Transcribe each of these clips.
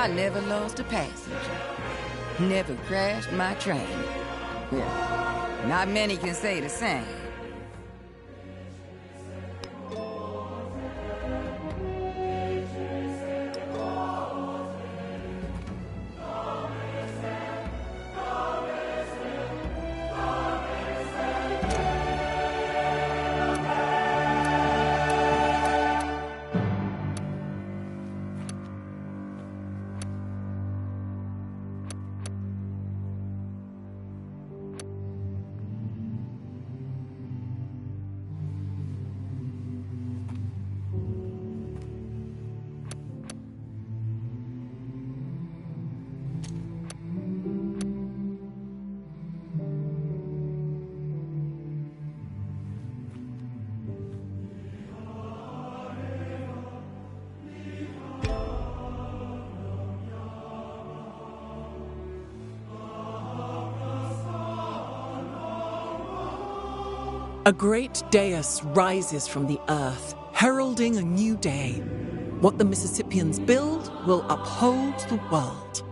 I never lost a passenger. Never crashed my train. Yeah, not many can say the same. A great dais rises from the earth, heralding a new day. What the Mississippians build will uphold the world.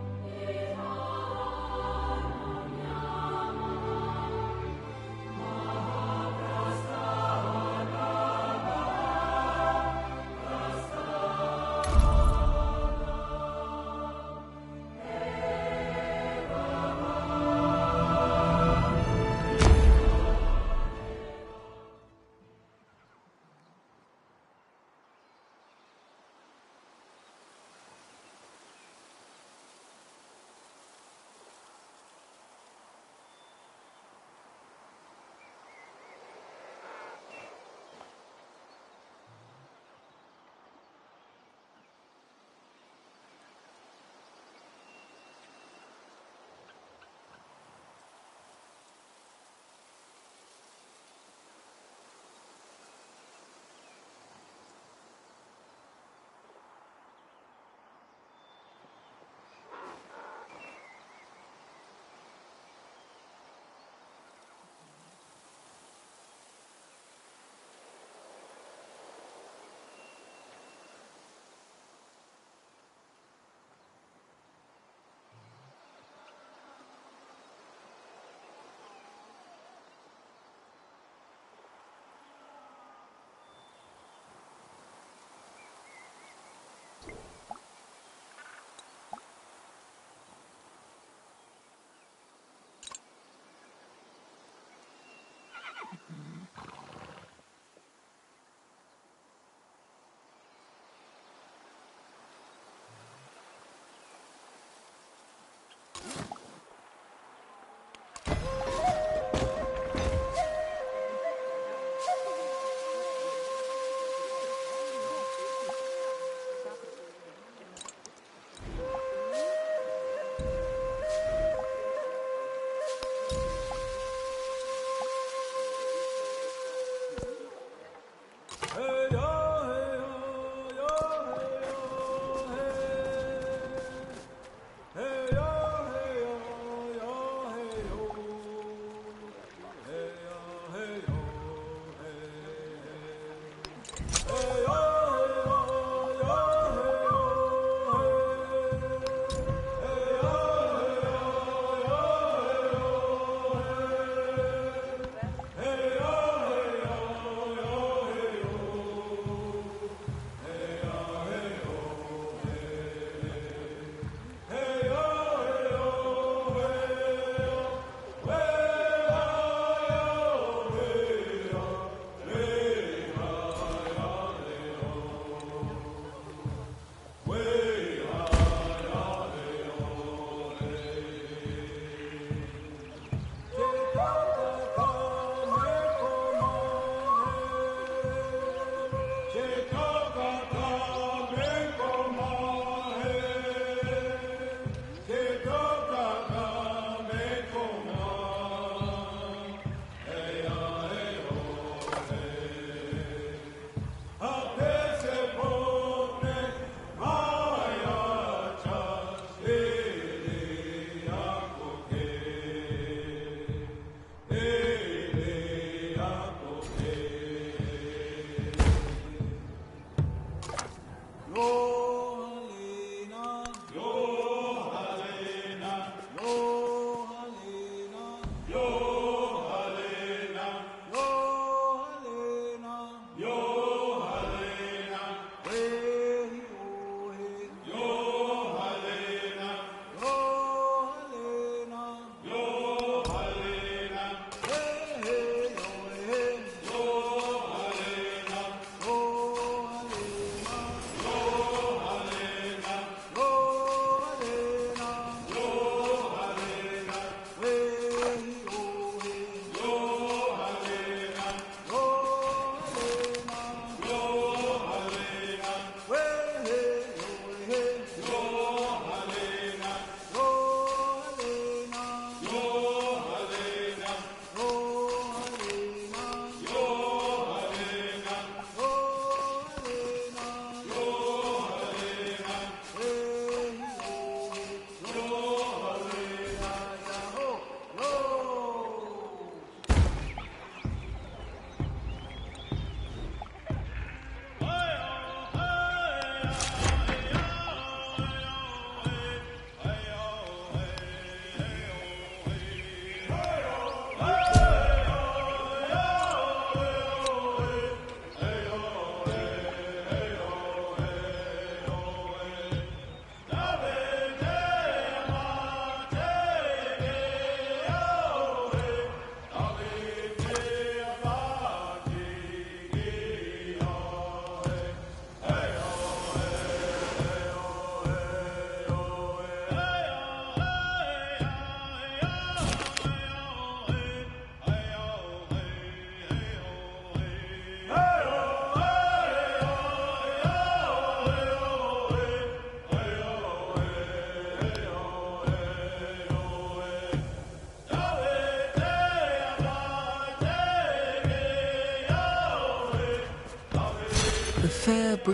Yo, Lena, yo.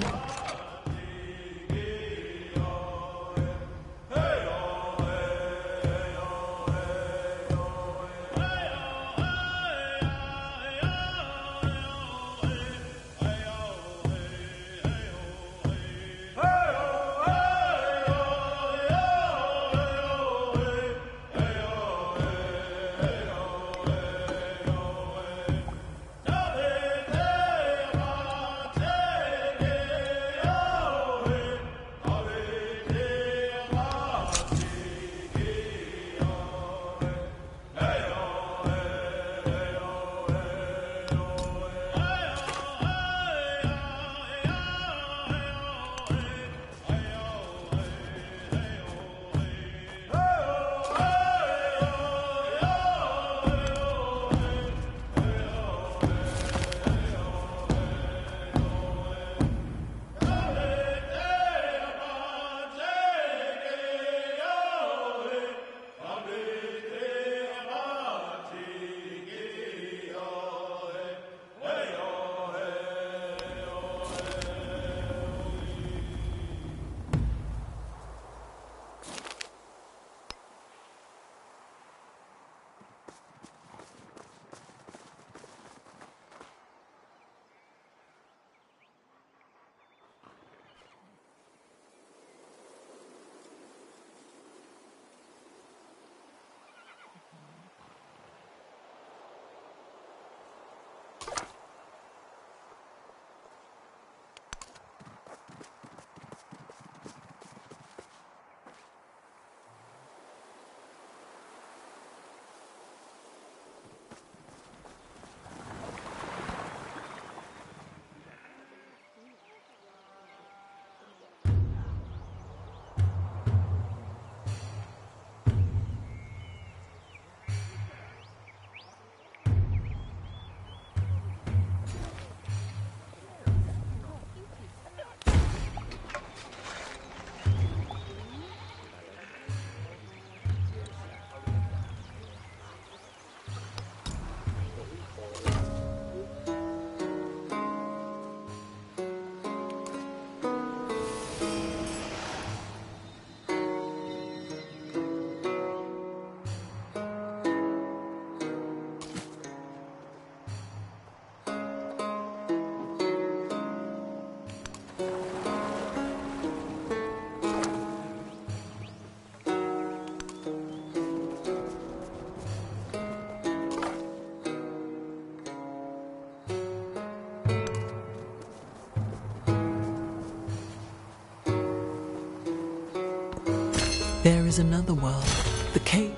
free. There is another world, the cave.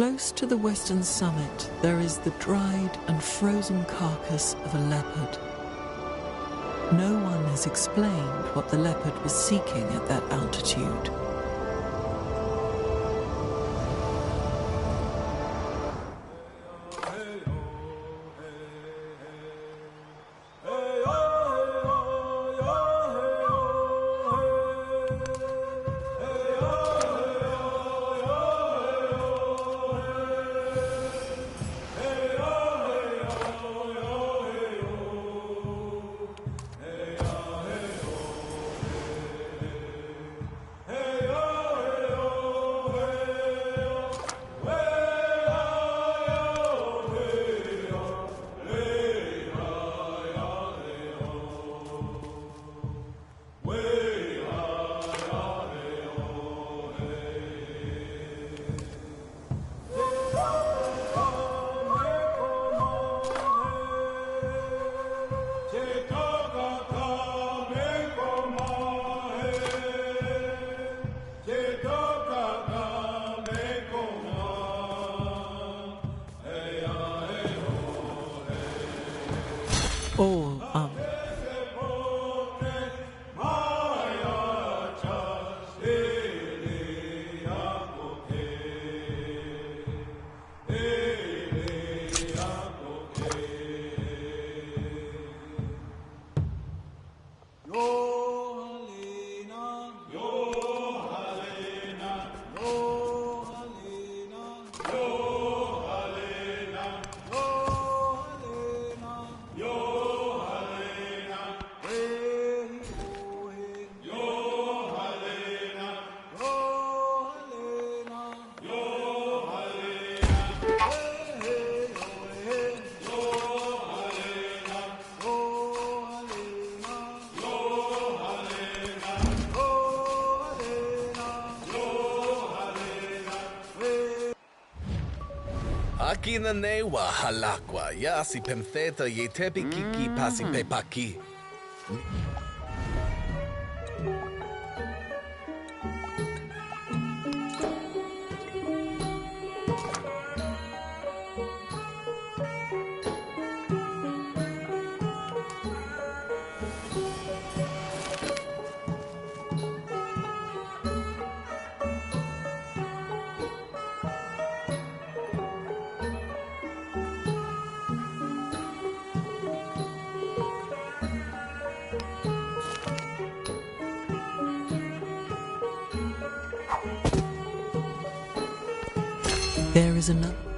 Close to the western summit, there is the dried and frozen carcass of a leopard. No one has explained what the leopard was seeking at that altitude. All Akina newa halakwa yasi pemtheta yetepi kiki pasi pepaki. there is another.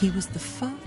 He was the first.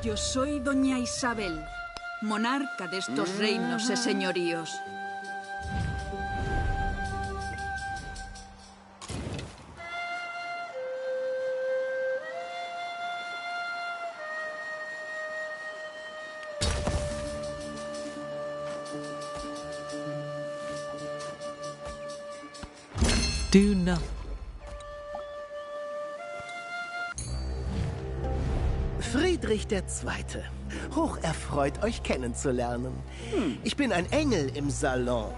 Yo soy doña Isabel, monarca de estos reinos y señoríos. Do nothing. Friedrich II. Hocherfreut, euch kennenzulernen. Ich bin ein Engel im Salon.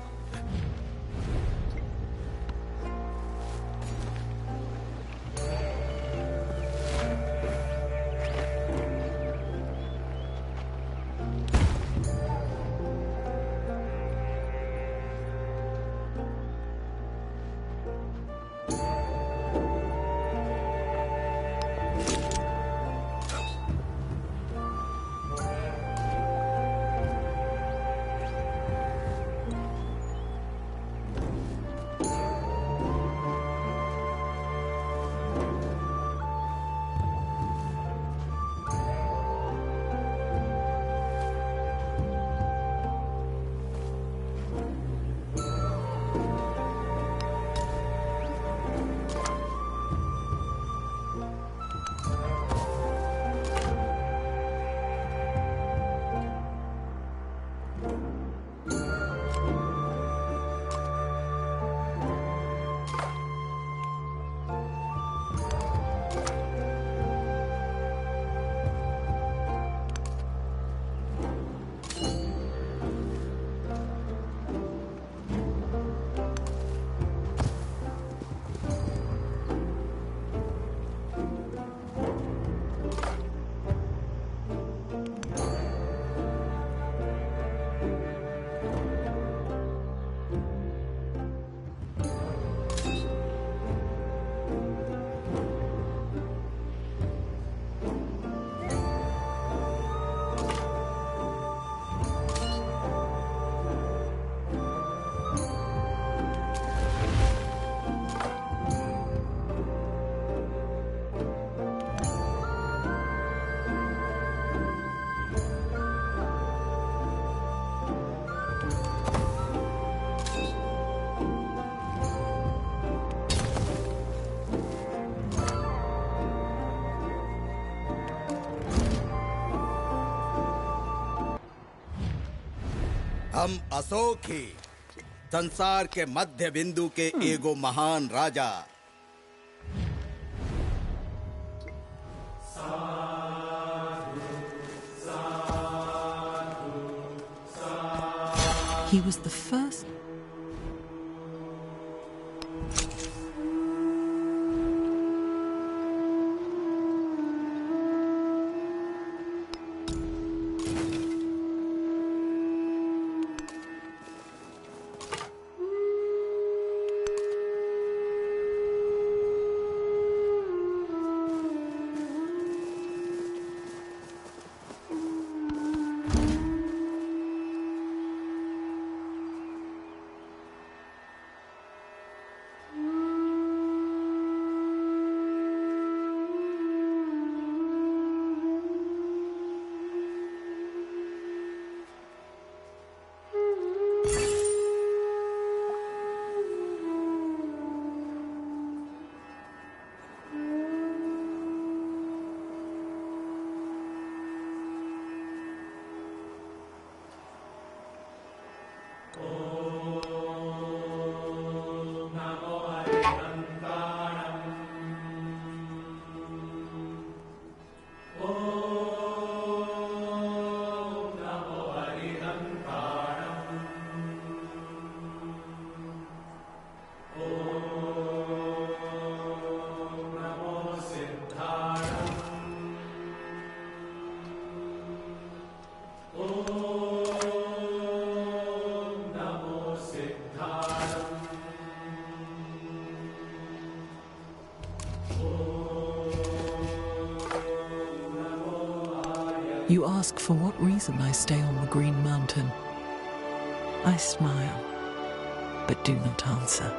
हम अशोक ही संसार के मध्य बिंदु के एगो महान राजा। He was the first. You ask for what reason I stay on the Green Mountain. I smile, but do not answer.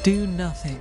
Do nothing.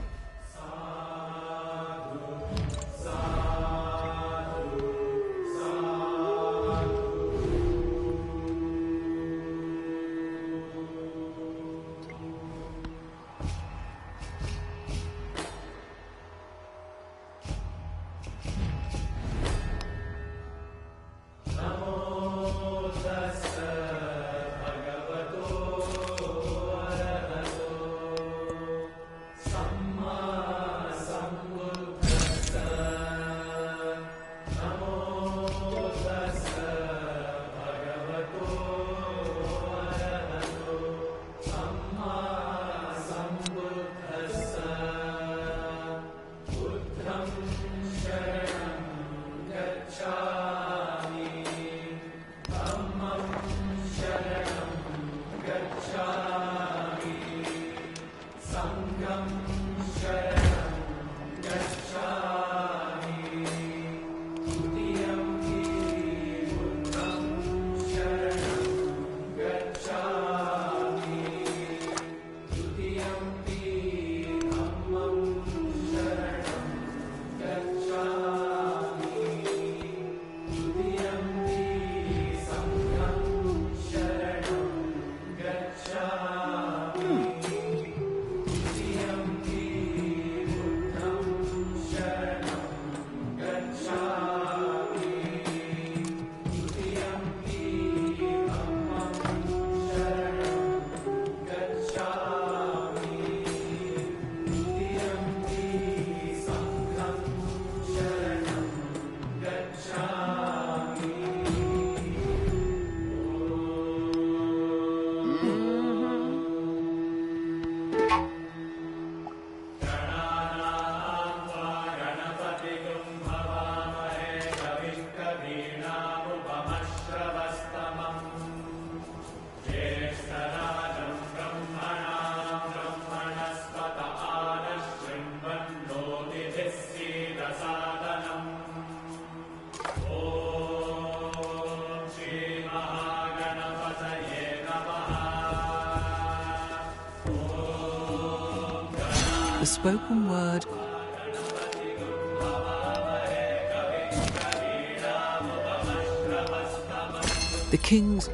The spoken word the king's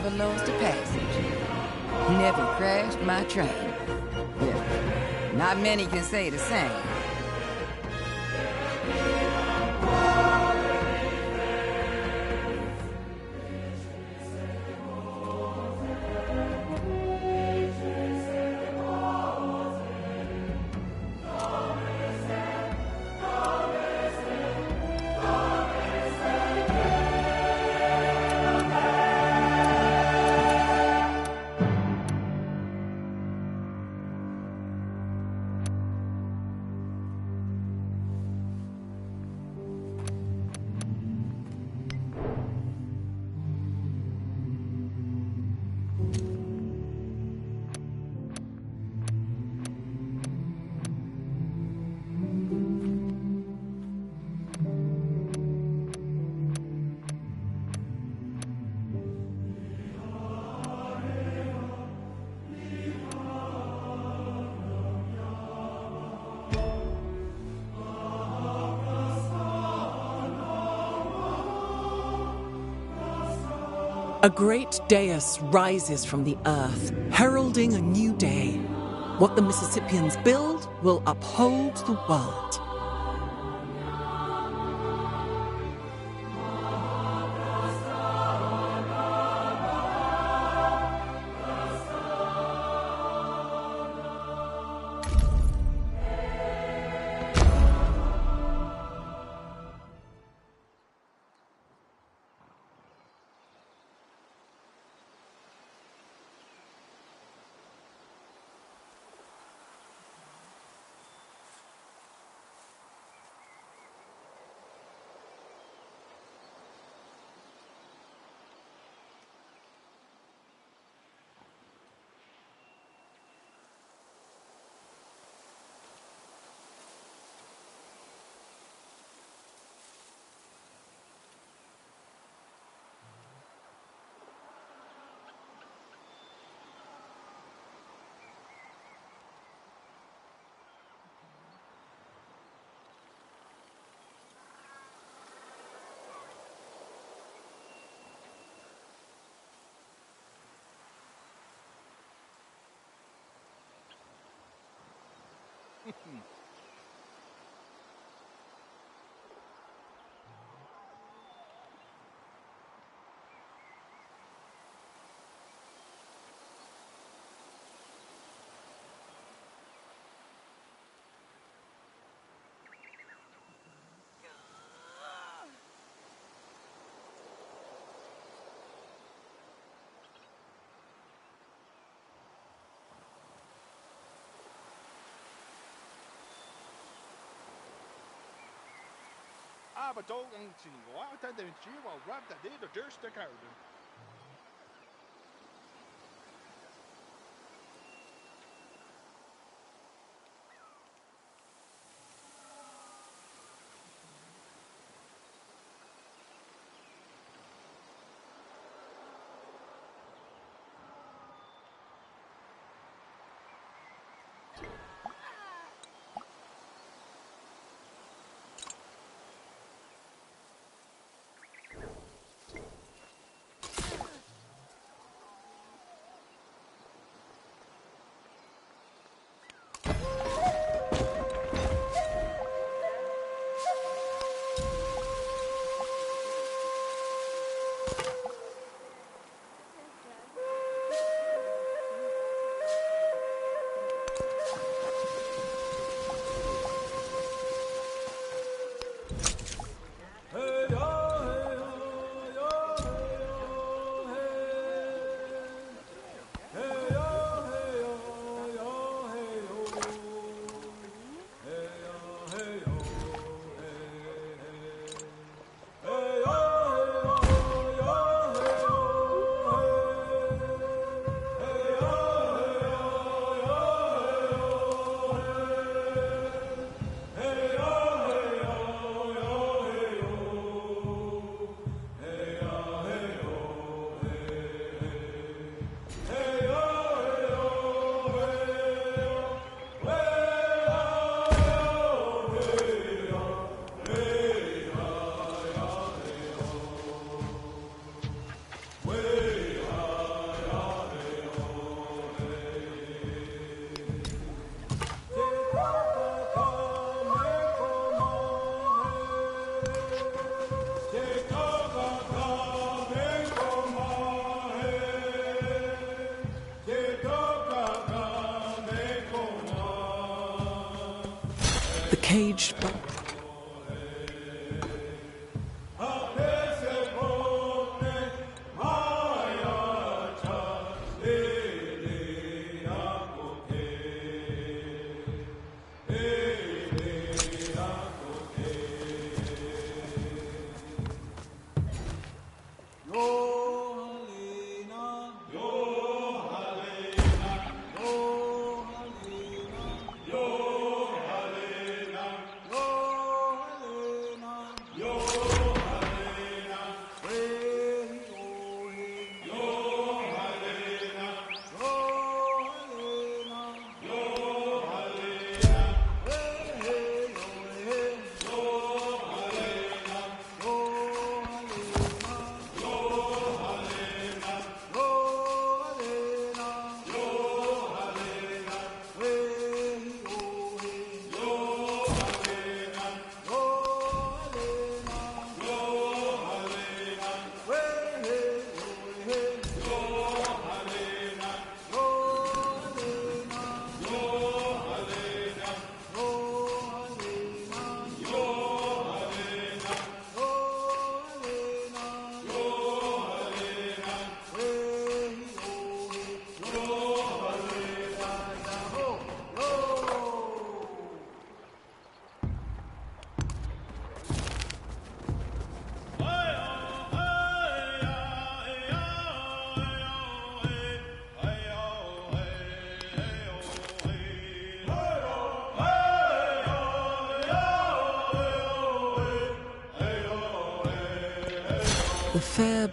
never lost a passenger. Never crashed my train. Yeah, not many can say the same. A great dais rises from the earth, heralding a new day. What the Mississippians build will uphold the world. Aber da kan zien, wat dat is hier wel rap dat dit de duurste houden. caged by... The fair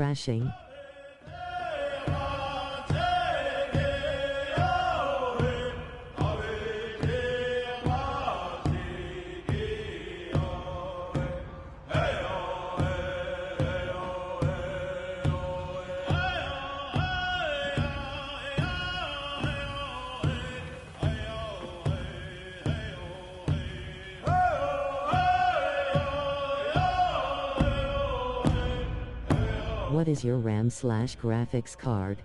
crashing. What is your RAM/graphics card?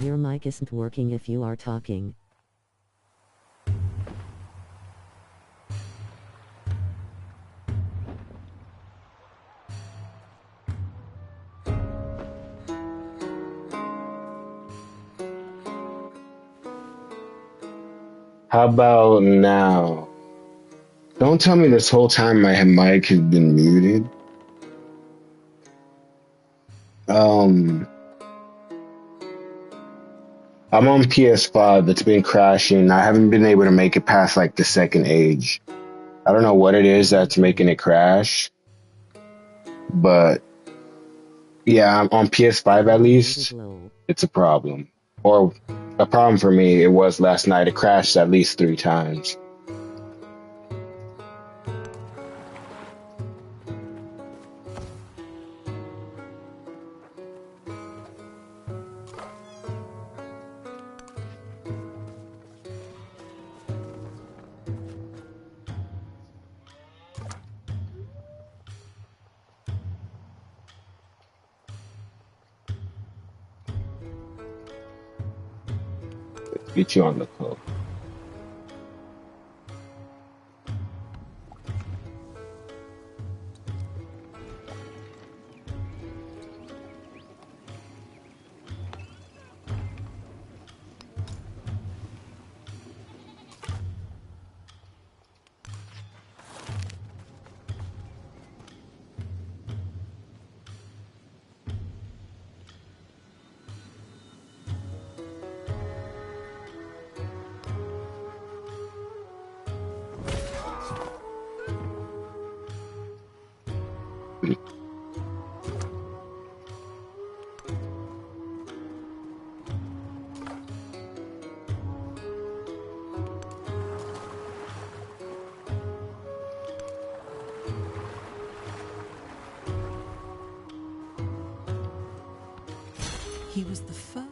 Your mic isn't working if you are talking. How about now? Don't tell me this whole time my mic has been muted. Um, I'm on PS5. It's been crashing. I haven't been able to make it past like the second age. I don't know what it is that's making it crash, but yeah, I'm on PS5 at Rated least. low. It's a problem. Or a problem for me. It was last night. It crashed at least 3 times. Let's get you on the call. He was the first.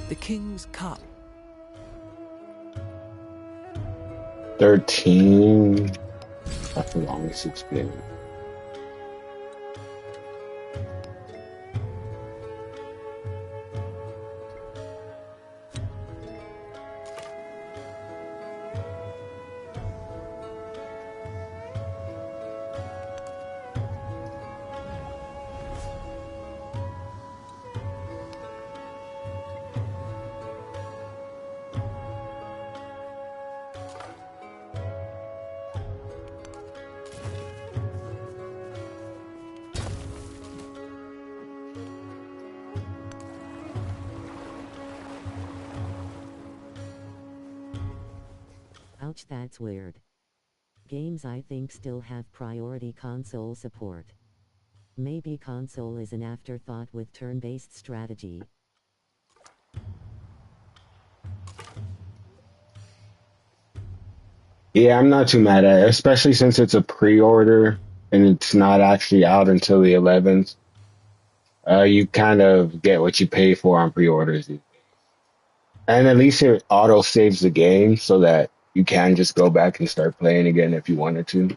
The King's Cup. 13. That's the longest it's been. Ouch, that's weird. Games I think still have priority console support. Maybe console is an afterthought with turn-based strategy. Yeah, I'm not too mad at it, especially since it's a pre-order and it's not actually out until the 11th. You kind of get what you pay for on pre-orders. And at least it auto saves the game so that you can just go back and start playing again if you wanted to.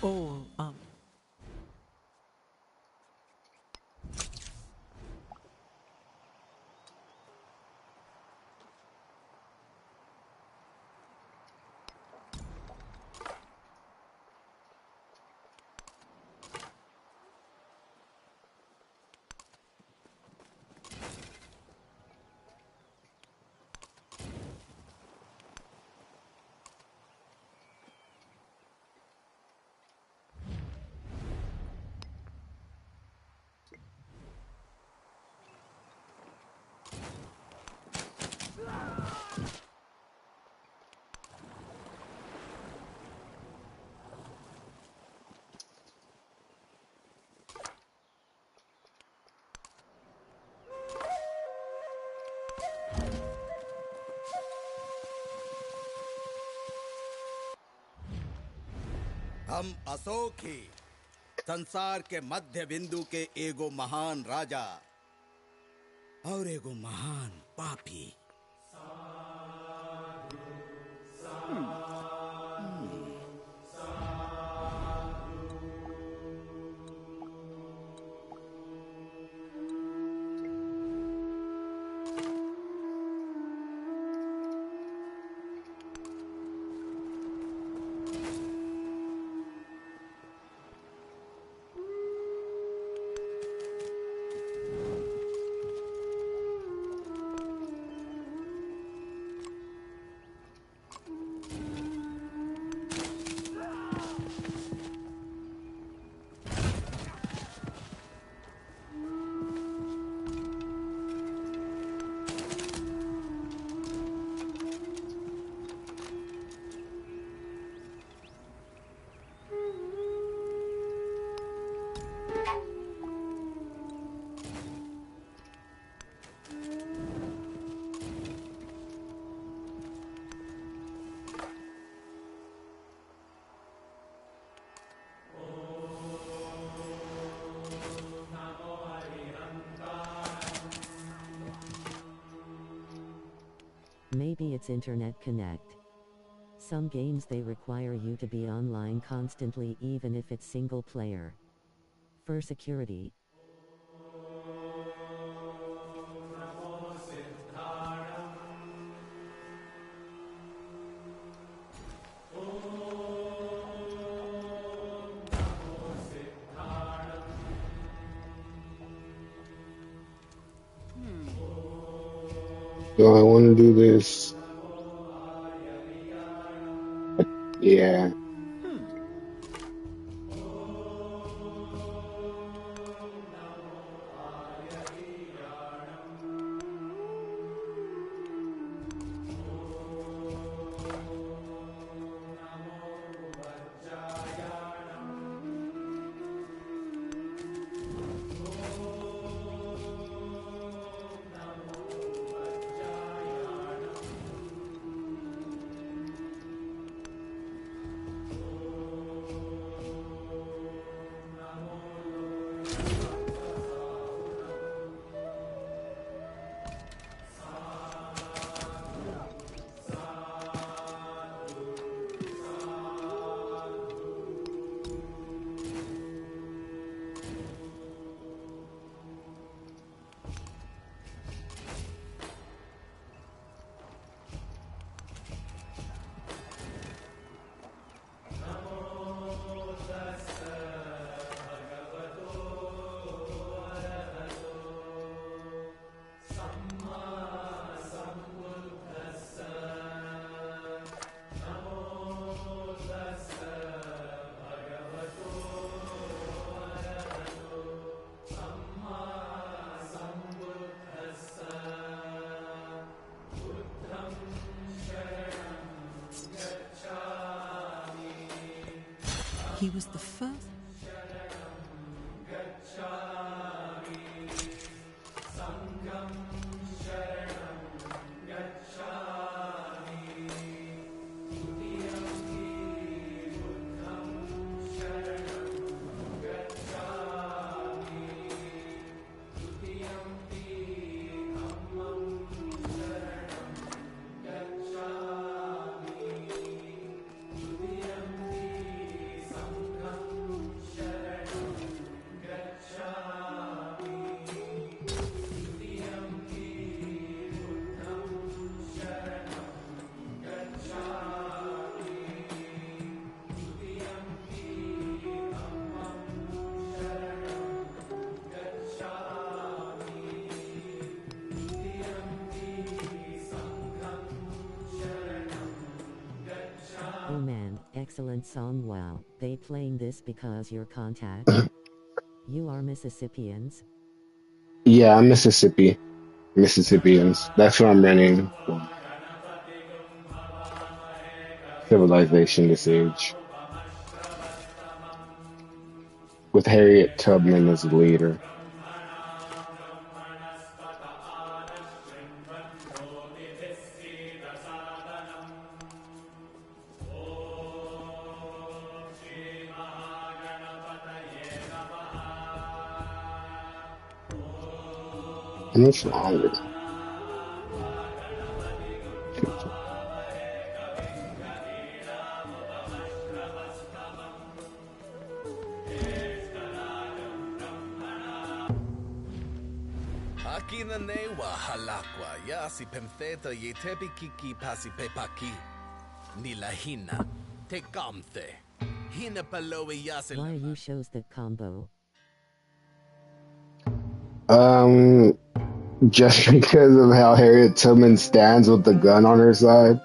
Oh, हम अशोक ही संसार के मध्य बिंदु के एगो महान राजा और एगो महान पापी। Maybe it's internet connect. Some games they require you to be online constantly even if it's single player. For security. Do I want to do this? Yeah. He was the first. Oh man, excellent song. Wow, they playing this because your contact? You are Mississippians? Yeah, I'm Mississippians. That's what I'm running for. Civilization this age. With Harriet Tubman as the leader. How much longer? Akina newa halakwa yasi pemtheta yetepi kiki pasi pepaki. Nilahina. Te kamthe. Hina paloe yasi. Why you shows that combo? Just because of how Harriet Tubman stands with the gun on her side.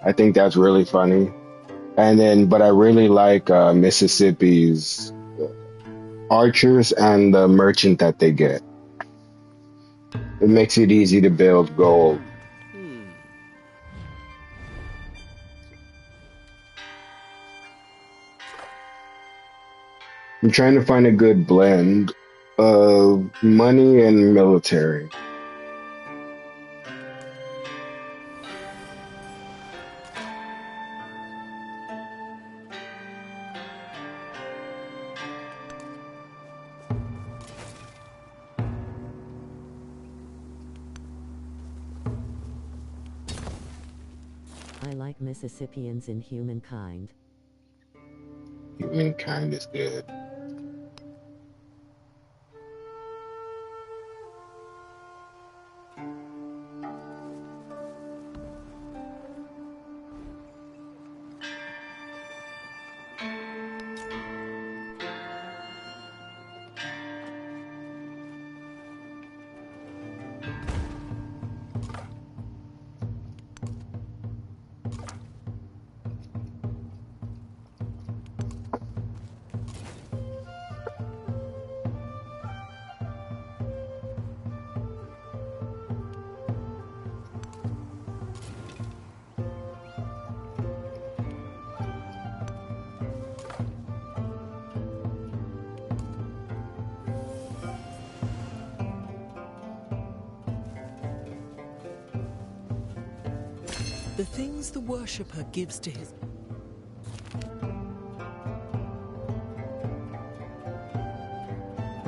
I think that's really funny. And then, but I really like Mississippi's archers and the merchant that they get. It makes it easy to build gold. I'm trying to find a good blend of money and military. I like Mississippians in humankind. Humankind is good. The things the worshipper gives to his...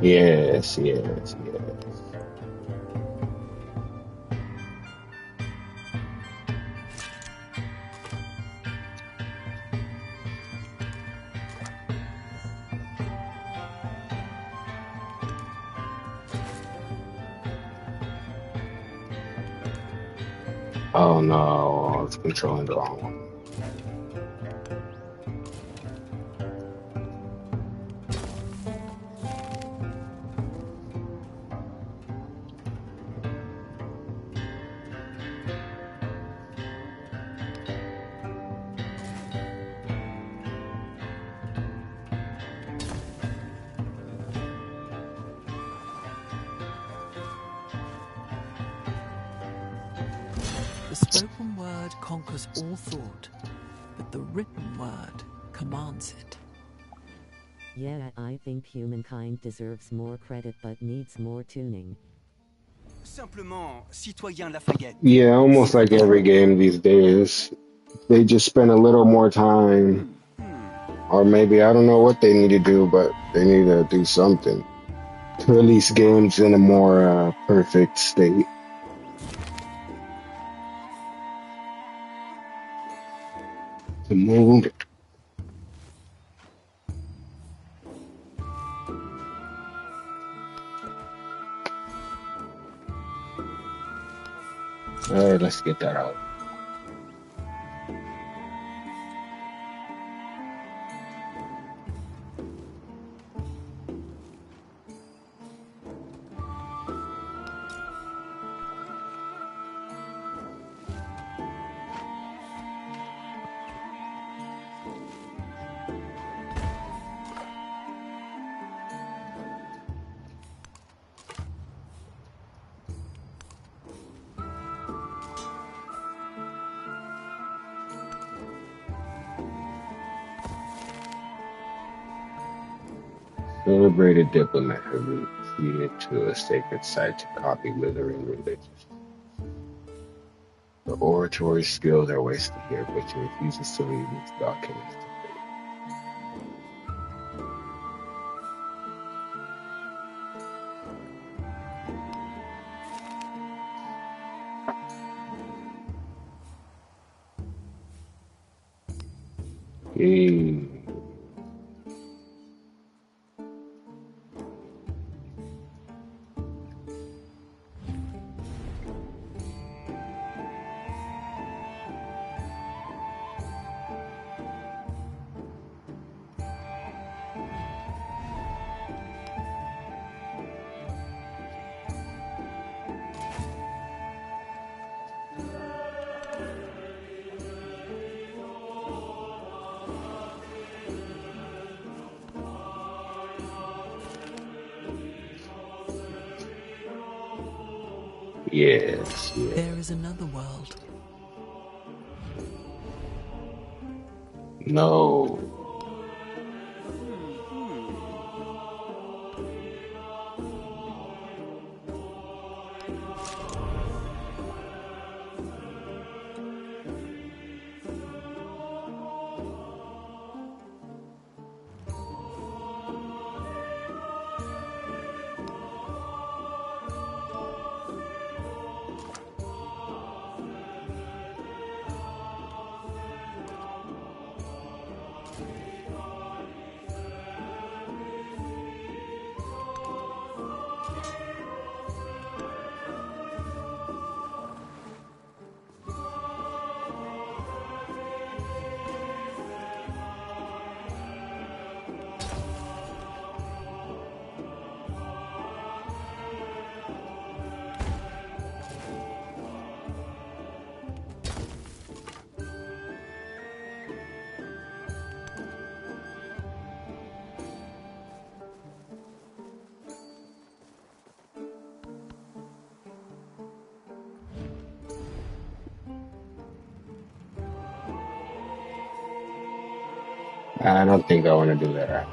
Yes, yes, yes. Oh no, I was controlling the wrong one. The spoken word conquers all thought, but the written word commands it. Yeah, I think humankind deserves more credit but needs more tuning. Simplement, citoyen Lafayette. Yeah, almost like every game these days. They just spend a little more time. Or maybe I don't know what they need to do, but they need to do something to release games in a more perfect state. To move. All right, let's get that out. Celebrated diplomat who retreated to a sacred site to copy withering religious. The oratory skills are wasted here, but she refuses to leave these documents to fate. Eh, yes, yeah. There is another world. No. I don't think I want to do that.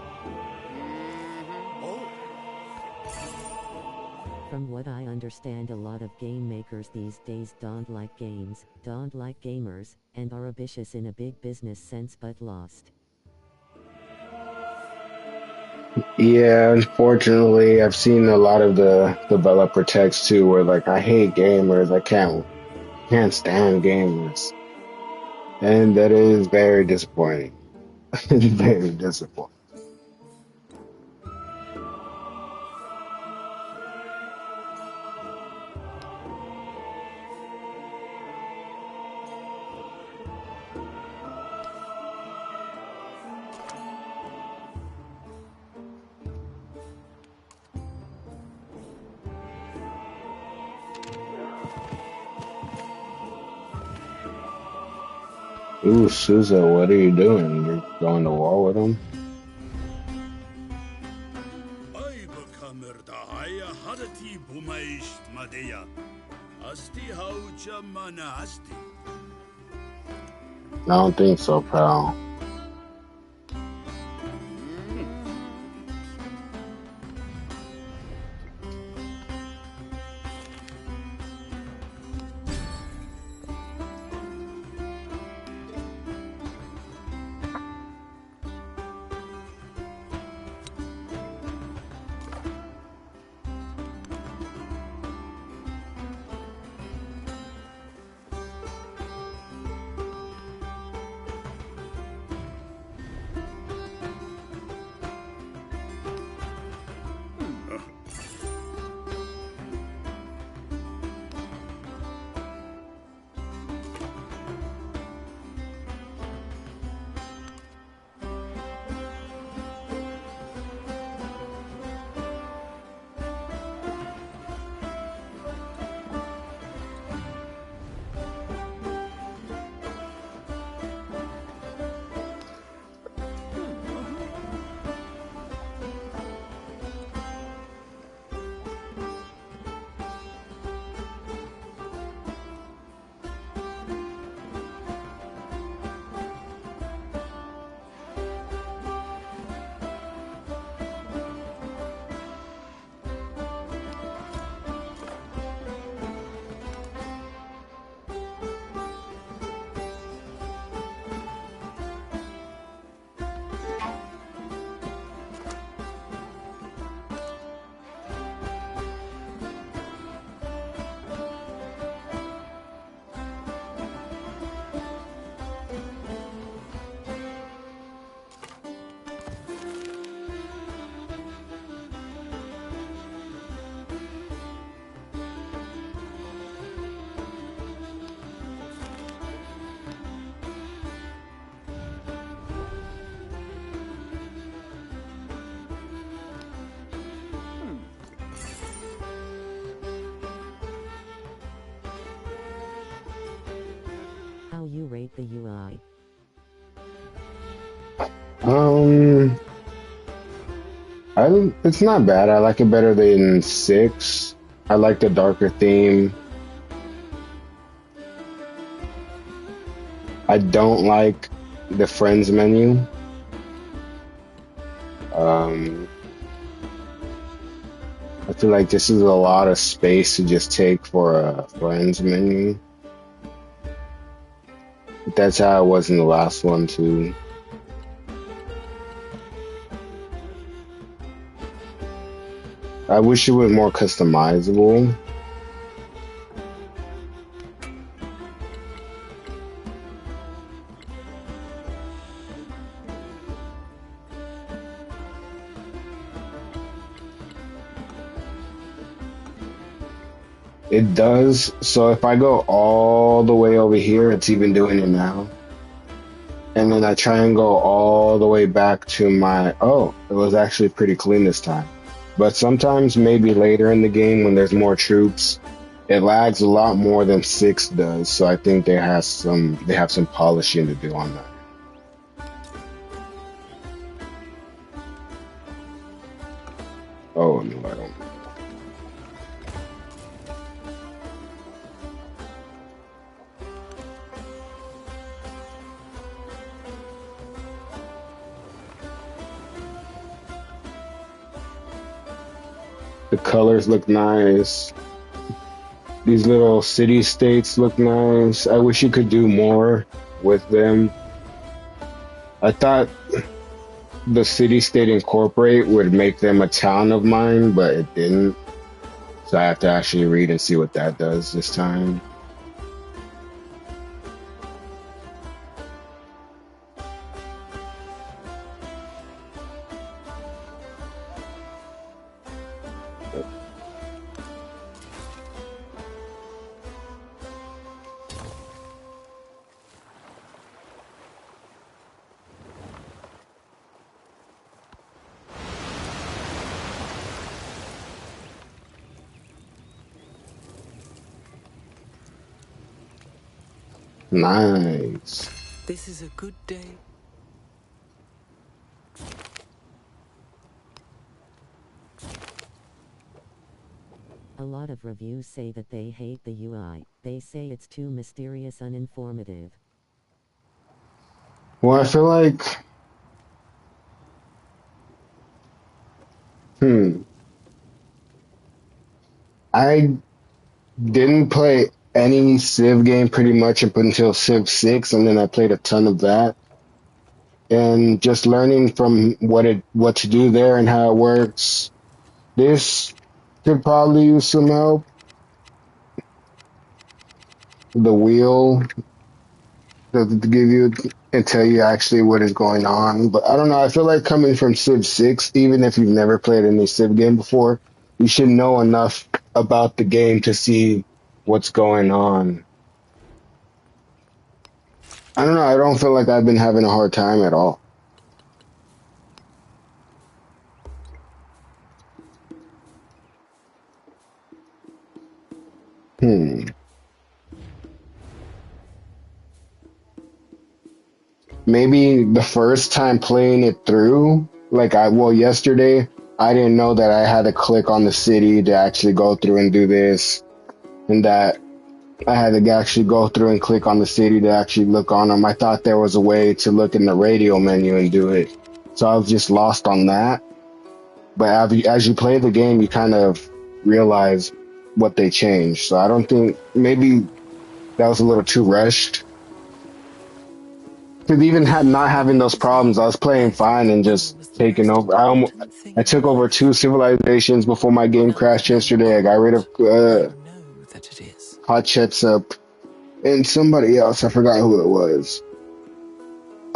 From what I understand, a lot of game makers these days don't like games, don't like gamers, and are ambitious in a big business sense but lost. Yeah, unfortunately, I've seen a lot of the developer texts too, where like I hate gamers, I can't stand gamers, and that is very disappointing. It's very disappointing. Ooh, Souza, what are you doing? You're going to war with him? I don't think so, pal. how you rate the UI. It's not bad. I like it better than 6. I like the darker theme. I don't like the friends menu. I feel like this is a lot of space to just take for a friends menu. But that's how it was in the last one too. I wish it was more customizable. It does. So if I go all the way over here, it's even doing it now. And then I try and go all the way back to my, oh, it was actually pretty clean this time. But sometimes maybe later in the game when there's more troops, it lags a lot more than 6 does. So I think they have some polishing to do on that. Oh no, I don't. The colors look nice. These little city states look nice. I wish you could do more with them. I thought the city state incorporate would make them a town of mine, but it didn't. So I have to actually read and see what that does this time. Nice. This is a good day. A lot of reviews say that they hate the UI. They say it's too mysterious, uninformative. Well, I feel like, I didn't play any Civ game pretty much up until Civ 6, and then I played a ton of that. And just learning from what to do there and how it works. This could probably use some help. The wheel to give you and tell you actually what is going on. But I don't know. I feel like coming from Civ 6, even if you've never played any Civ game before, you should know enough about the game to see what's going on. I don't know. I don't feel like I've been having a hard time at all. Maybe the first time playing it through, yesterday, I didn't know that I had to click on the city to actually go through and do this, and that I had to actually go through and click on the city to actually look on them. I thought there was a way to look in the radio menu and do it. So I was just lost on that. But as you play the game, you kind of realize what they changed. So I don't think, maybe that was a little too rushed. Because even not having those problems, I was playing fine and just taking over. I took over 2 civilizations before my game crashed yesterday. I got rid of Hot Up and somebody else. I forgot who it was.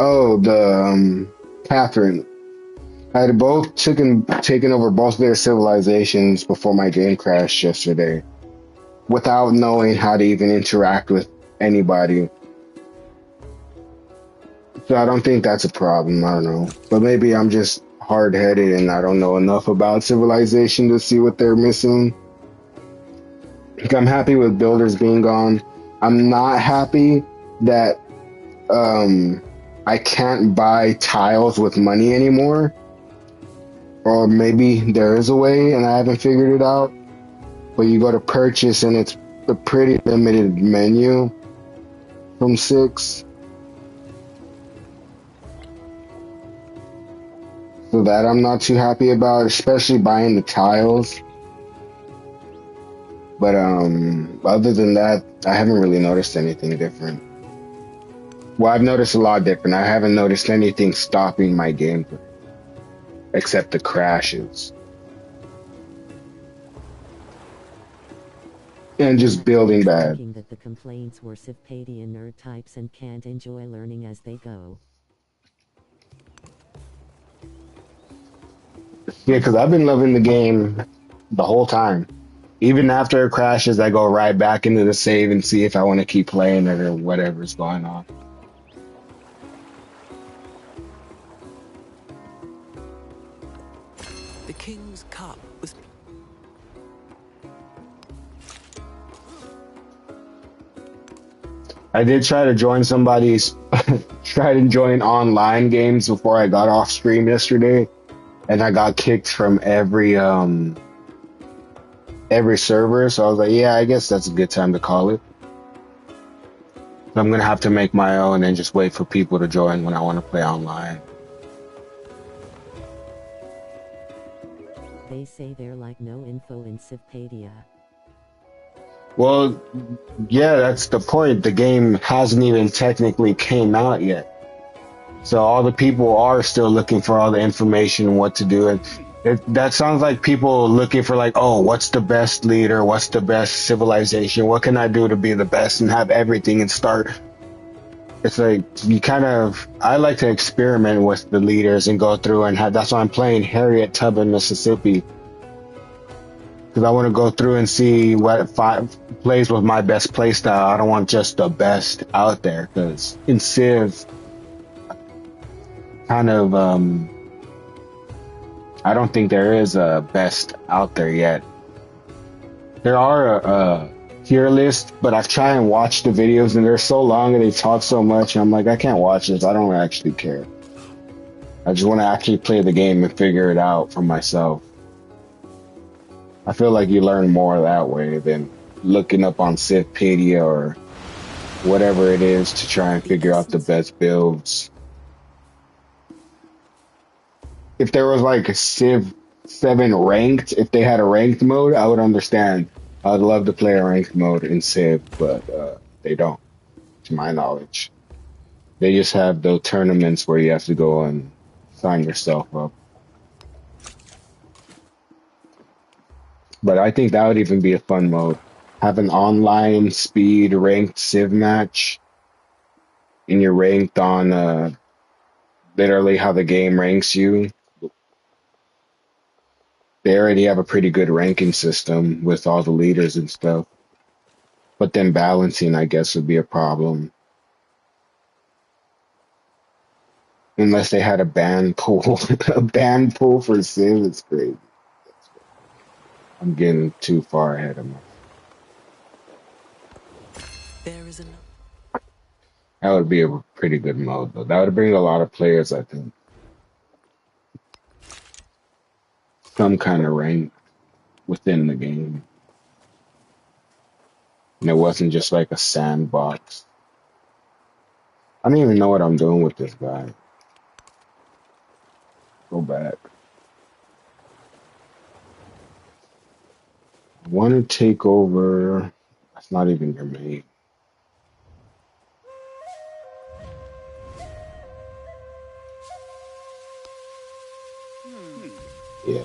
Oh, the Catherine. I had both taken over both their civilizations before my game crashed yesterday, without knowing how to even interact with anybody. So I don't think that's a problem. I don't know. But maybe I'm just hard-headed and I don't know enough about civilization to see what they're missing. Like, I'm happy with builders being gone. I'm not happy that I can't buy tiles with money anymore. Or maybe there is a way and I haven't figured it out. But you go to purchase and it's a pretty limited menu from 6. So that I'm not too happy about, especially buying the tiles. But other than that, I haven't really noticed anything different. Well, I've noticed a lot different. I haven't noticed anything stopping my gameplay except the crashes and just building bad. Thinking that the complaints were Civpadia nerd types and can't enjoy learning as they go. Yeah, because I've been loving the game the whole time. Even after it crashes, I go right back into the save and see if I want to keep playing it or whatever's going on. The King's Cup was... I did try to join try to join online games before I got off stream yesterday, and I got kicked from every server. So I was like, yeah, I guess that's a good time to call it. So I'm gonna have to make my own and just wait for people to join when I want to play online. They say they're like no info in Civpadia. Well, yeah, that's the point. The game hasn't even technically came out yet. So all the people are still looking for all the information and what to do. And that sounds like people looking for like, oh, what's the best leader? What's the best civilization? What can I do to be the best and have everything and start? It's like I like to experiment with the leaders and go through and that's why I'm playing Harriet Tubman, Mississippi. Because I want to go through and see what plays with my best play style. I don't want just the best out there. Because in Civ, I don't think there is a best out there yet. There are a tier list, but I've tried and watched the videos and they're so long and they talk so much. And I'm like, I can't watch this. I don't actually care. I just want to actually play the game and figure it out for myself. I feel like you learn more that way than looking up on Civpedia or whatever it is to try and figure out the best builds. If there was like a Civ 7 ranked, if they had a ranked mode, I would understand. I'd love to play a ranked mode in Civ, but they don't, to my knowledge. They just have those tournaments where you have to go and sign yourself up. But I think that would even be a fun mode. Have an online speed ranked Civ match, and you're ranked on literally how the game ranks you. They already have a pretty good ranking system with all the leaders and stuff. But then balancing, I guess, would be a problem. Unless they had a ban pool. A ban pool for Civ is crazy. I'm getting too far ahead of myself. That would be a pretty good mode, though. That would bring a lot of players, I think. Some kind of rank within the game. And it wasn't just like a sandbox. I don't even know what I'm doing with this guy. Go back. I want to take over. That's not even your mate. Yeah.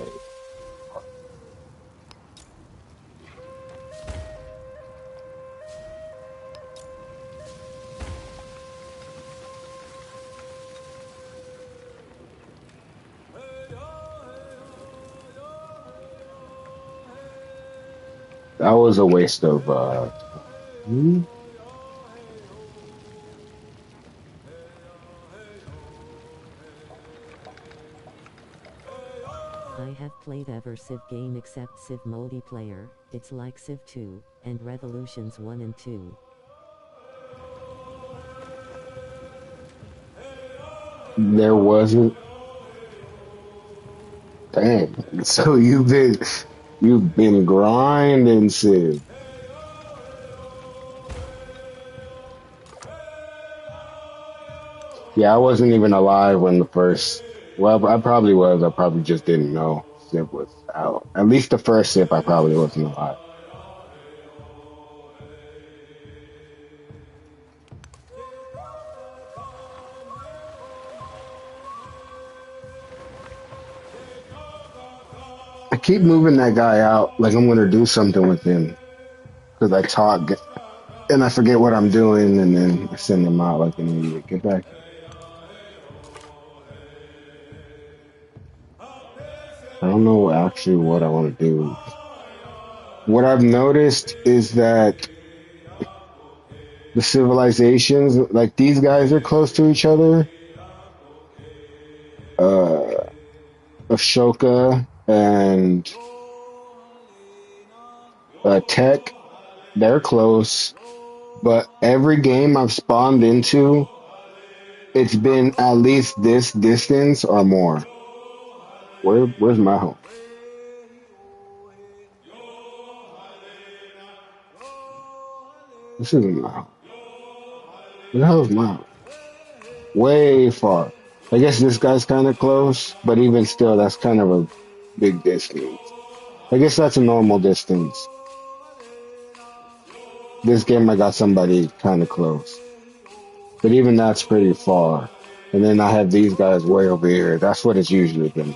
That was a waste of I have played every Civ game except Civ multiplayer. It's like Civ 2 and Revolutions 1 and 2. There wasn't. Dang. So you've been grinding, Sid. Yeah, I wasn't even alive when the first. Well, I probably was. I probably just didn't know Sip was out. At least the first Sip, I probably wasn't alive. I keep moving that guy out like I'm gonna do something with him because I talk and I forget what I'm doing and then I send him out like an idiot. Get back here. I don't know actually what I want to do. What I've noticed is that the civilizations, like these guys are close to each other. Uh, Ashoka and Tech, they're close. But every game I've spawned into, it's been at least this distance or more. Where's my home? This isn't my home. Where the hell is my home? Way far. I guess this guy's kind of close, but even still, that's kind of a big distance. I guess that's a normal distance. This game, I got somebody kind of close, but even that's pretty far. And then I have these guys way over here. That's what it's usually been.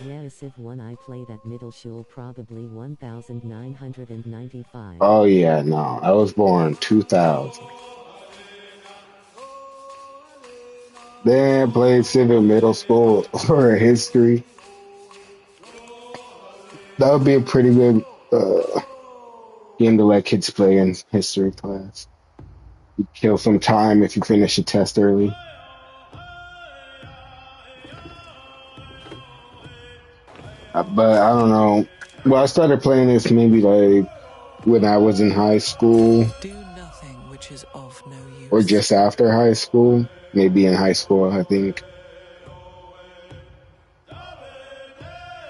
Yeah, Civ 1 I played at middle school probably 1995. Oh yeah, no, I was born 2000. Then played Civ in middle school for history. That would be a pretty good game to let kids play in history class. You kill some time if you finish a test early. But I don't know. Well, I started playing this maybe like when I was in high school Do nothing which is of no or use. just after high school. Maybe in high school, I think.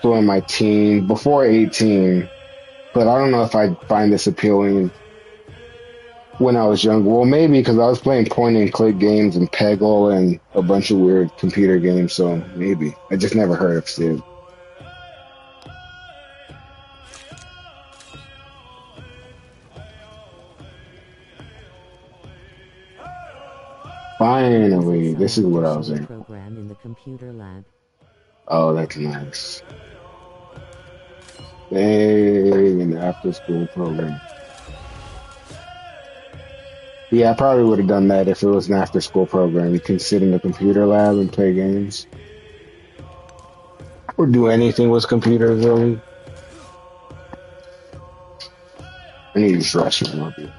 So in my teen, before 18. But I don't know if I find this appealing when I was young. Well, maybe because I was playing point and click games and Peggle and a bunch of weird computer games. So maybe I just never heard of Civ. This Finally, is this some is what I after was school in. program in the computer lab. Oh, that's nice. Dang, an after school program. Yeah, I probably would have done that if it was an after school program. You can sit in the computer lab and play games or do anything with computers, really. I need to use restroom. I'll be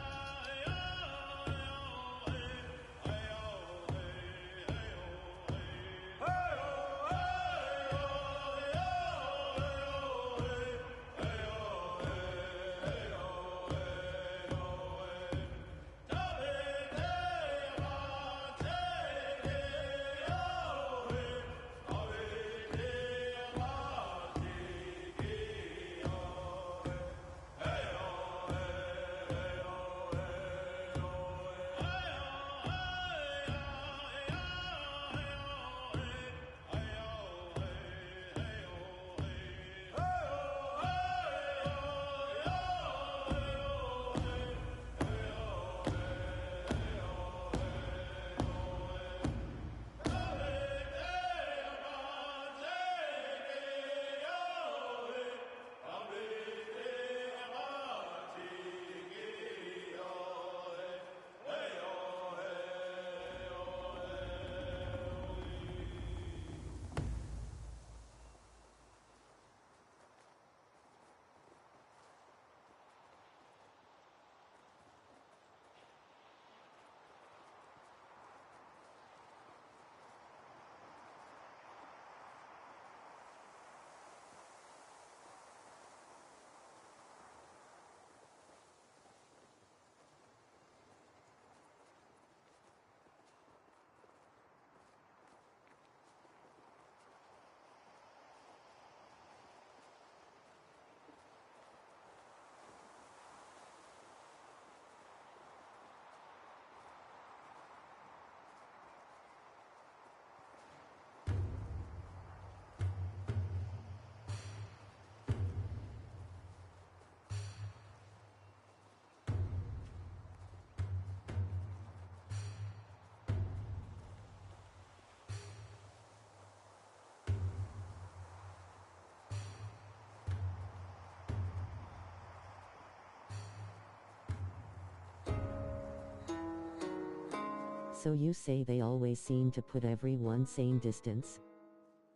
So you say they always seem to put everyone same distance?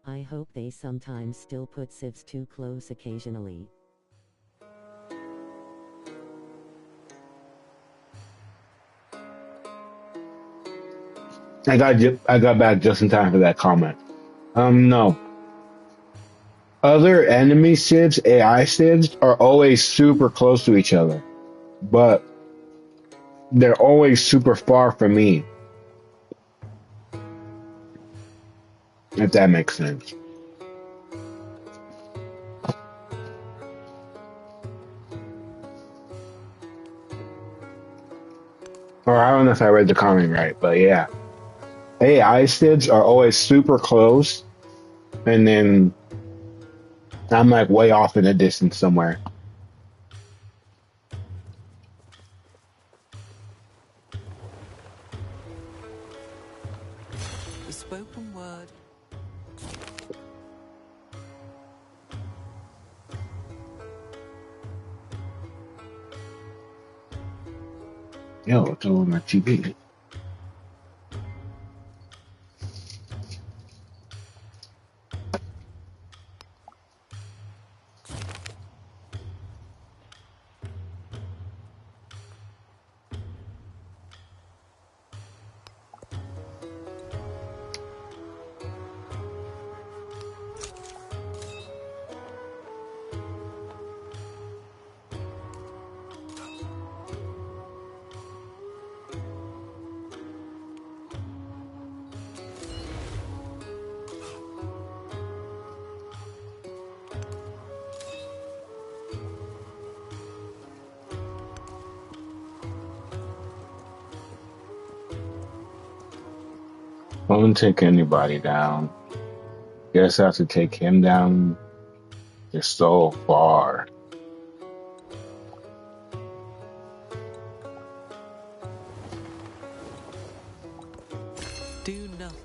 I hope they sometimes still put civs too close occasionally. I got back just in time for that comment. No. Other enemy civs, AI civs, are always super close to each other, but they're always super far from me, if that makes sense. Or I don't know if I read the comment right, but yeah. AI civs are always super close, and then I'm like way off in the distance somewhere. The spoken word. Yo, it's all on my TV. Won't take anybody down. Guess I have to take him down. It's so far. Do nothing.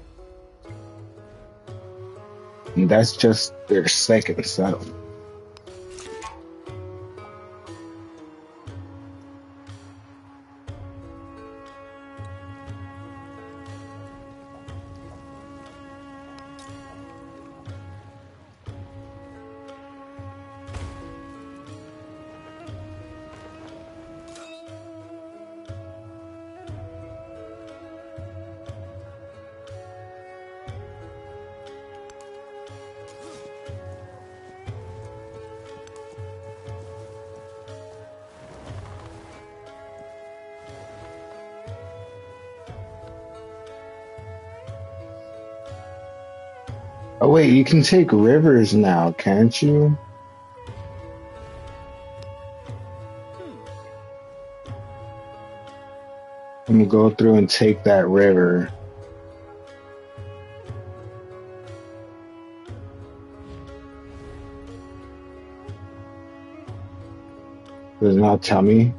And that's just their second settlement. Oh wait, you can take rivers now, can't you? I'm gonna go through and take that river. Does it not tell me?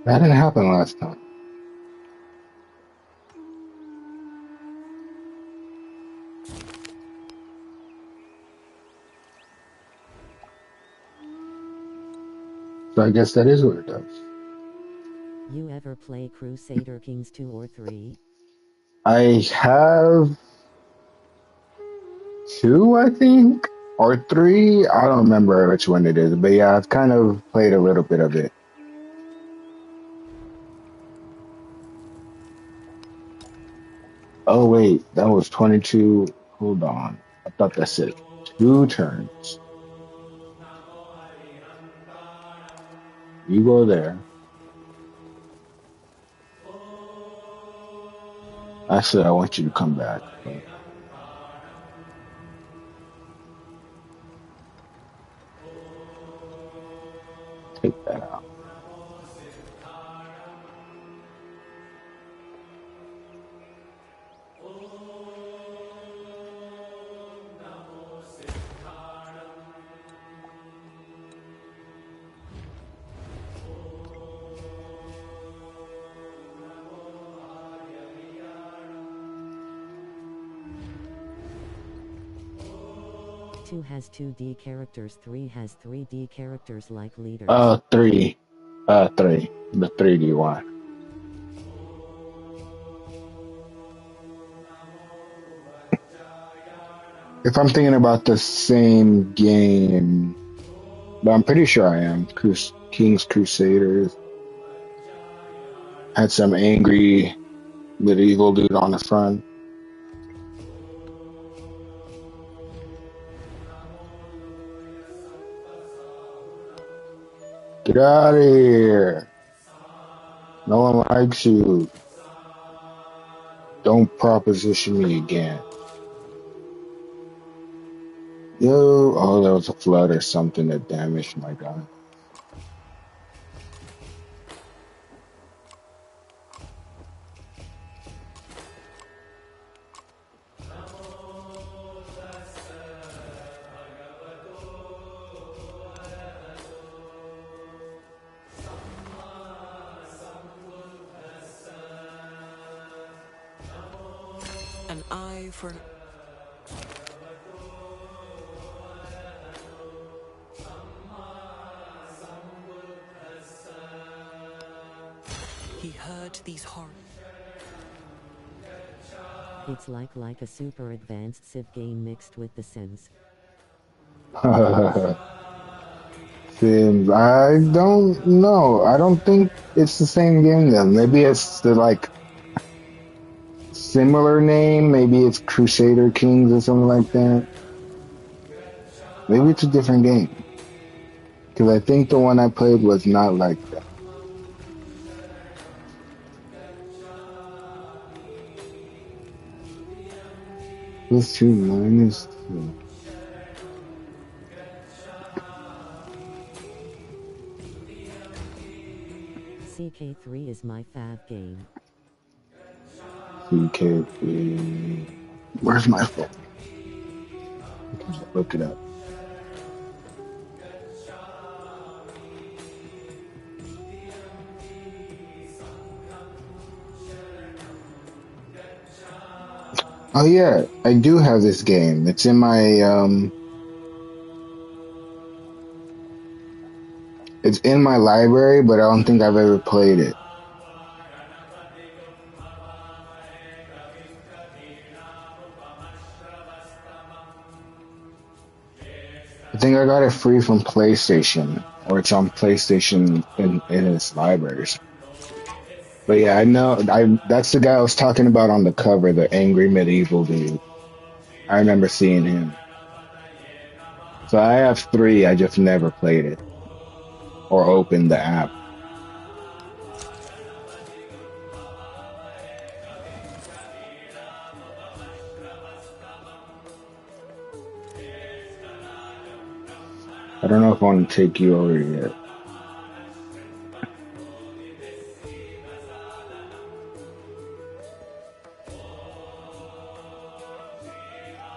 That didn't happen last time. So I guess that is what it does. You ever play Crusader Kings 2 or 3? I have 2, I think, or 3. I don't remember which one it is, but yeah, I've kind of played a little bit of it. Oh wait, that was 22. Hold on. I thought that said 2 turns. You go there. Actually, I want you to come back, but take that out. Two has 2D characters, 3 has 3D characters like leaders. 3. 3. The 3D one. If I'm thinking about the same game, but I'm pretty sure I am. King's Crusaders had some angry medieval dude on the front. Get out of here. No one likes you. Don't proposition me again. Yo, oh, there was a flood or something that damaged my gun. An eye for an... He heard these horrors. It's like a super advanced Civ game mixed with The Sims. Sims, I don't know. I don't think it's the same game then. Maybe it's the like similar name. Maybe it's Crusader Kings or something like that. Maybe it's a different game. Because I think the one I played was not like that. Plus 2 minus 2. CK3 is my fav game. CK3. Where's my phone? I can just look it up. Oh yeah, I do have this game. It's in my it's in my library, but I don't think I've ever played it. I think I got it free from PlayStation, or it's on PlayStation in its libraries. But yeah, I know that's the guy I was talking about on the cover, the angry medieval dude. I remember seeing him. So I have 3, I just never played it or opened the app. I don't know if I want to take you over yet.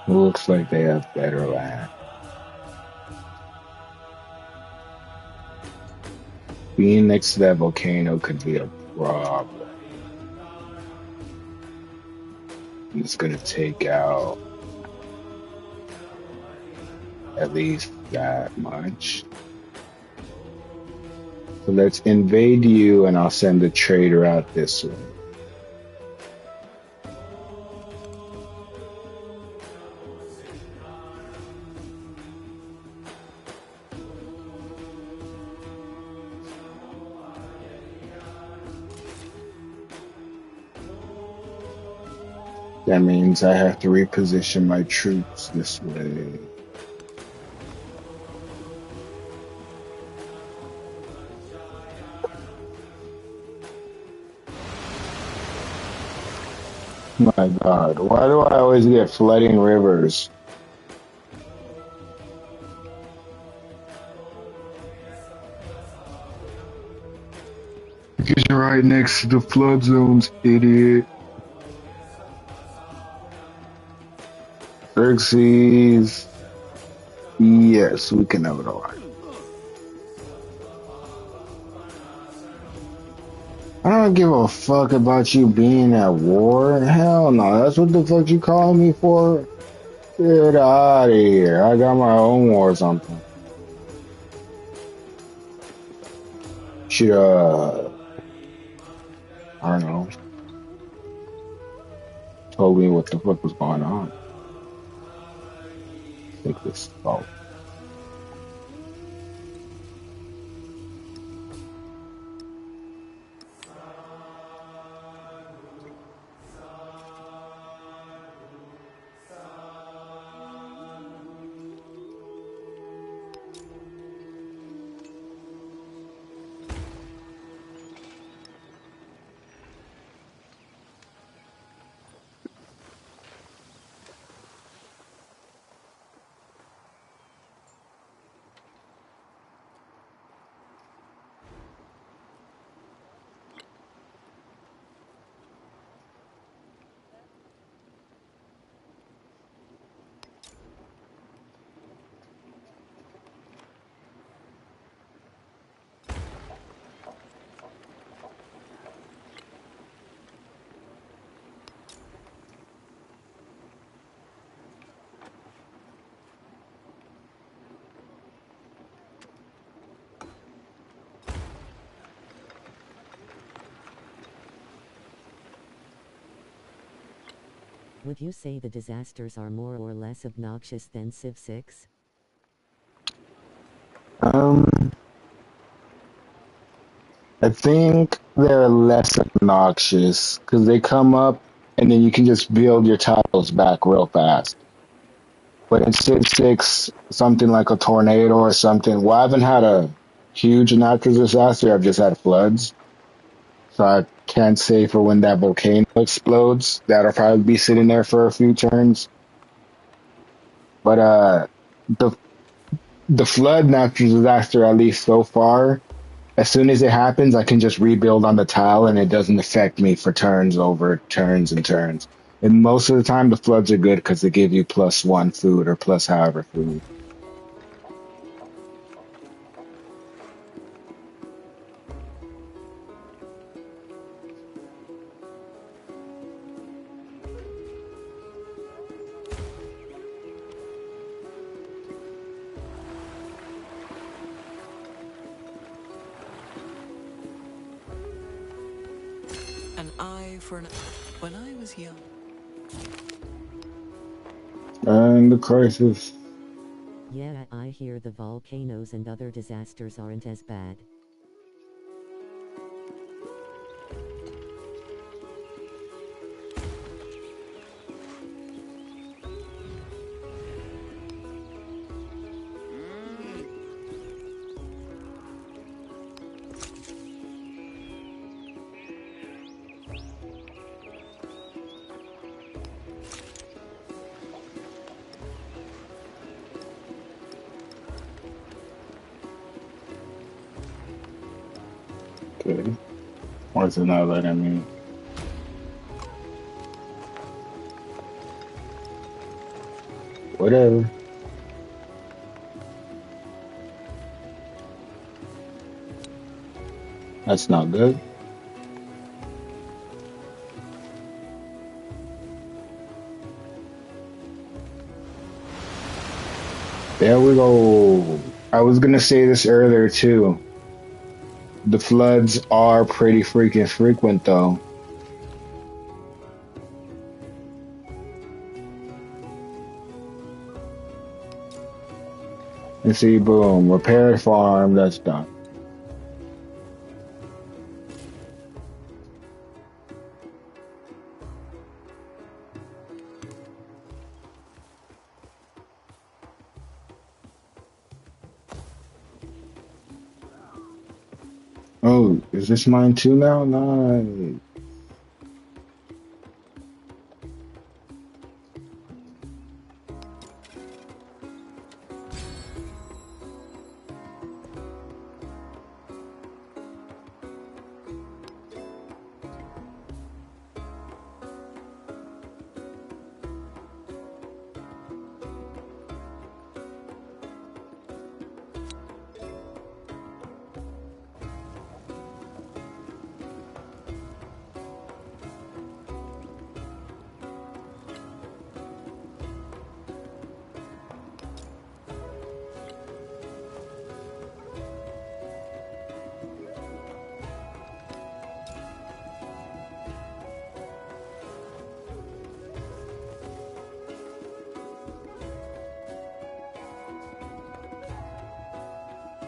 It looks like they have better land. Being next to that volcano could be a problem. It's gonna take out at least that much. So let's invade you, and I'll send a trader out this way. That means I have to reposition my troops this way. My God, why do I always get flooding rivers? Because you're right next to the flood zones, idiot. Xerxes. Yes, we can have it all. I don't give a fuck about you being at war. Hell no, that's what the fuck you calling me for? Get out of here. I got my own war or something. Should, I don't know, told me what the fuck was going on. Take this salt. Would you say the disasters are more or less obnoxious than Civ 6? I think they're less obnoxious because they come up and then you can just build your tiles back real fast. But in Civ 6, something like a tornado or something, well, I haven't had a huge natural disaster, I've just had floods. So I can't say for when that volcano explodes. That'll probably be sitting there for a few turns. But the the flood natural disaster, at least so far, as soon as it happens, I can just rebuild on the tile and it doesn't affect me for turns over turns and turns. And most of the time, the floods are good because they give you +1 food or plus however food. An eye for an eye. When I was young. And the crisis. Yeah, I hear the volcanoes and other disasters aren't as bad. Okay. What's it not letting me? Whatever. That's not good. There we go. I was gonna say this earlier too. The floods are pretty freaking frequent though. And see, boom, repair farm, that's done. Oh, is this mine too now? Nice.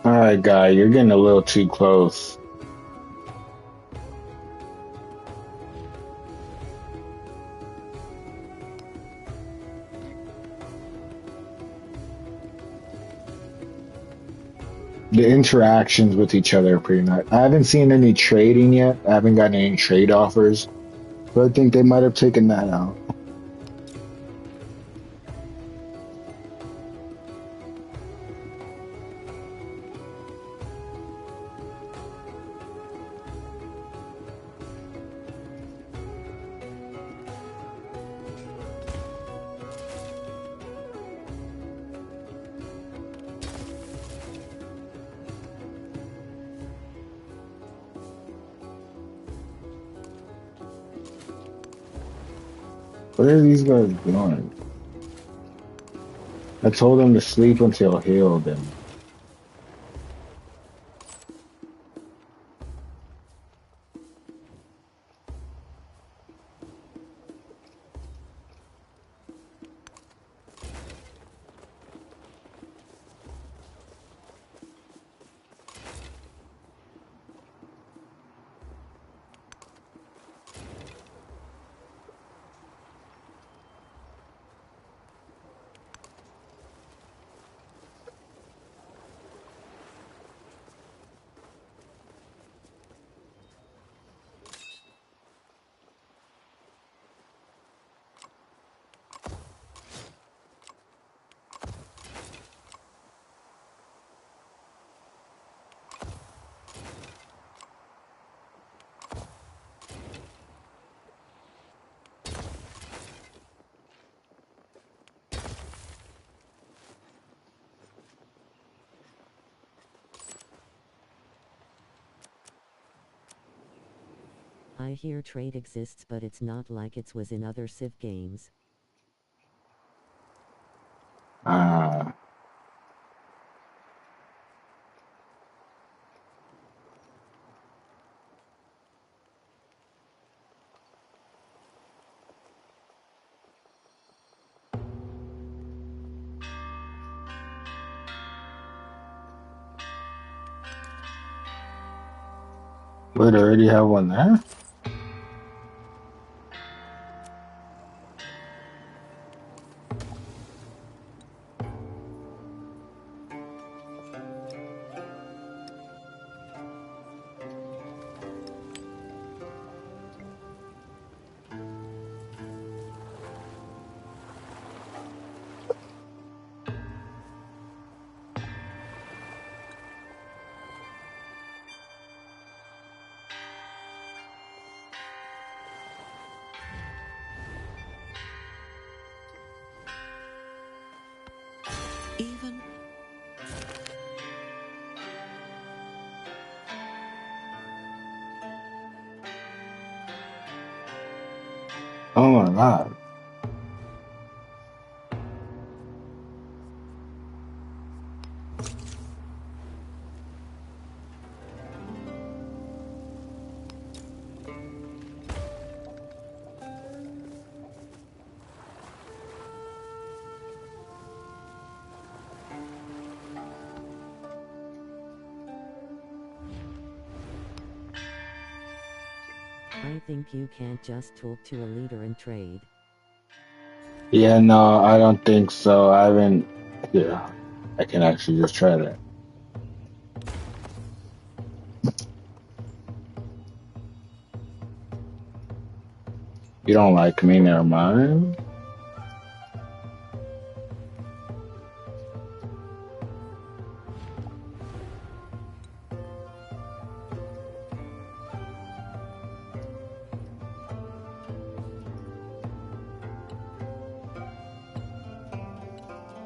All right, guy, you're getting a little too close. The interactions with each other are pretty nice. I haven't seen any trading yet. I haven't gotten any trade offers, but I think they might have taken that out. What are these guys doing? I told them to sleep until healed and I hear trade exists, but it's not like it was in other Civ games. ah. Wait, I already have one there? Even Oh my god. I think you can't just talk to a leader and trade. Yeah, no, I don't think so. I haven't. Yeah, I can actually just try that. You don't like me, never mind.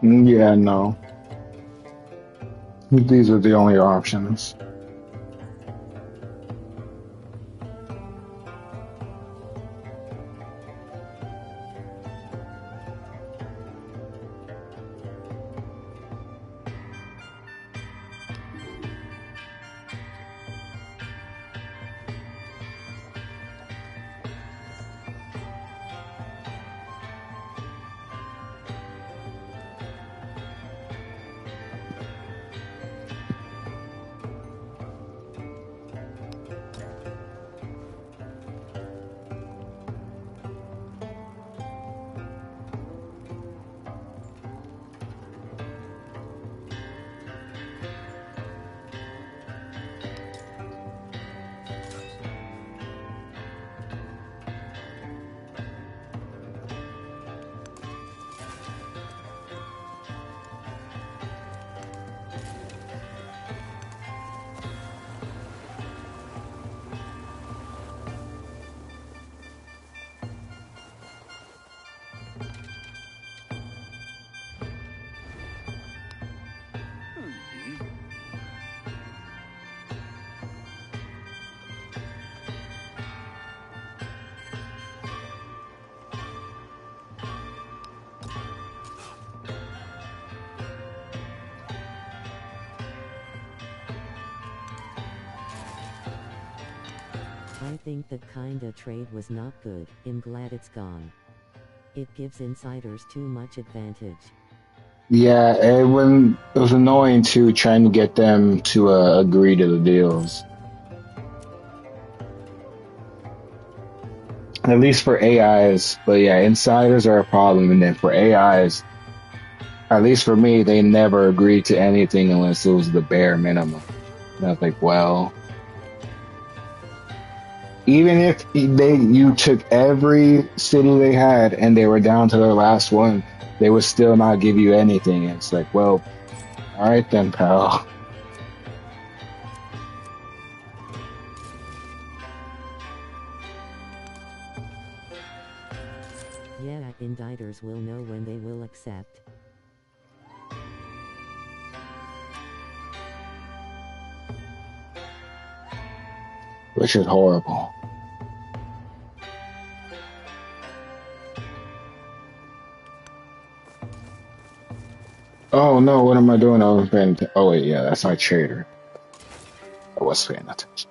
Yeah, no. These are the only options. I think that kinda trade was not good. I'm glad it's gone. It gives insiders too much advantage. Yeah, it was annoying too, trying to get them to agree to the deals. At least for AIs, but yeah, insiders are a problem, and then for AIs, at least for me, they never agreed to anything unless it was the bare minimum. And I was like, well, even if you took every city they had and they were down to their last one, they would still not give you anything. And it's like, well, all right then, pal. Yeah, indictors will know when they will accept. Which is horrible. Oh no, what am I doing? I was paying. Oh wait, yeah, that's my trader. I was paying attention.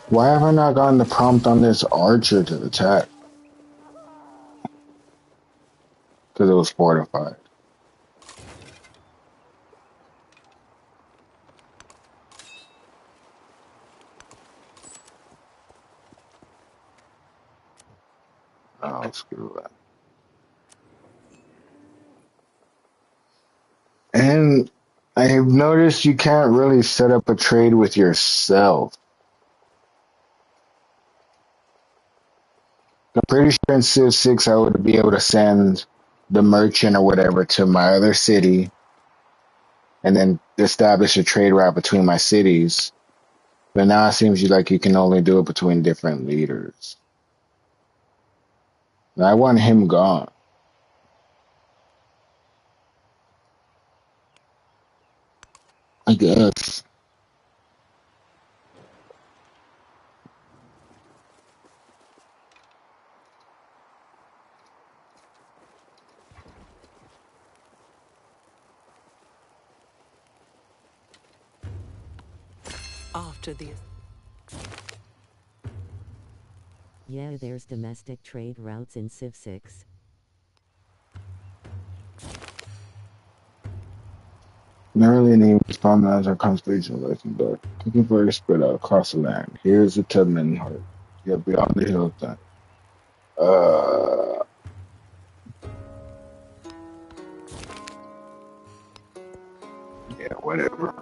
Why have I not gotten the prompt on this archer to attack? Because it was fortified. Oh, screw that. And I have noticed you can't really set up a trade with yourself. I'm pretty sure in Civ 6 I would be able to send the merchant or whatever to my other city and then establish a trade route between my cities. But now it seems like you can only do it between different leaders. And I want him gone. I guess. after the... Yeah, there's domestic trade routes in Civ 6. Narrowly named spawn lands are constellation lesson, but cooking fire spread out across the land. Here's the Tubman heart. Yeah, beyond the hillside. Yeah, whatever.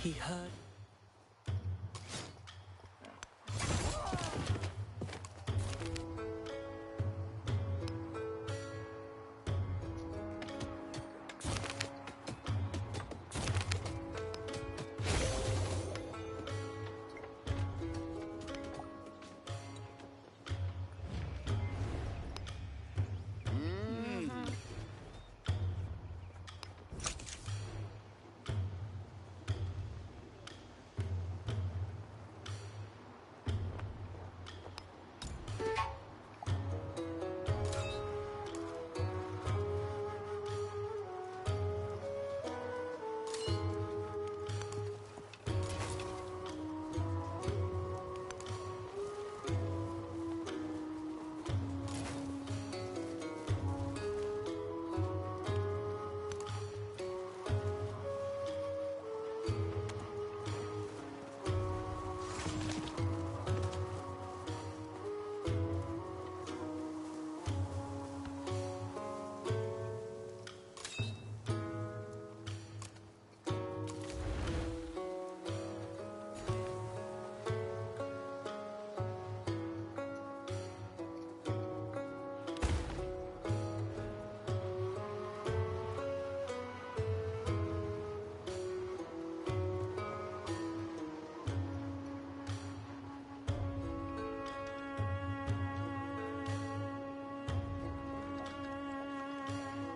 He heard...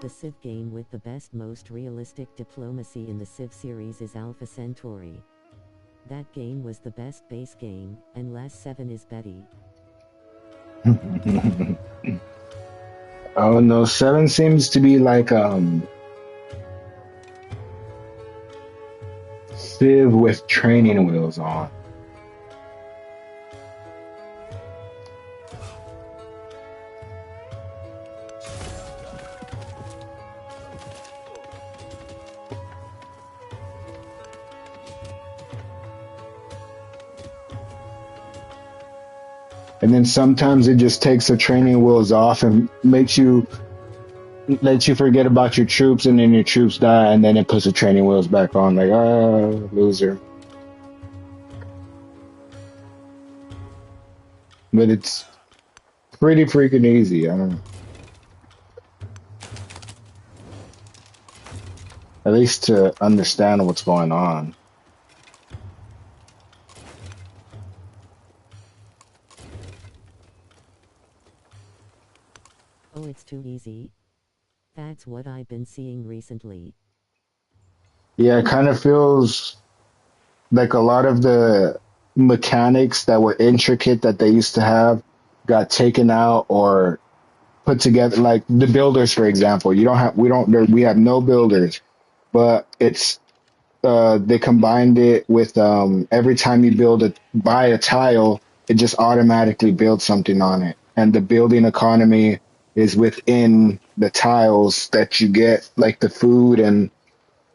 The Civ game with the best, most realistic diplomacy in the Civ series is Alpha Centauri. That game was the best base game, and last 7 is Betty. Oh no, 7 seems to be like Civ with training wheels on. And then sometimes it just takes the training wheels off and lets you forget about your troops, and then your troops die, and then it puts the training wheels back on. Like, loser. But it's pretty freaking easy. I don't know. At least to understand what's going on. Oh, it's too easy. That's what I've been seeing recently. Yeah, it kind of feels like a lot of the mechanics that were intricate that they used to have got taken out or put together. Like the builders, for example, we have no builders, but it's they combined it with every time you buy a tile, it just automatically builds something on it, and the building economy is within the tiles that you get, like the food and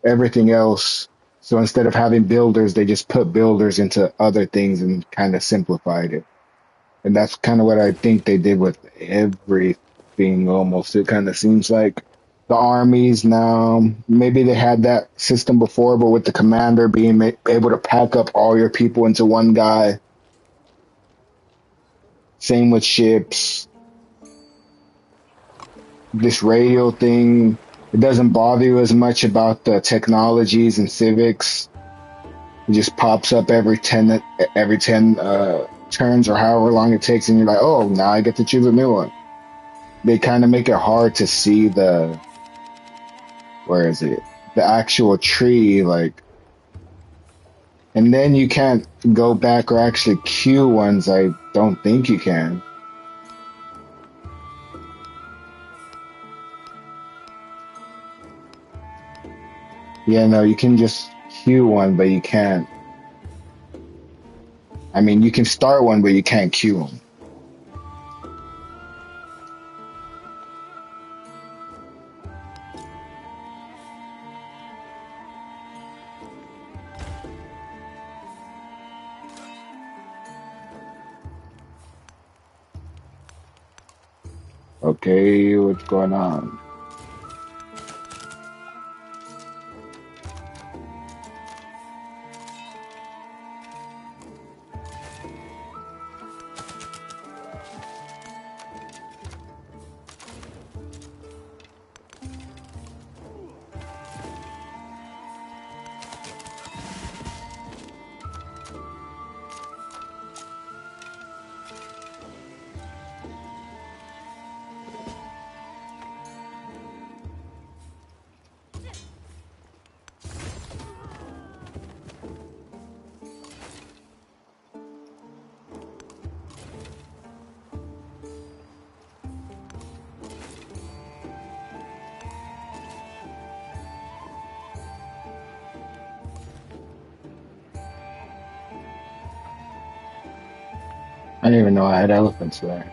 everything else. So instead of having builders, they just put builders into other things and kind of simplified it. And that's kind of what I think they did with everything almost. It kind of seems like. the armies now. Maybe they had that system before, but with the commander being able to pack up all your people into one guy. Same with ships. This radio thing, it doesn't bother you as much about the technologies and civics. It just pops up every 10 turns or however long it takes, and you're like, oh, now I get to choose a new one. They kind of make it hard to see where is it? The actual tree, like, and then you can't go back or actually queue ones. I don't think you can. Yeah, no, you can just queue one, but you can't. I mean, you can start one, but you can't queue them. Okay, what's going on? I didn't even know I had elephants there.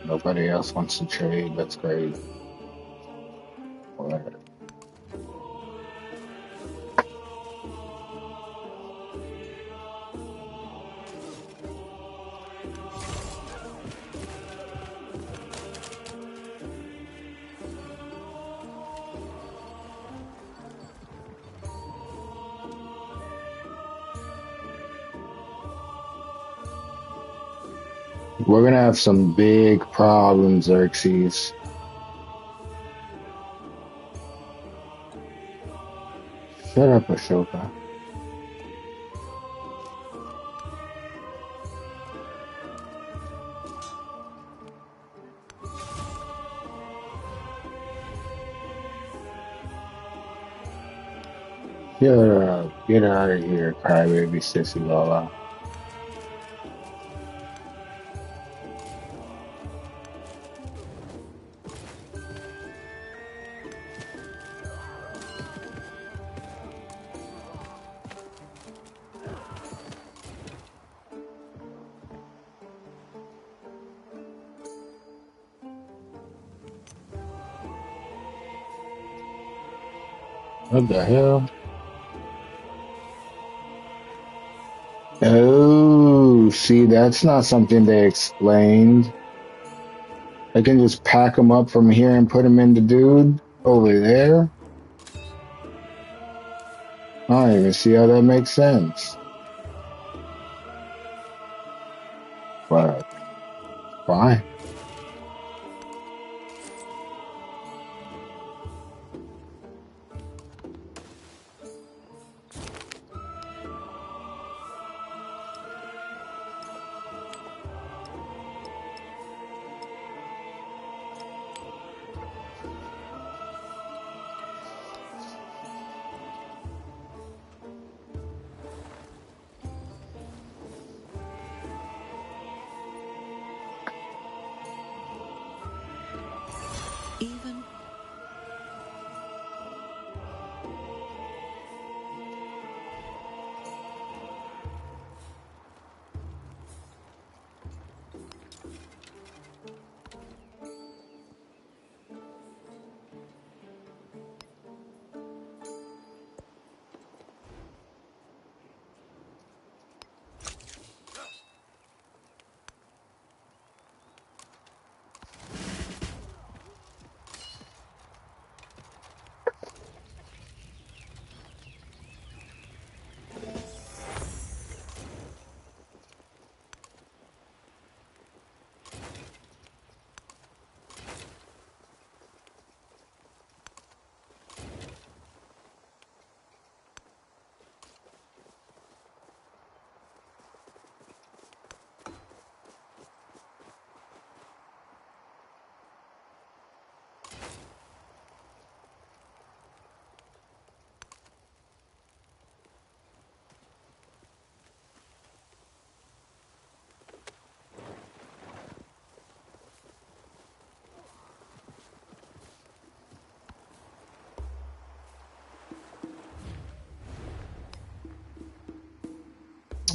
Nobody else wants to trade. That's crazy. What? We're gonna have some big problems, Xerxes. Shut up, Ashoka. Shut up. Get out of here, crybaby sissy Lola. What the hell? Oh, see, that's not something they explained. I can just pack them up from here and put them in the dude over there. I don't even see how that makes sense. But fine.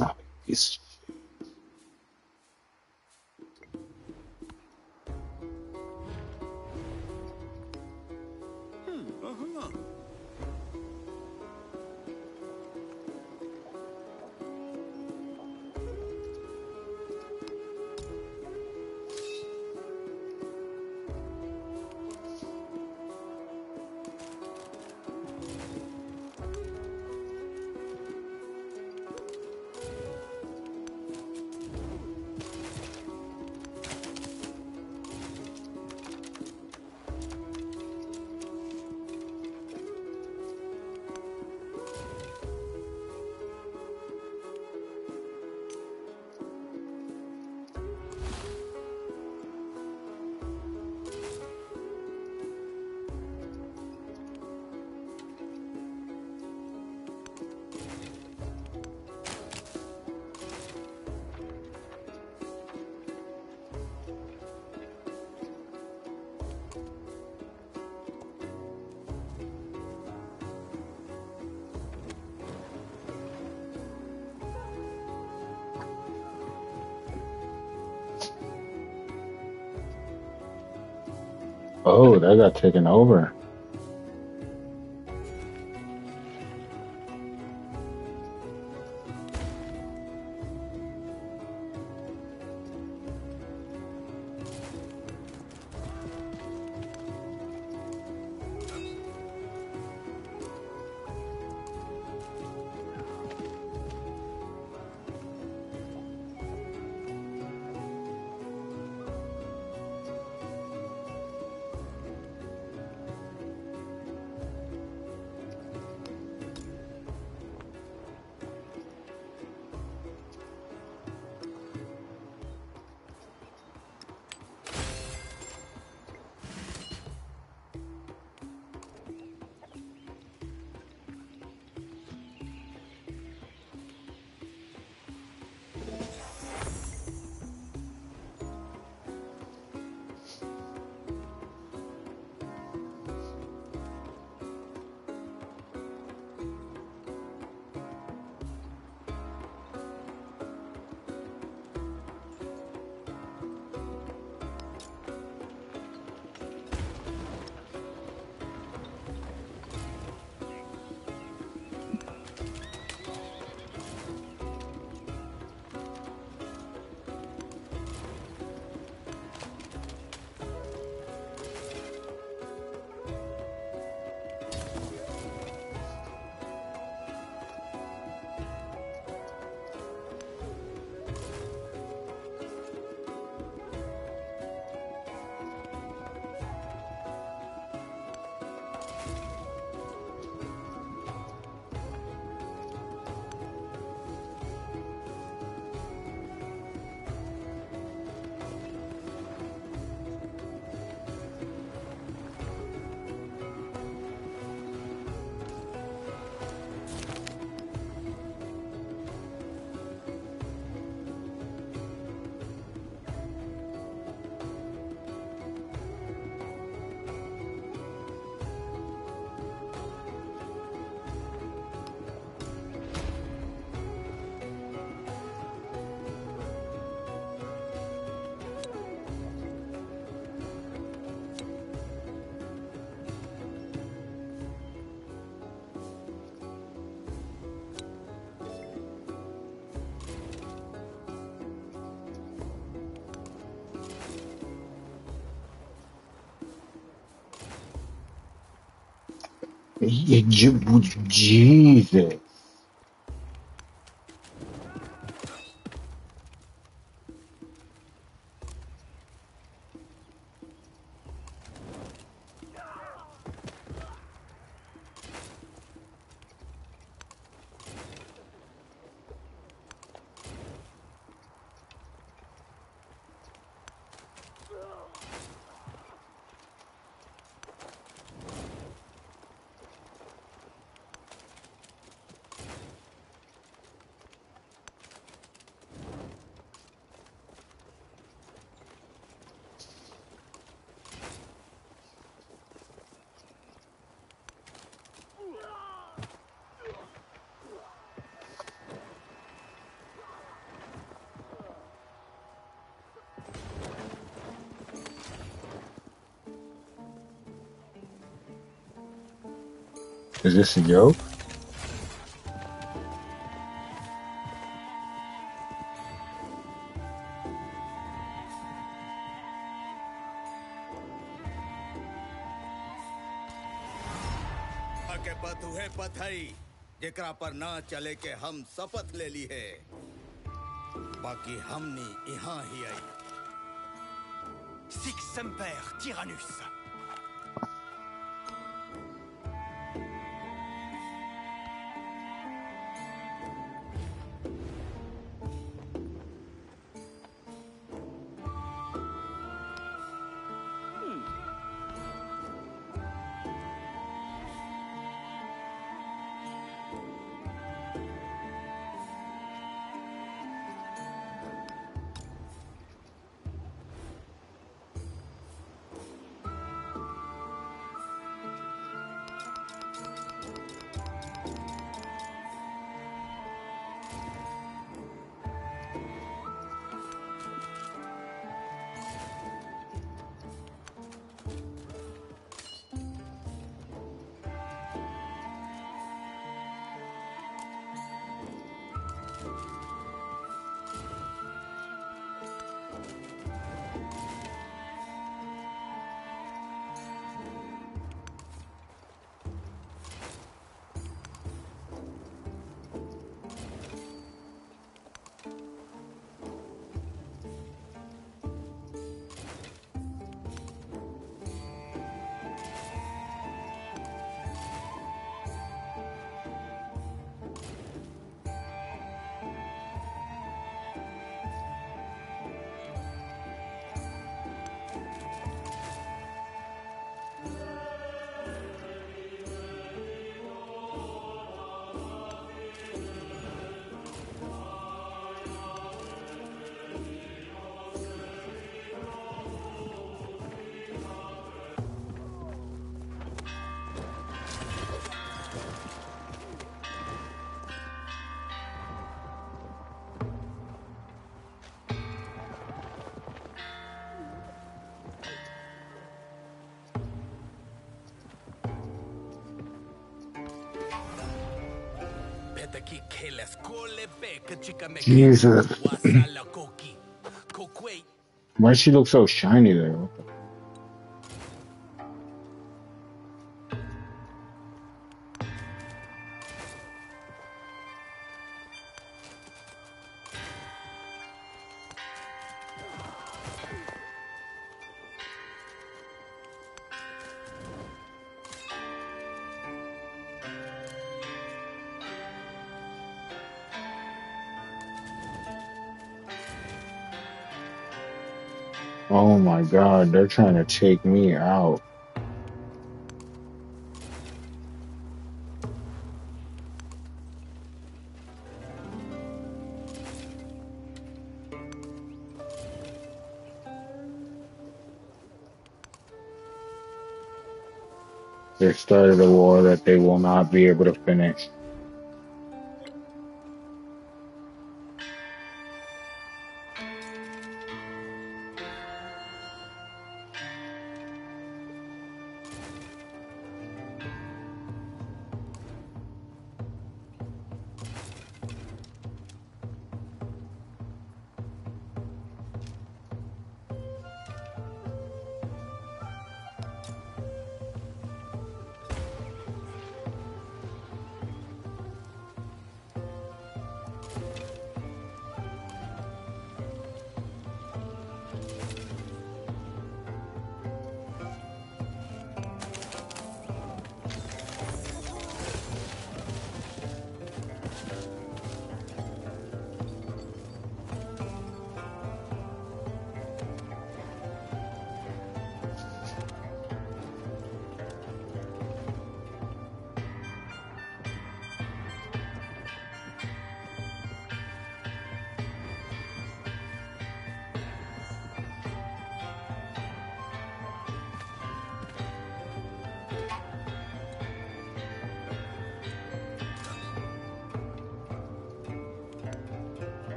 not a piece. Oh, that got taken over. Jesus. Is this a joke? के पत हुए पथई जेकरा पर ना चले के हम शपथ ले ली है बाकी हमनी यहाँ ही आई Sic semper tyrannus. Jesus. Why does she look so shiny there? What the? Oh my God, they're trying to take me out. They started a war that they will not be able to finish.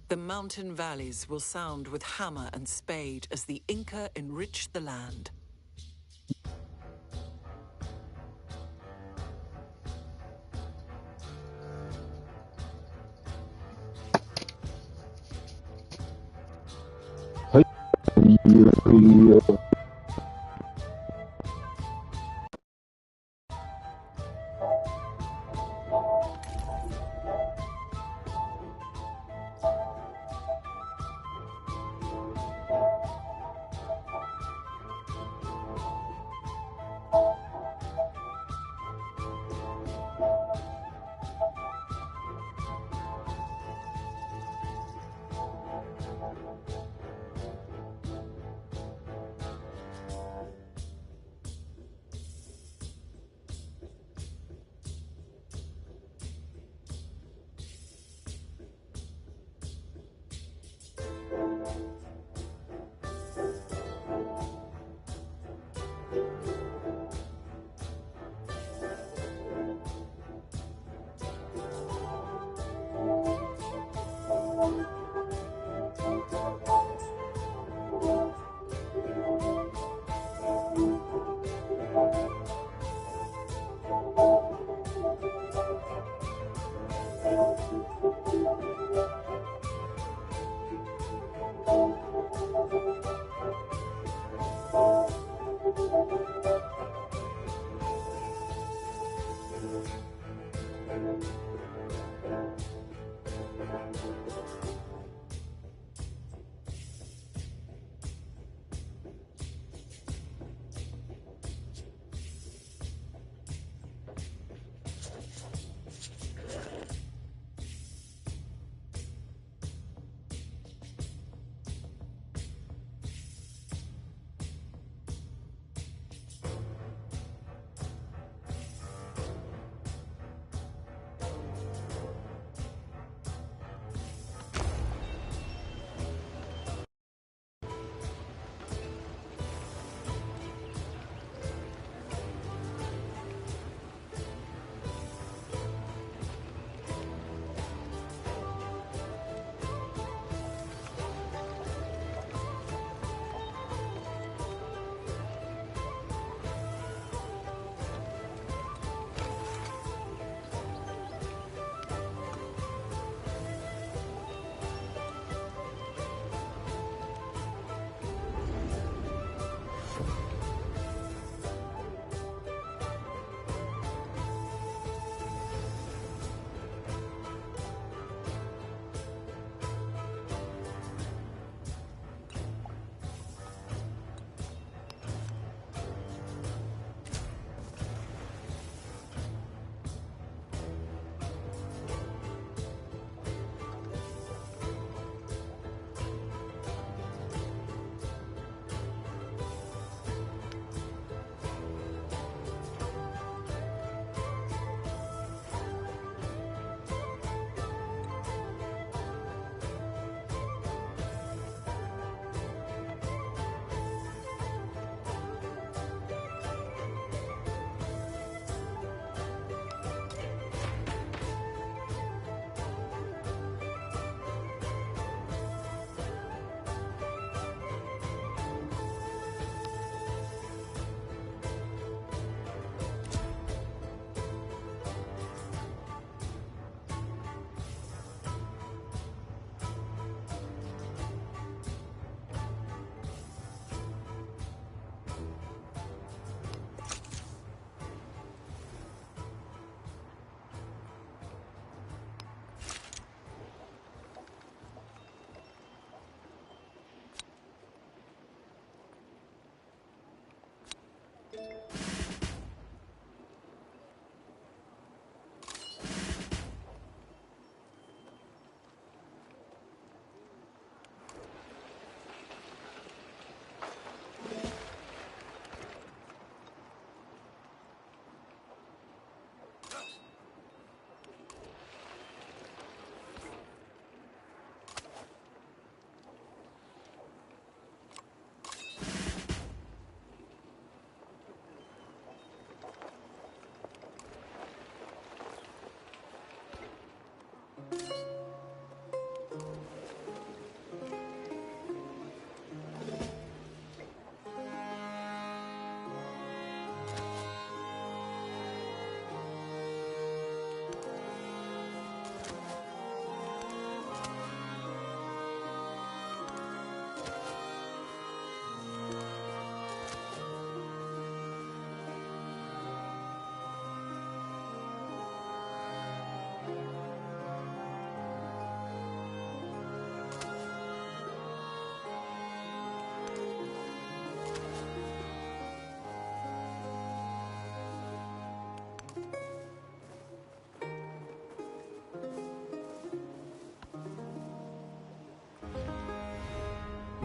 The mountain valleys will sound with hammer and spade as the Inca enrich the land.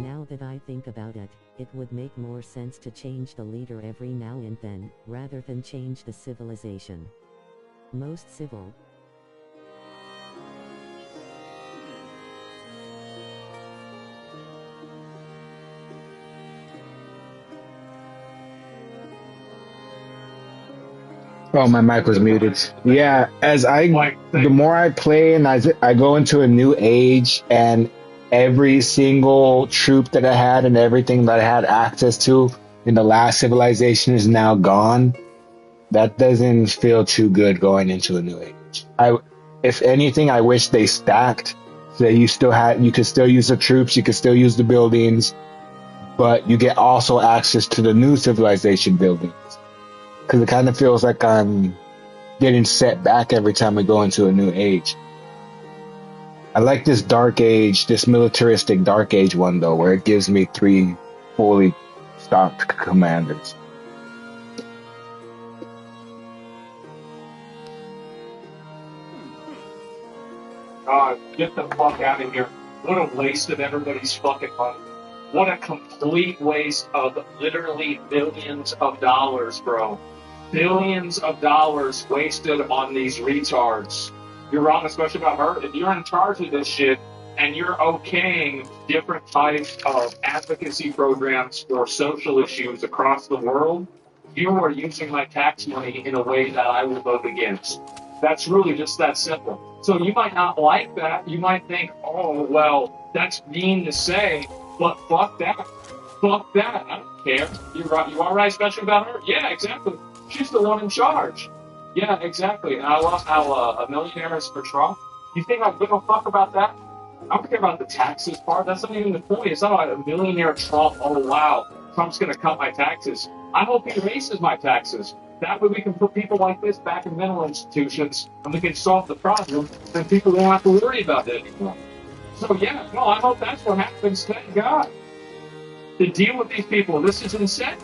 Now that I think about it, it would make more sense to change the leader every now and then, rather than change the civilization. Most civil. Oh, my mic was muted. Yeah, the more I play and I go into a new age, and every single troop that I had and everything that I had access to in the last civilization is now gone. That doesn't feel too good going into a new age. If anything, I wish they stacked so that you could still use the troops, you could still use the buildings, but you get also access to the new civilization buildings. Because it kind of feels like I'm getting set back every time we go into a new age. I like this dark age, this militaristic dark age one though, where it gives me 3 fully stocked commanders. Get the fuck out of here. What a waste of everybody's fucking money. What a complete waste of literally billions of dollars, bro. Billions of dollars wasted on these retards. You're wrong, especially about her. If you're in charge of this shit and you're okaying different types of advocacy programs for social issues across the world, you are using my tax money in a way that I will vote against. That's really just that simple. So you might not like that. You might think, oh, well, that's mean to say, but fuck that. Fuck that. I don't care. You all right, especially about her? Yeah, exactly. She's the one in charge. Yeah, exactly. And I love how a millionaire is for Trump. You think I give a fuck about that? I don't care about the taxes part. That's not even the point. It's not about a millionaire Trump. Oh, wow. Trump's going to cut my taxes. I hope he raises my taxes. That way we can put people like this back in mental institutions and we can solve the problem and people won't have to worry about it anymore. So, yeah, no, I hope that's what happens. Thank God. To deal with these people, this is insane.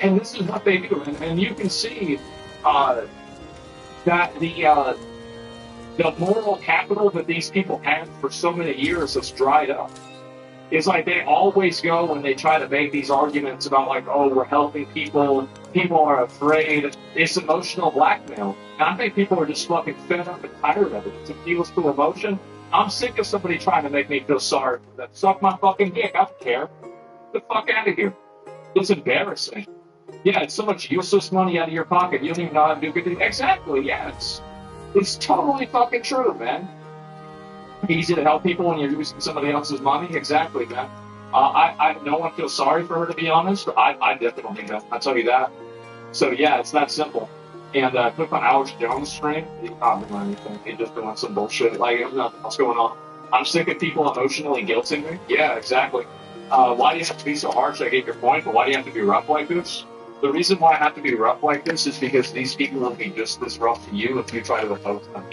And this is what they do. And you can see that the moral capital that these people had for so many years has dried up. It's like they always go when they try to make these arguments about like, oh, we're helping people, people are afraid. It's emotional blackmail. And I think people are just fucking fed up and tired of it. It's appeals to emotion. I'm sick of somebody trying to make me feel sorry for them. Suck my fucking dick. I don't care. Get the fuck out of here. It's embarrassing. Yeah, it's so much useless money out of your pocket. You don't even know how to do good things. Exactly, yes. It's totally fucking true, man. Easy to help people when you're using somebody else's money. Exactly, man. No one feels sorry for her, to be honest. I definitely don't. I'll tell you that. So, yeah, it's that simple. And click on Alex Jones' stream. He's not doing anything. He's just doing some bullshit. Like, nothing else going on. I'm sick of people emotionally guilting me. Yeah, exactly. Why do you have to be so harsh? I get your point, but why do you have to be rough like this? The reason why I have to be rough like this is because these people will be just as rough to you if you try to oppose them.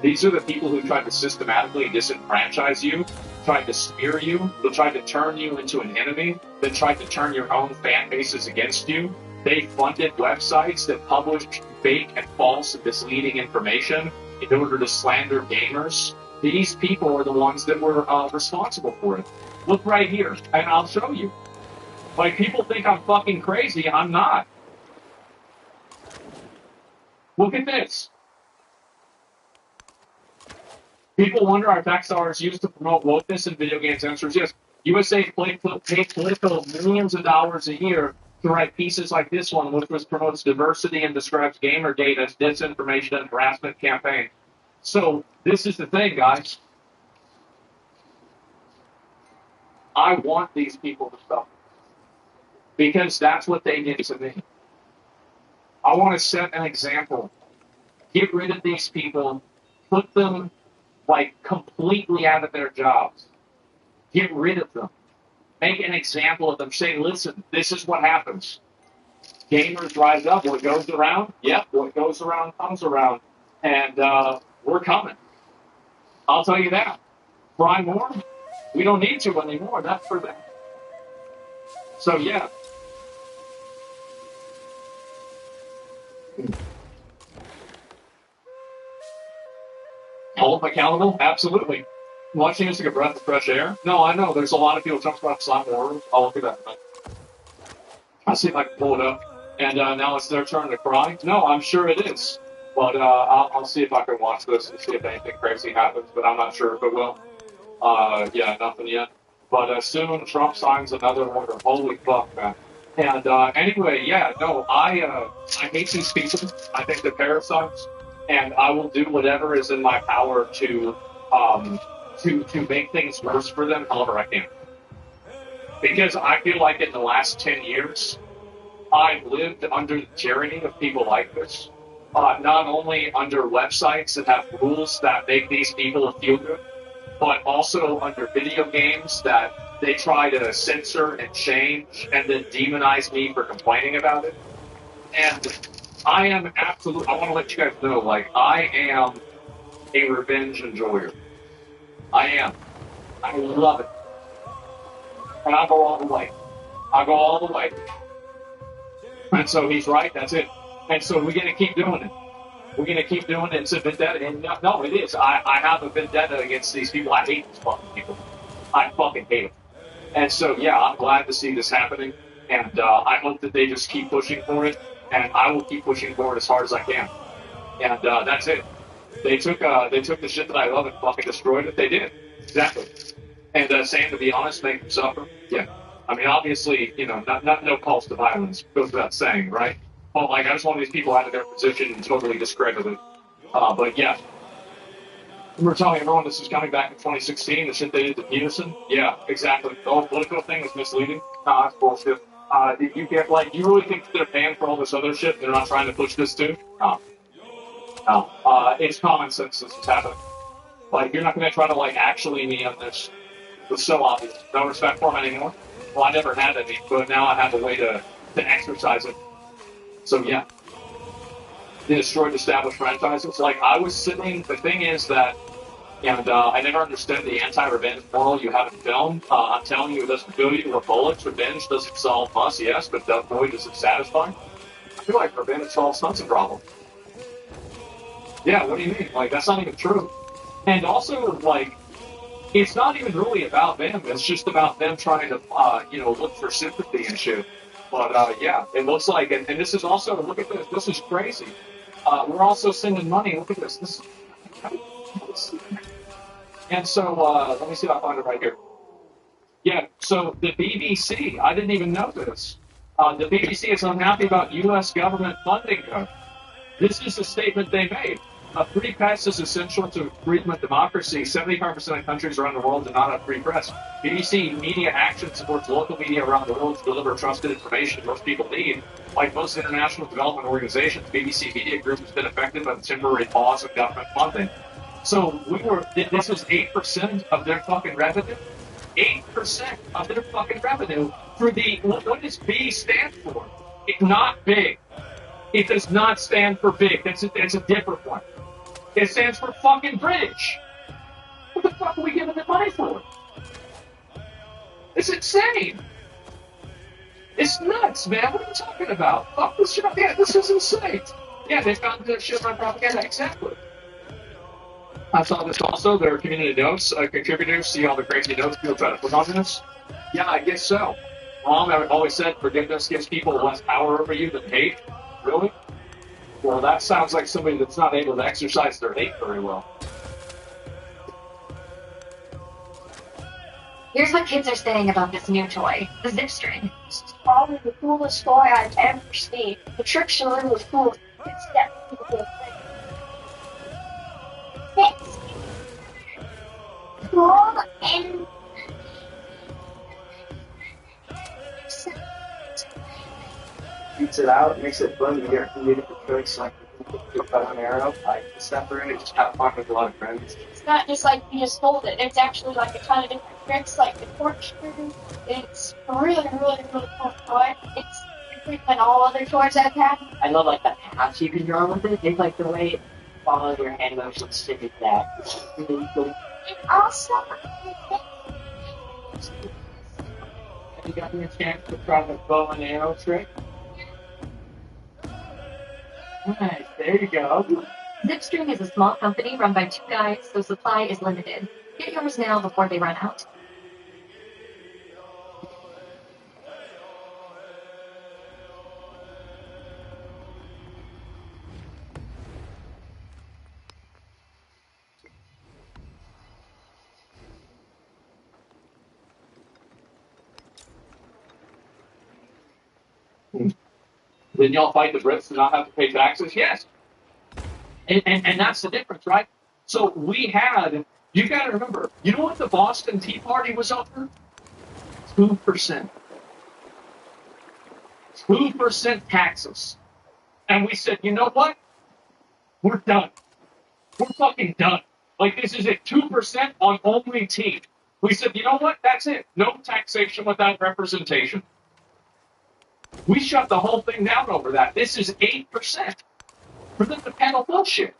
These are the people who tried to systematically disenfranchise you, tried to smear you, they tried to turn you into an enemy, they tried to turn your own fan bases against you. They funded websites that published fake and false and misleading information in order to slander gamers. These people are the ones that were responsible for it. Look right here, and I'll show you. Like, people think I'm fucking crazy. I'm not. Look at this. People wonder our tax dollars used to promote wokeness in video game censors. Yes, USA paid political millions of dollars a year to write pieces like this one, which promotes diversity and describes gamer data as disinformation and harassment campaign. So this is the thing, guys. I want these people to suffer. Because that's what they did to me. I want to set an example. Get rid of these people. Put them, like, completely out of their jobs. Get rid of them. Make an example of them. Say, listen, this is what happens. Gamers rise up. What goes around? Yep, what goes around comes around. And we're coming. I'll tell you that. Cry more? We don't need to anymore. That's for them. So, yeah. Hold them accountable? Absolutely. Watching is like a breath of fresh air. No, I know. There's a lot of people talking about Slime Wars. I'll look at that. I'll see if I can pull it up. And now it's their turn to cry. No, I'm sure it is. But I'll see if I can watch this and see if anything crazy happens. But I'm not sure if it will. Yeah, nothing yet. But soon Trump signs another order. Holy fuck, man. And anyway, yeah, no, I hate these people. I think they're parasites, and I will do whatever is in my power to make things worse for them, however I can. Because I feel like in the last 10 years, I've lived under the tyranny of people like this. Not only under websites that have rules that make these people feel good, but also under video games that they try to censor and change and then demonize me for complaining about it. And I am absolutely, I want to let you guys know, like, I am a revenge enjoyer. I am. I love it. And I go all the way. I go all the way. And so he's right, that's it. And so we're going to keep doing it. We're going to keep doing it. It's a vendetta. And no, it is. I have a vendetta against these people. I hate these fucking people. I fucking hate them. And so, yeah, I'm glad to see this happening. And I hope that they just keep pushing for it. And I will keep pushing for it as hard as I can. And that's it. They took the shit that I love and fucking destroyed it. They did. Exactly. And Sam, to be honest, make them suffer. Yeah. I mean, obviously, you know, no calls to violence goes without saying, right? But, like, I just want these people out of their position and totally discredited. But, yeah. We're telling everyone this is coming back in 2016, the shit they did to Peterson. Yeah, exactly. The whole political thing is misleading. No, that's bullshit. You get, like, you really think they're paying for all this other shit? They're not trying to push this too? No. No. It's common sense this is happening. Like, you're not going to try to, like, actually me on this. It's so obvious. No respect for him anymore. Well, I never had any, but now I have a way to exercise it. So, yeah. They destroyed established franchises. Like, I was sitting, the thing is that, and I never understood the anti-revenge moral you have in film. I'm telling you, it doesn't fill you with bullets. Revenge doesn't solve us, yes, but boy, does it satisfy. I feel like revenge solves tons of problems. Yeah, what do you mean? Like, that's not even true. And also, like, it's not even really about them. It's just about them trying to, look for sympathy and shit. But, yeah, it looks like, and this is also, look at this, this is crazy. We're also sending money, look at this. And so, let me see if I find it right here. Yeah, so the BBC, I didn't even know this. The BBC is unhappy about U.S. government funding cuts. This is a statement they made. Free press is essential to freedom and democracy. 75% of countries around the world do not have free press. BBC Media Action supports local media around the world to deliver trusted information most people need. Like most international development organizations, BBC Media Group has been affected by the temporary pause of government funding. So this was 8% of their fucking revenue. 8% of their fucking revenue for what does B stand for? It's not big. It does not stand for big. That's a different one. It stands for fucking British. What the fuck are we giving them money for? It's insane. It's nuts, man. What are you talking about? Fuck this shit up. Yeah, this is insane. Yeah, they found this shit on propaganda. Exactly. I saw this also. There are community notes. Contributors see all the crazy notes people try to put on this. Yeah, I guess so. Mom always said forgiveness gives people less power over you than hate. Really? Well, that sounds like somebody that's not able to exercise their hate very well. Here's what kids are saying about this new toy, the zip string. This is probably the coolest toy I've ever seen. The trick showing was cool. It's definitely it's cool and shoots it out, makes it fun to get creative with tricks like the bow and arrow, like separate, just have fun with a lot of friends. It's not just like you just hold it. It's actually like a ton of different tricks, like the corkscrew. It's really, really, really cool toy. It's different than all other toys I've had. I love like the paths you can draw with it. It's like the way it follows your hand motions to do that. It's really cool. And also, Have you gotten a chance to try the bow and arrow trick? Nice, there you go. Zipstring is a small company run by two guys, so supply is limited. Get yours now before they run out. Then y'all fight the Brits to not have to pay taxes? Yes. And that's the difference, right? So we had, you got to remember, you know what the Boston Tea Party was over? 2%. 2% taxes. And we said, you know what? We're done. We're fucking done. Like, this is it. 2% on only tea. We said, you know what? That's it. No taxation without representation. We shut the whole thing down over that. This is 8%. For them to peddle bullshit.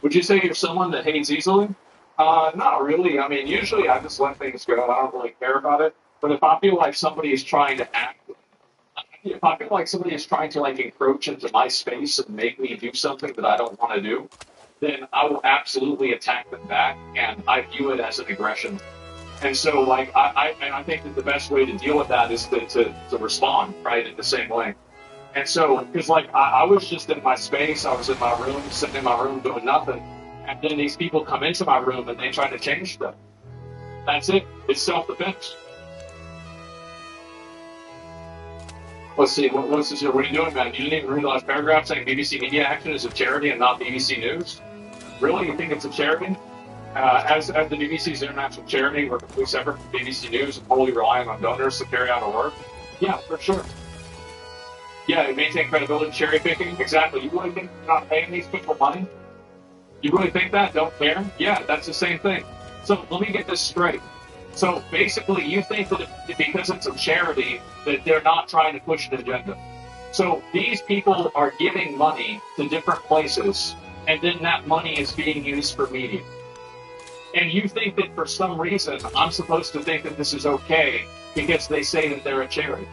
Would you say you're someone that hates easily? Not really. I mean, usually I just let things go. I don't really care about it. But if I feel like somebody is trying to act, if I feel like somebody is trying to like encroach into my space and make me do something that I don't want to do, then I will absolutely attack them back, and I view it as an aggression. And so, like, I think that the best way to deal with that is to respond, right, in the same way. And so, because, like, I was just in my space, I was in my room, sitting in my room doing nothing, and then these people come into my room and they try to change stuff. That's it. It's self-defense. Let's see, what are you doing, man? You didn't even read the last paragraph saying BBC Media Action is a charity and not BBC News? Really? You think it's a charity? As the BBC's international charity, we're completely separate from BBC News and wholly relying on donors to carry out our work? Yeah, for sure. Yeah, maintain credibility, cherry picking. Exactly. You really think you're not paying these people money? You really think that? Don't care? Yeah, that's the same thing. So let me get this straight. So basically, you think that because it's a charity, that they're not trying to push an agenda. So these people are giving money to different places, and then that money is being used for media. And you think that for some reason, I'm supposed to think that this is okay because they say that they're a charity.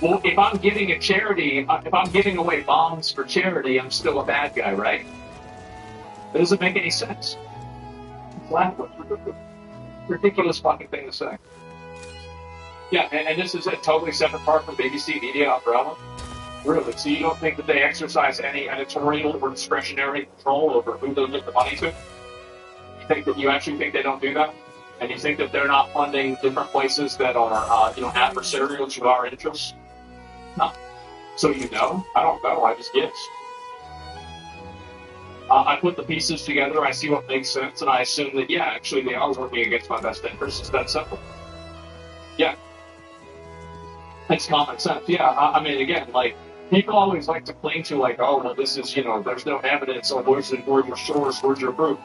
Well, if I'm giving a charity, if I'm giving away bombs for charity, I'm still a bad guy, right? That doesn't make any sense. It's laughable. Ridiculous fucking thing to say. Yeah, and this is a totally separate part from BBC Media umbrella. Really? So you don't think that they exercise any editorial or discretionary control over who they give the money to? You think that you actually think they don't do that? And you think that they're not funding different places that are, adversarial to our interests? No. So you know? I don't know. I just guess. I put the pieces together, I see what makes sense, and I assume that, yeah, actually they are working against my best interests. It's that simple. Yeah. It's common sense. Yeah, I mean, again, like, people always like to cling to, like, oh, well, this is, there's no evidence, or where's your source, where's your proof?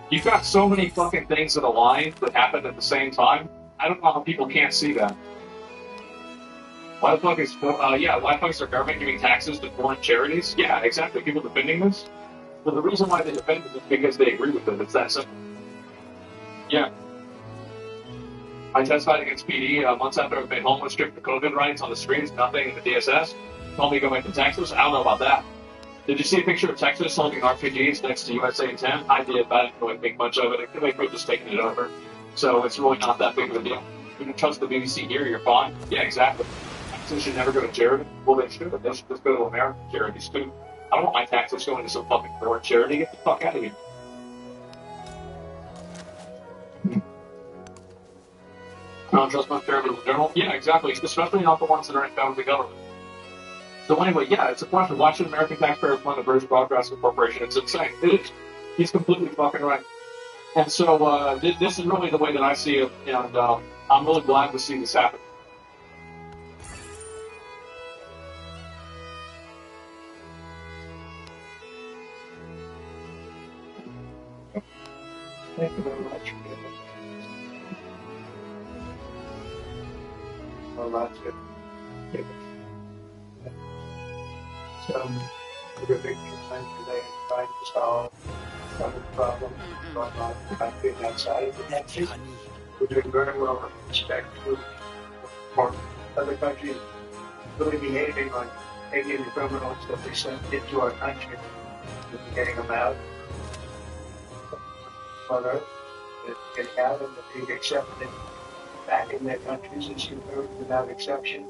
You've got so many fucking things that align that happen at the same time. I don't know how people can't see that. Why the fuck is our government giving taxes to foreign charities? Yeah, exactly. People defending this? Well, the reason why they defend it is because they agree with it. It's that simple. Yeah. I testified against PD months after I was made homeless, stripped the COVID rights on the streets, nothing in the DSS. Told me to go back to Texas. I don't know about that. Did you see a picture of Texas holding RPGs next to USA 10? I did, but I didn't really think much of it. They could have just taken it over. So it's really not that big of a deal. You can trust the BBC here, you're fine. Yeah, exactly. Taxes should never go to charity. Well, they should, but they should just go to American charities, too. I don't want my taxes going to some fucking foreign charity. Get the fuck out of here. I don't trust my charities in general. Yeah, exactly. Especially not the ones that are endowed with the government. So anyway, yeah, it's a question. Why should American taxpayers fund the British Broadcasting Corporation? It's insane. It is. He's completely fucking right. And so this is really the way that I see it, and I'm really glad to see this happen. Thank you very much. Well, that's good. Yeah. So, we're big time today trying to solve some of the problems going on in the country and outside of the country. We're doing very well with respect to other countries really behaving like taking the criminals that we sent into our country and getting them out. on earth that they have and that they've accepted back in their countries as human without exception.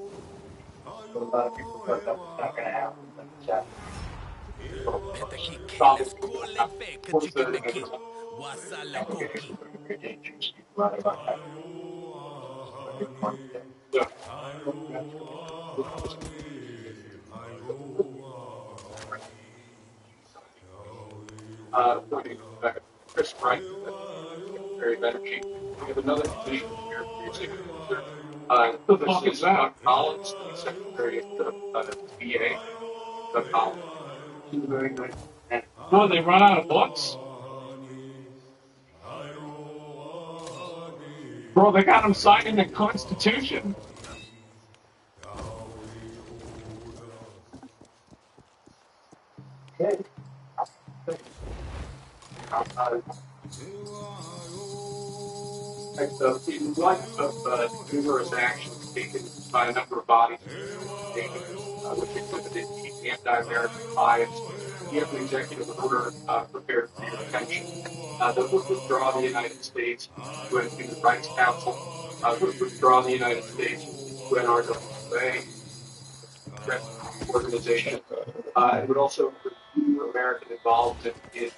But a lot of people thought that was not going to happen, but it's happening. Very dangerous. A lot about that. Very important thing. Chris Wright, very energy. We have another condition here for your signature. The fuck is that? Collins, the secretary of the VA. The Collins. Very good. No, they run out of books. Bro, they got him signing the Constitution. Okay. In light of numerous actions taken by a number of bodies, which exhibited deep anti-American bias, we have an executive order prepared for your attention that would withdraw the United States to an Human Rights Council, would withdraw the United States to NRWA, organization. It would also review American involvement in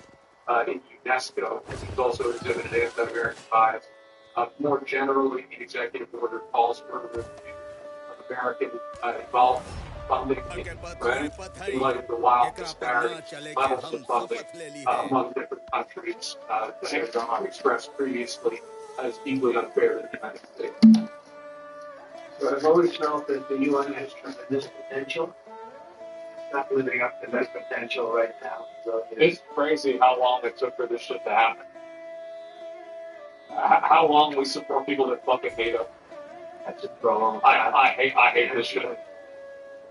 UNESCO, which is also exhibited anti-American bias. More generally, the executive order calls for a review of American involvement funding in Ukraine in light of the wild disparity levels of funding among different countries that have expressed previously as deeply unfair to the United States. So I've always felt that the UN has tremendous potential. Not living up to that potential right now. So it's crazy how long it took for this shit to happen. How long we support people that fucking hate us. That's a problem. I hate this shit.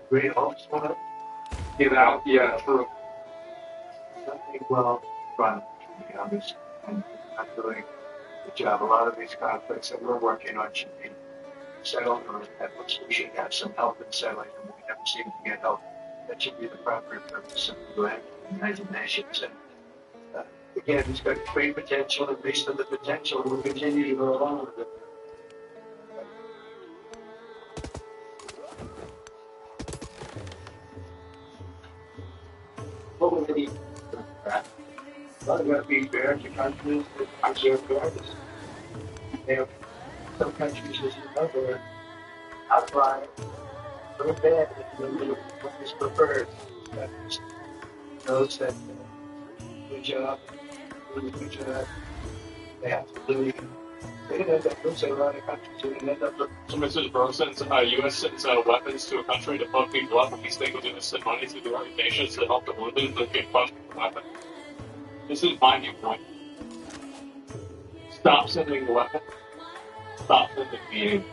Great hopes for it. Get out, yeah, true. Nothing well run, to be honest, and not doing a good job. A lot of these conflicts that we're working on should be settled, or at least we should have some help in settling them. We never seem to get help. That should be the primary purpose of the UN, the United Nations. And again, it's got great potential, and based on the potential, we'll continue to go along with it. What will we need? Well, we have to be fair to countries that deserve fairness. They have some countries, as you know, that are outright very bad and what is preferred. That is, those that do a good job, they have to leave. They end up losing a lot of countries and end up. So Mr. Bro sends U.S. sends weapons to a country to fuck people up, and these things are send money to the United Nations to help the wounded that get punched with a weapon. This is my viewpoint. Stop sending the weapon. Stop sending the aid.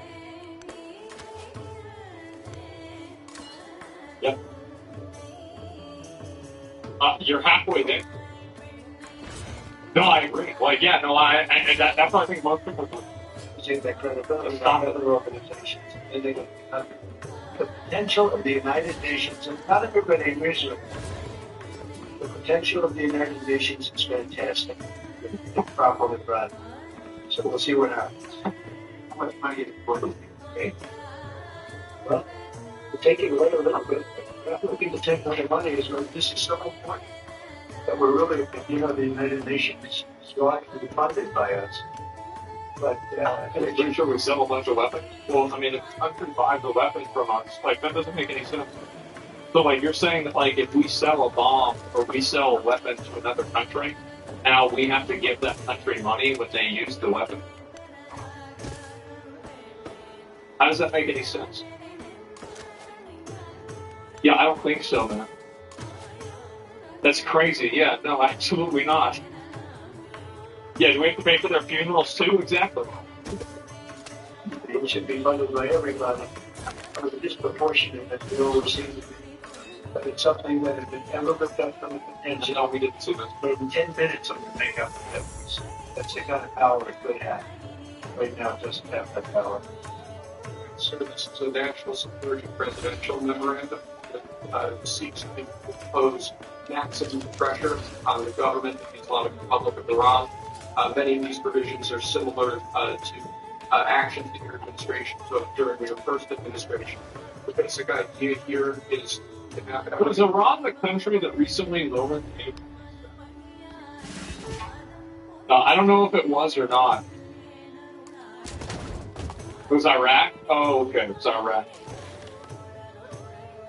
Yep. You're halfway there. No, I agree. Like, yeah, no, that's what I think most people do. Using their credibility on other organizations. And they the potential of the United Nations, and not everybody agrees with it. The potential of the United Nations is fantastic, if properly run. So we'll see what happens. How much money is going to be? Well, we're taking away a little bit. We're not looking to take away money. This is so important that we're really, the United Nations is going to be funded by us. But pretty sure we sell a bunch of weapons. Well, I mean, if the country buys the weapons from us, like, that doesn't make any sense. So, like, you're saying that, like, if we sell a bomb or we sell a weapon to another country, now we have to give that country money when they use the weapon? How does that make any sense? Yeah, I don't think so, man. That's crazy. Yeah, no, absolutely not. Yeah, do we have to pay for their funerals too? Exactly. It should be funded by everybody. Or disproportionate as we always seem to be. But it's something that has been ever looked at from the potential. No, we didn't see this. But in 10 minutes of the makeup of that, that's the kind of power it could have. Right now, it doesn't have that power. So this is a national security presidential memorandum that seeks to impose maximum pressure on the government of the Islamic Republic of Iran Many of these provisions are similar to actions that your administration took during your first administration. The basic idea here is was Iran the country that recently lowered the I don't know if it was or not. It was Iraq? Oh, okay, it was Iraq.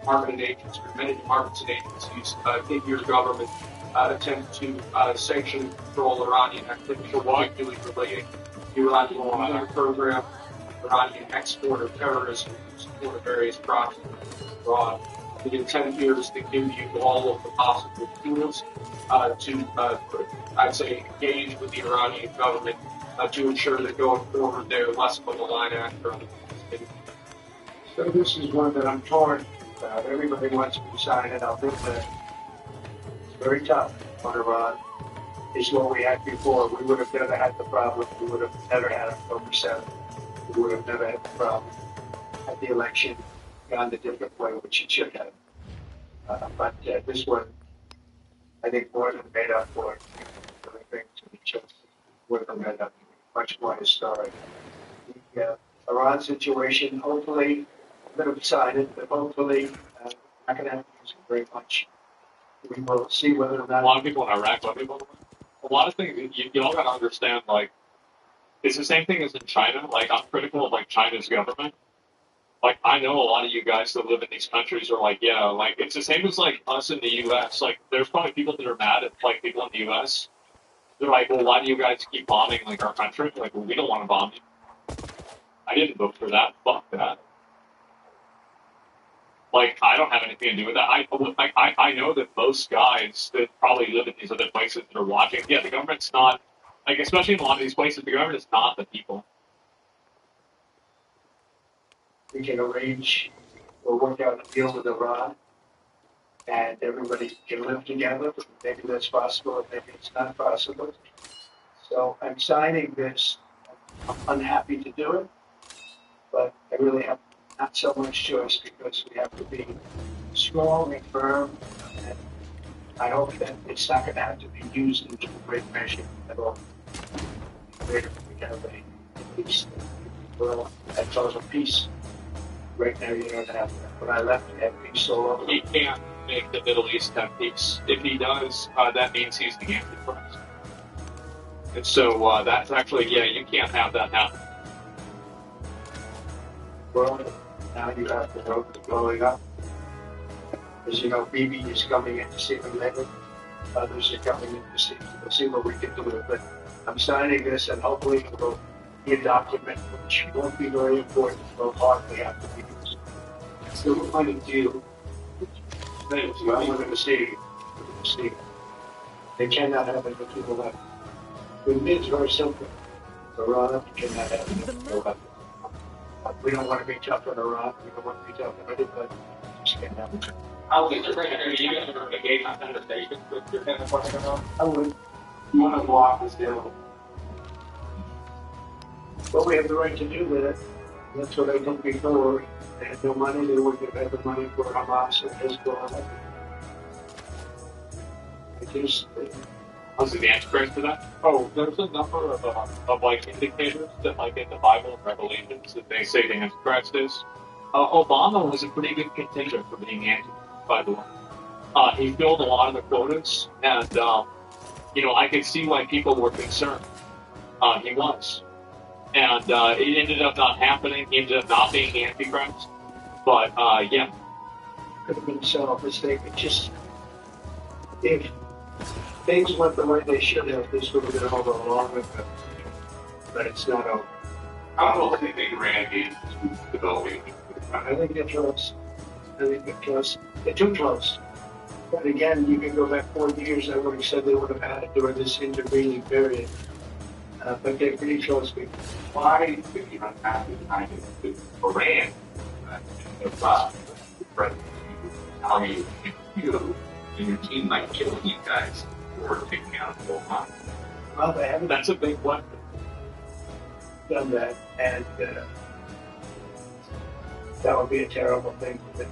Department agencies, or many departments and agencies in your government attempt to sanction and control Iranian activity, particularly relating to Iranian nuclear program, Iranian export of terrorism, support of various projects abroad. The intent here is to give you all of the possible tools to, I'd say, engage with the Iranian government to ensure that going forward they're less of a line actor on the state. So this is one that I'm torn about. Everybody wants me to sign it. I'll admit that it's very tough on Iran. It's what we had before. We would have never had the problem. We would have never had October 7th. We would have never had the problem. Had the election gone a different way, which it should have. But this one, I think, more than made up for it. The things we just would have made up much more historic. The Iran situation, hopefully, I'm going to sign it, but hopefully, not going to have to use it very much. We will see whether or not. A lot of people in Iraq, a lot of things, you all got to understand, like, it's the same thing as in China. Like, I'm critical of, like, China's government. Like, I know a lot of you guys that live in these countries are like, yeah, like, it's the same as, like, us in the U.S. Like, there's probably people that are mad at, like, people in the U.S. They're like, well, why do you guys keep bombing, like, our country? Like, well, we don't want to bomb you. I didn't vote for that. Fuck that. Like, I don't have anything to do with that. I know that most guys that probably live in these other places that are watching, yeah, the government's not, like, especially in a lot of these places, the government is not the people. We can arrange or work out a deal with Iran, and everybody can live together. Maybe that's possible, maybe it's not possible. So I'm signing this. I'm unhappy to do it, but I really have not so much choice because we have to be strong and firm. And I hope that it's not going to have to be used into a great measure at all. Greater we have a peace. Well, that's also peace. Right now, you don't have that. When I left, we had peace all over. He can't make the Middle East have peace. If he does, that means he's the Antichrist. And so that's actually, yeah, you can't have that happen. Well, now you have the road blowing up. As you know, Bibi is coming in to see me later. Others are coming in to see. We'll see what we can do with it. But I'm signing this, and hopefully it will be a document which won't be very important, will hardly have to be used. So we're going to deal. Well, we're going to see. They cannot have a nuclear weapon. With me, it's very simple. Iran cannot have a nuclear weapon. We don't want to be tough on Iran. We don't want to be tough on anybody. Just can't have it. I would engage on conversations with your kind of partner. I would. You want to block this deal? Well, we have the right to do that. That's what I did before. They had no money. They wouldn't have had the money for Hamas and Hezbollah. Was it the Antichrist for that? Oh, there's a number of like indicators that, like in the Bible and Revelations, that they say the Antichrist is. Obama was a pretty good contender for being Antichrist, by the way. He filled a lot of the quotas, and you know, I could see why people were concerned. He was. And it ended up not happening. He ended up not being the Antichrist. But, yeah. Could have been a mistake. It just, if things went the way they should have, this would have been over long ago. But it's not over. I don't think they ran into developing. I think they're close. They're too close. But again, you can go back 40 years, I would have said they would have had it during this intervening period. But they're pretty close people. Why did you not have the time to Iran? How you and your team might kill you guys for taking out Obama? Well, they haven't. That's a big one. Done that, and that would be a terrible thing for them.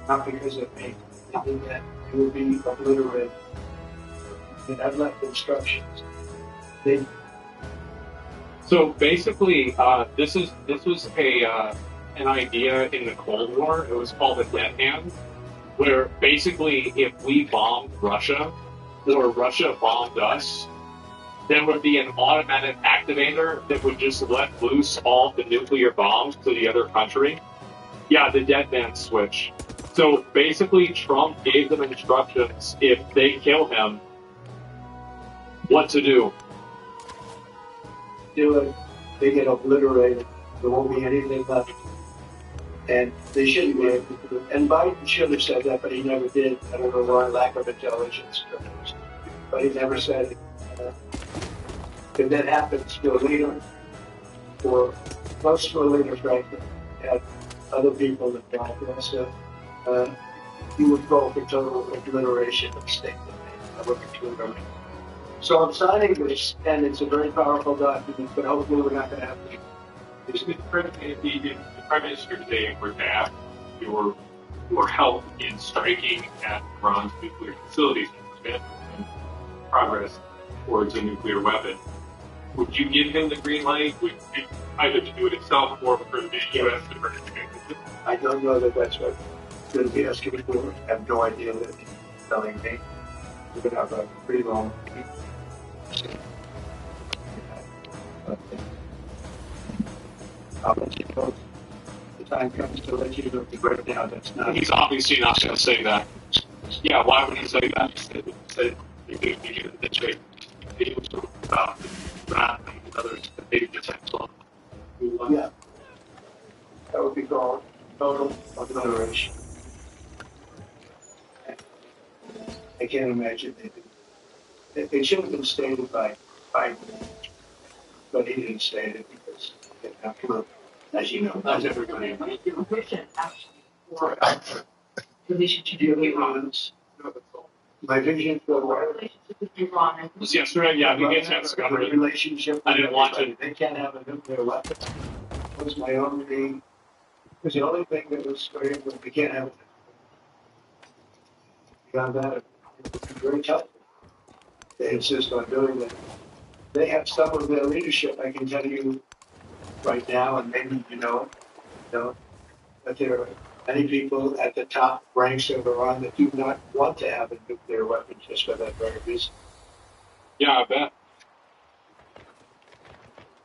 Not because of me. They did that. It would be obliterated. And I've left instructions. So basically, this was an idea in the Cold War. It was called a dead hand, where basically if we bombed Russia or Russia bombed us, there would be an automatic activator that would just let loose all the nuclear bombs to the other country. Yeah, the dead man switch. So basically, Trump gave them instructions if they kill him, what to do. Do it. They get obliterated. There won't be anything left. And they shouldn't be able to do it. And Biden should have said that, but he never did. I don't know why, lack of intelligence. But he never said it. If that happens to a leader, or most of the leaders, frankly, had other people involved also, he would go for total obliteration of state domain. So I'm signing this, and it's a very powerful document, but hopefully we're not going to have to. If the Prime Minister today were to ask your help in striking at Iran's nuclear facilities and preventing progress towards a nuclear weapon, would you give him the green light? Would you either to do it itself or for the U.S. to participate? I don't know that that's what he's going to be asking for. I have no idea what he's telling me. We're going to have a pretty long meeting. I'll let you know. The time comes to let you know the breakdown. That's not. He's obviously not going to say that. Yeah, why would he say that? He was about others, maybe potential. Yeah. That would be called total obliteration. I can't imagine it should have been stated by Biden, but he didn't state it because he didn't have to, as you know, as everybody. What is your vision actually for relationship with Iran? My vision for what? Relationship with Iran. It was yesterday, yeah, we get a chance to cover it. Relationship. I didn't watch it. They can't have a nuclear weapon. It was my only. It was the only thing that was very. We can't have it. Beyond that, it would be very tough. They insist on doing that. They have some of their leadership, I can tell you right now, and maybe you know, that there are many people at the top ranks of Iran that do not want to have a nuclear weapon just for that very reason. Yeah, I bet.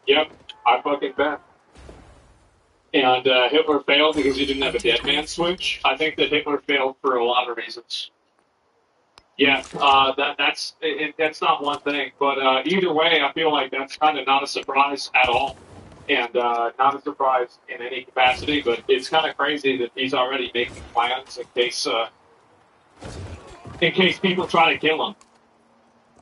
Yep, I fucking bet. And Hitler failed because he didn't have a dead man switch. I think that Hitler failed for a lot of reasons. Yeah, that's not one thing, but either way, I feel like that's kind of not a surprise at all, and not a surprise in any capacity. But it's kind of crazy that he's already making plans in case people try to kill him.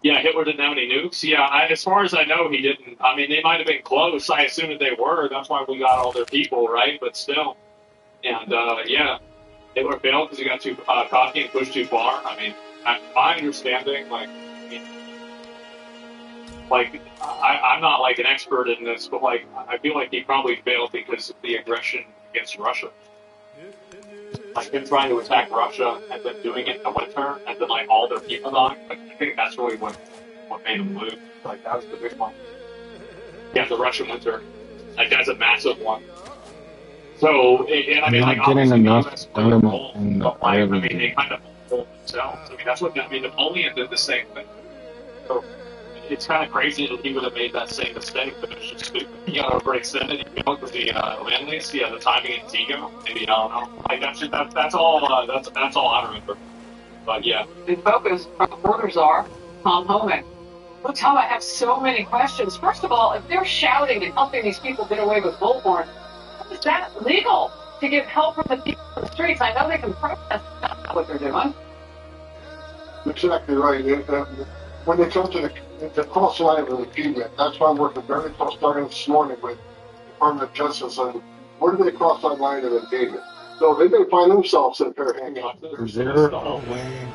Yeah, Hitler didn't have any nukes. Yeah, as far as I know, he didn't. I mean, they might have been close. I assume that they were. That's why we got all their people, right? But still, and yeah, Hitler failed because he got too cocky and pushed too far. I mean. My understanding, I'm not like an expert in this, but like I feel like he probably failed because of the aggression against Russia. Like him trying to attack Russia and then doing it in the winter and then like all their people dying. Like, I think that's really what made him lose. Like that was the big one. Yeah, the Russian winter. Like that's a massive one. So and I mean like getting enough done in the I mean they kind of themselves. I mean, that's what Napoleon did the same thing. So it's kind of crazy that he would have made that same mistake, but it's just stupid. He got overextended, with the land lease, the timing in Tigo. Maybe I don't know. Like that's all. That's all I remember. But yeah. In focus, reporters are Tom Homan. Well, Tom, I have so many questions. First of all, if they're shouting and helping these people get away with bullhorn, is that legal? To get help from the people in the streets. I know they can protest. That's not what they're doing. Exactly right. When they come to the cross line of the impeachment, that's why I'm working very close, starting this morning with the Department of Justice on where do they cross that line of impeachment. So they may find themselves in a pair of handcuffs. Is there a way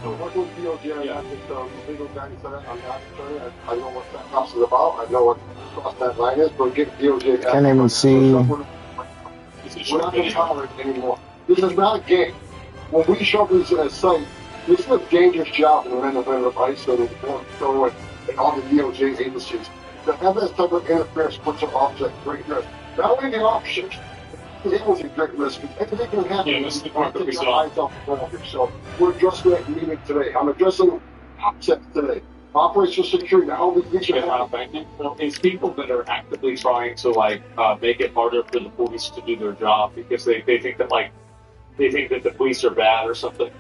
So what will DOJ have to legal guidance on that? I'm not sure. I know what that house is about. I know what cross that line is, but get DOJ. Can't even see. We're not going to tolerate it anymore. This is not a game. When we show these in a site, this is a dangerous job in the men of ICE and all the DOJ agencies. to have that type of interference puts an officer at great risk. Not only the officers, it was a great risk. Anything can happen. Yeah, this is the You part that take we your saw. eyes off the ball here. So we're addressing that meeting today. I'm addressing OPSEC today. Operational security, how we should have Well, it's people that are actively trying to make it harder for the police to do their job because they think that the police are bad or something.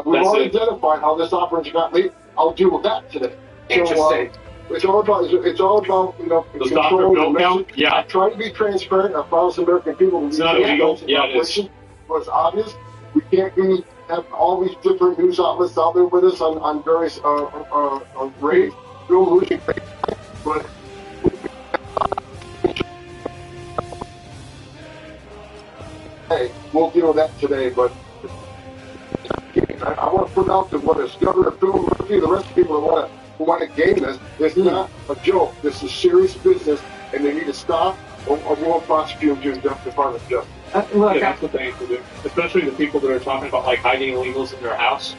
We've already identified how this operation got late. I'll deal with that today. Interesting. It's all about Does Dr. Bill count? Yeah. I try to be transparent. I promise American people it's not illegal. Yeah, it is. But it's obvious. We can't have all these different news outlets out there with us on various grades. We're losing grades. But hey, we'll deal with that today. But I want to put out to what is Governor Phil Murphy, the rest of the people who want to game this. It's not a joke. This is serious business, and they need to stop, or we won't prosecute them to the Department of Justice. Yeah, that's what they need to do. Especially the people that are talking about hiding illegals in their house.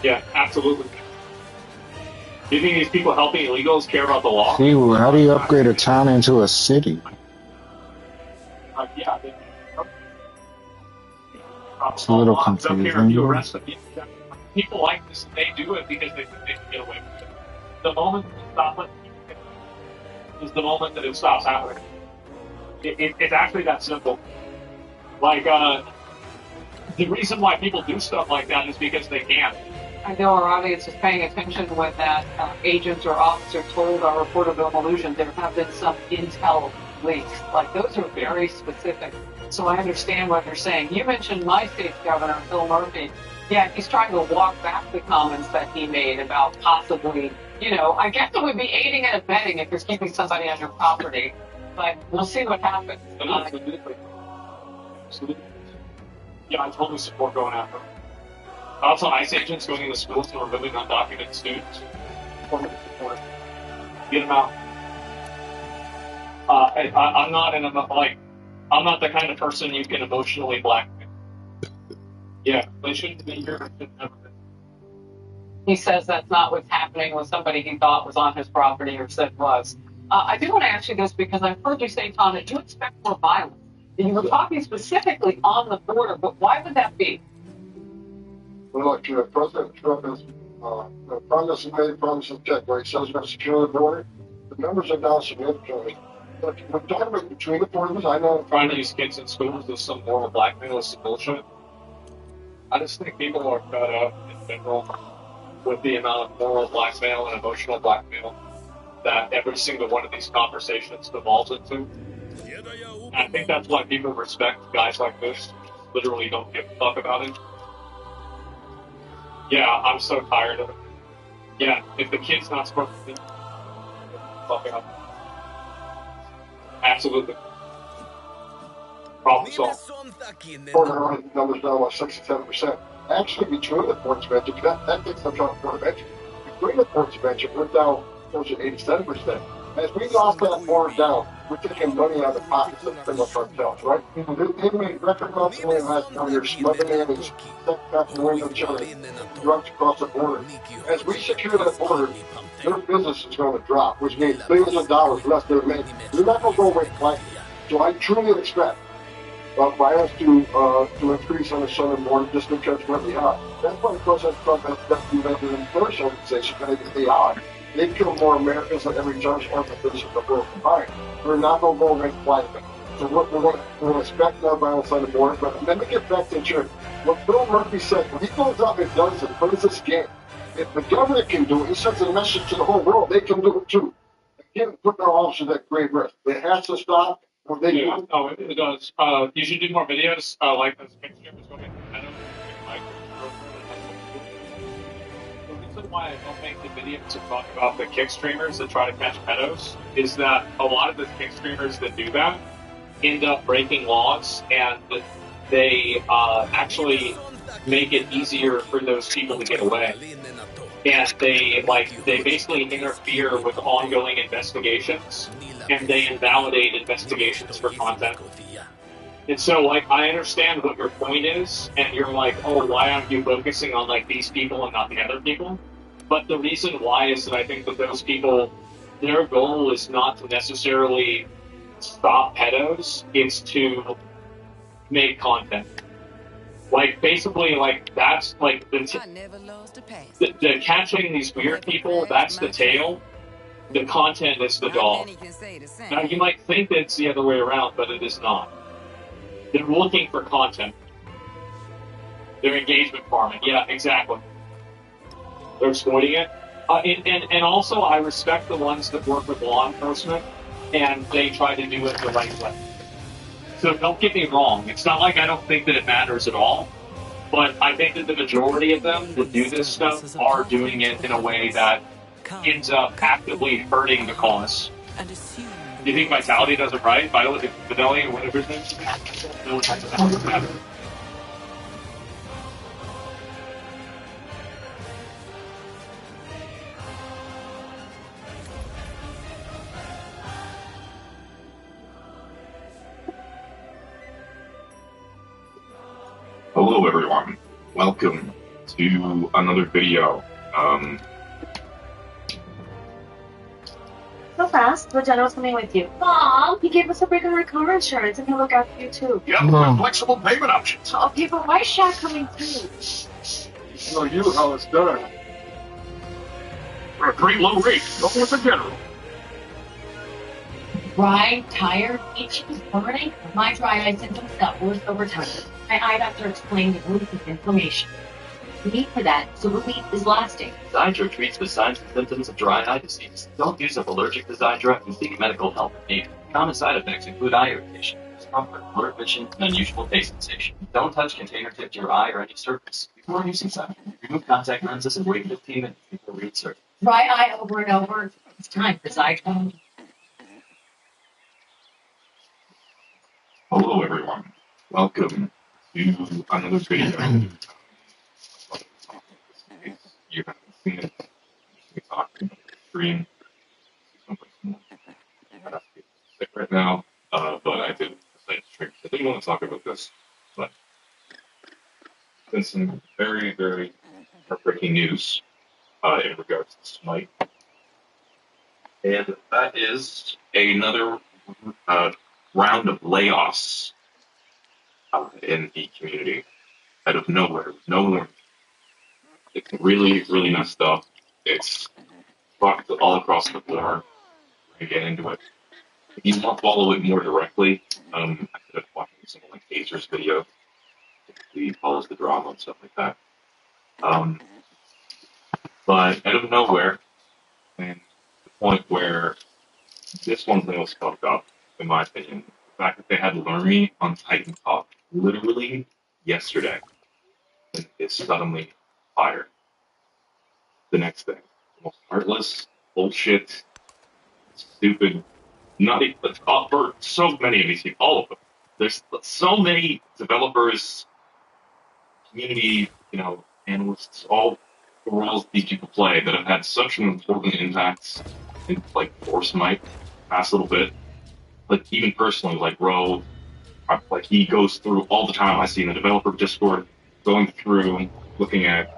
Yeah, absolutely. Do you think these people helping illegals care about the law? See, well, how do you upgrade a town into a city? Yeah. It's a little Up here, if you confusing. arrest them, people like this, they do it because they think they can get away with it. The moment that it stops is the moment that it stops happening. It's actually that simple. The reason why people do stuff like that is because they can. I know our audience is paying attention when that agent or officer told our reporter Bill Illusion there have been some intel leaks. Those are very specific. So I understand what you're saying. You mentioned my state's governor, Phil Murphy. Yeah, he's trying to walk back the comments that he made about possibly, I guess it would be aiding and abetting if you're keeping somebody on your property. But we'll see what happens. Absolutely. Yeah, I totally support going after them. Also, ICE agents going into schools and removing undocumented students. Get them out. I'm not I'm not the kind of person you can emotionally blackmail. Yeah, they shouldn't be here. He says that's not what's happening with somebody he thought was on his property or said was. I do want to ask you this because I've heard you say, Tom, that you expect more violence. And you were talking specifically on the border, but why would that be? Well, look, President Trump has promises checked, where he says he's going to secure the border. The numbers are down significantly. Look, we're talking about between the borders. I know. Trying to use kids in schools as some moral blackmail is some bullshit. I just think people are fed up in general with the amount of moral blackmail and emotional blackmail that every single one of these conversations devolves into. And I think that's why people respect guys like this who literally don't give a fuck about it. Yeah, I'm so tired of it. Yeah, if the kid's not supposed to be fucking up. Absolutely. Problem solved. Border numbers down about 67%. Actually, between the ports of entry, that takes up on the port of entry. Between the ports of entry, we're down close to 87%. As we lock that border down, we're taking money out of the pockets of criminal cartels, right? They made record amounts of money last time. You're smuggling in and stuff back the window chilling drugs across the border. As we secure that border, their business is going to drop, which means billions of dollars less they're making. They're not going to go away quietly. So I truly expect violence to increase on the southern border just because where we are. That's why President Trump has documented in first organization that they are. They kill more Americans than every judge organization in the world combined. We're not going to go away quietly. So we're going to expect more violence on the border. But let me get back to insurance. What Bill Murphy said, when he goes out and does it, what is this game? If the government can do it, he sends a message to the whole world, they can do it too. They can't put our officers at grave risk. It has to stop. Or they do. Oh, it does. You should do more videos like this picture is going to The reason why I don't make the videos to talk about the kick streamers that try to catch pedos is that a lot of the kick streamers that do that end up breaking laws, and they actually make it easier for those people to get away. And they basically interfere with ongoing investigations, and they invalidate investigations for content. And so, I understand what your point is, and you're like, oh, why aren't you focusing on, these people and not the other people? But the reason why is that I think that those people their goal is not to necessarily stop pedos, it's to make content. Like, basically, like, that's, like, the catching these weird people, that's the tail. The content is the dog. Now, you might think that it's the other way around, but it is not. They're looking for content. They're engagement farming. Yeah, exactly. They're exploiting it. And also, I respect the ones that work with law enforcement, and they try to do it the right way. So don't get me wrong. It's not like I don't think that it matters at all. But I think that the majority of them that do this stuff are doing it in a way that ends up actively hurting the cause. Do you think Vitality does it right? Fidelity, whatever his name is? Hello everyone, welcome to another video. So fast, the general's coming with you. Mom, he gave us a break on our car insurance and he'll look after you too. Yeah, with flexible payment options. Okay, but why is Shaq coming too? Show you how it's done. For a pretty low rate, go with the general. Dry, tired, each is burning. My dry eye symptoms got worse over time. My eye doctor explained the root of inflammation. The need for that, so relief is lasting. Xiidra treats the signs and symptoms of dry eye disease. Don't use if allergic to Xiidra and seek medical help if needed. Common side effects include eye irritation, discomfort, blurred vision, and unusual taste sensation. Don't touch container tip to your eye or any surface. Before using Xiidra, remove contact lenses and wait 15 minutes before reinserting. Dry eye over and over. It's time for Xiidra. Hello everyone, welcome to another video. You haven't seen it, we talked about the stream. I'm sick right now, but I did decide to stream. I didn't want to talk about this, but there's been some very, very heartbreaking news in regards to Smite. And that is another round of layoffs in the community out of nowhere. No warning. It's really, really messed up. It's fucked all across the board. We're going to get into it. If you want to follow it more directly, I could have watched someone like Azer's video. He follows the drama and stuff like that. But out of nowhere, and the point where this one's the most fucked up, in my opinion, the fact that they had Lermy on Titan Top literally yesterday, and it's suddenly fired. The next thing, the most heartless, bullshit, stupid, not even, for so many of these people, all of them. There's so many developers, community, analysts, all the roles these people play that have had such an important impact in, for Smite past little bit. Even personally, Ro, he goes through all the time I see in the developer Discord, going through, looking at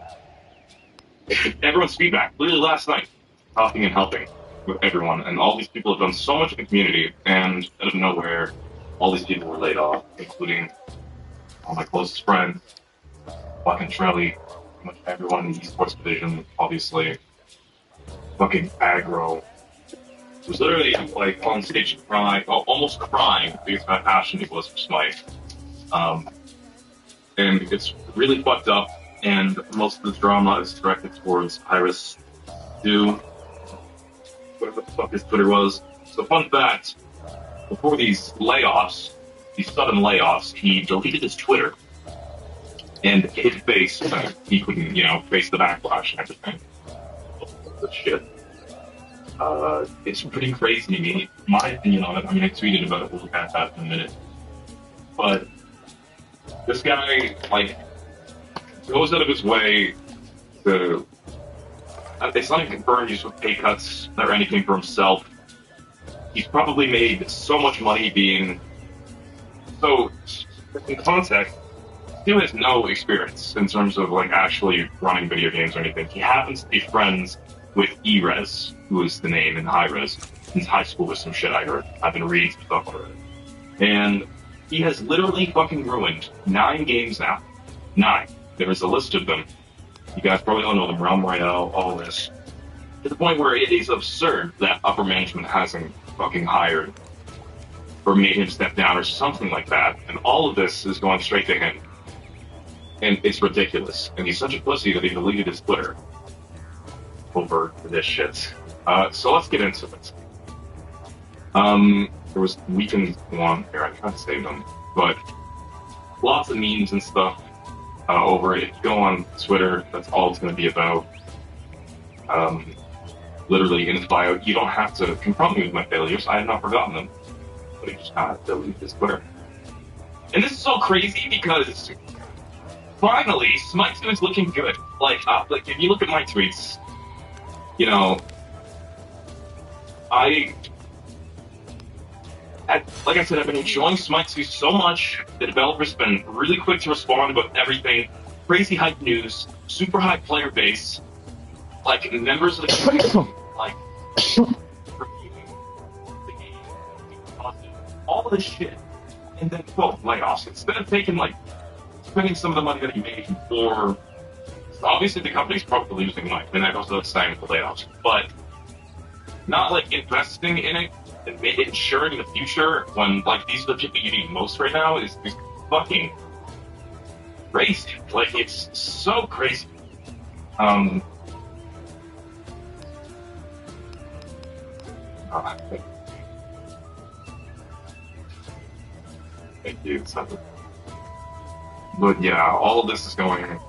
everyone's feedback, literally last night, talking and helping with everyone, and all these people have done so much in the community, and out of nowhere, all these people were laid off, including all my closest friends, fucking Trelly, pretty much everyone in the esports division, obviously, fucking Aggro, was literally on stage crying, almost crying because of how passionate he was for Smite. And it's really fucked up, and most of the drama is directed towards Iris Do, whatever the fuck his Twitter was. So fun fact, before these layoffs, these sudden layoffs, he deleted his Twitter and hid face so he couldn't, face the backlash and everything. This shit. It's pretty crazy to me. My opinion on it, I tweeted about it, we'll look at that in a minute. But this guy, goes out of his way to, it's not even confirmed he's with pay cuts or anything for himself. He's probably made so much money being, so, in context, he has no experience in terms of actually running video games or anything. He happens to be friends with E-Res, who is the name in high-res. He's high school with some shit I heard. I've been reading some stuff already. And he has literally fucking ruined 9 games now. 9. There is a list of them. You guys probably don't know them. Realm Royale, all this. To the point where it is absurd that upper management hasn't fucking hired or made him step down or something like that. And all of this is going straight to him. And it's ridiculous. And he's such a pussy that he deleted his Twitter over this shit. So let's get into it. There was Weekend one here, I tried to save them, but lots of memes and stuff over it. If you go on Twitter, that's all it's going to be about. Literally in his bio, you don't have to confront me with my failures. I have not forgotten them. But he just kind of deleted his Twitter. And this is so crazy because finally, Smite2 is looking good. Like if you look at my tweets, you know, like I said, I've been enjoying Smite2 so much. The developer's been really quick to respond about everything. Crazy hype news, super high player base, like members of the community, like reviewing the game, positive, all this shit, and then layoffs. Instead of spending some of the money that he made for, obviously the company's probably losing money, and that goes without saying with the layoffs, but not investing in it. Ensuring the future when these are the people you need most right now is fucking crazy. Like it's so crazy. Thank you. But yeah, all of this is going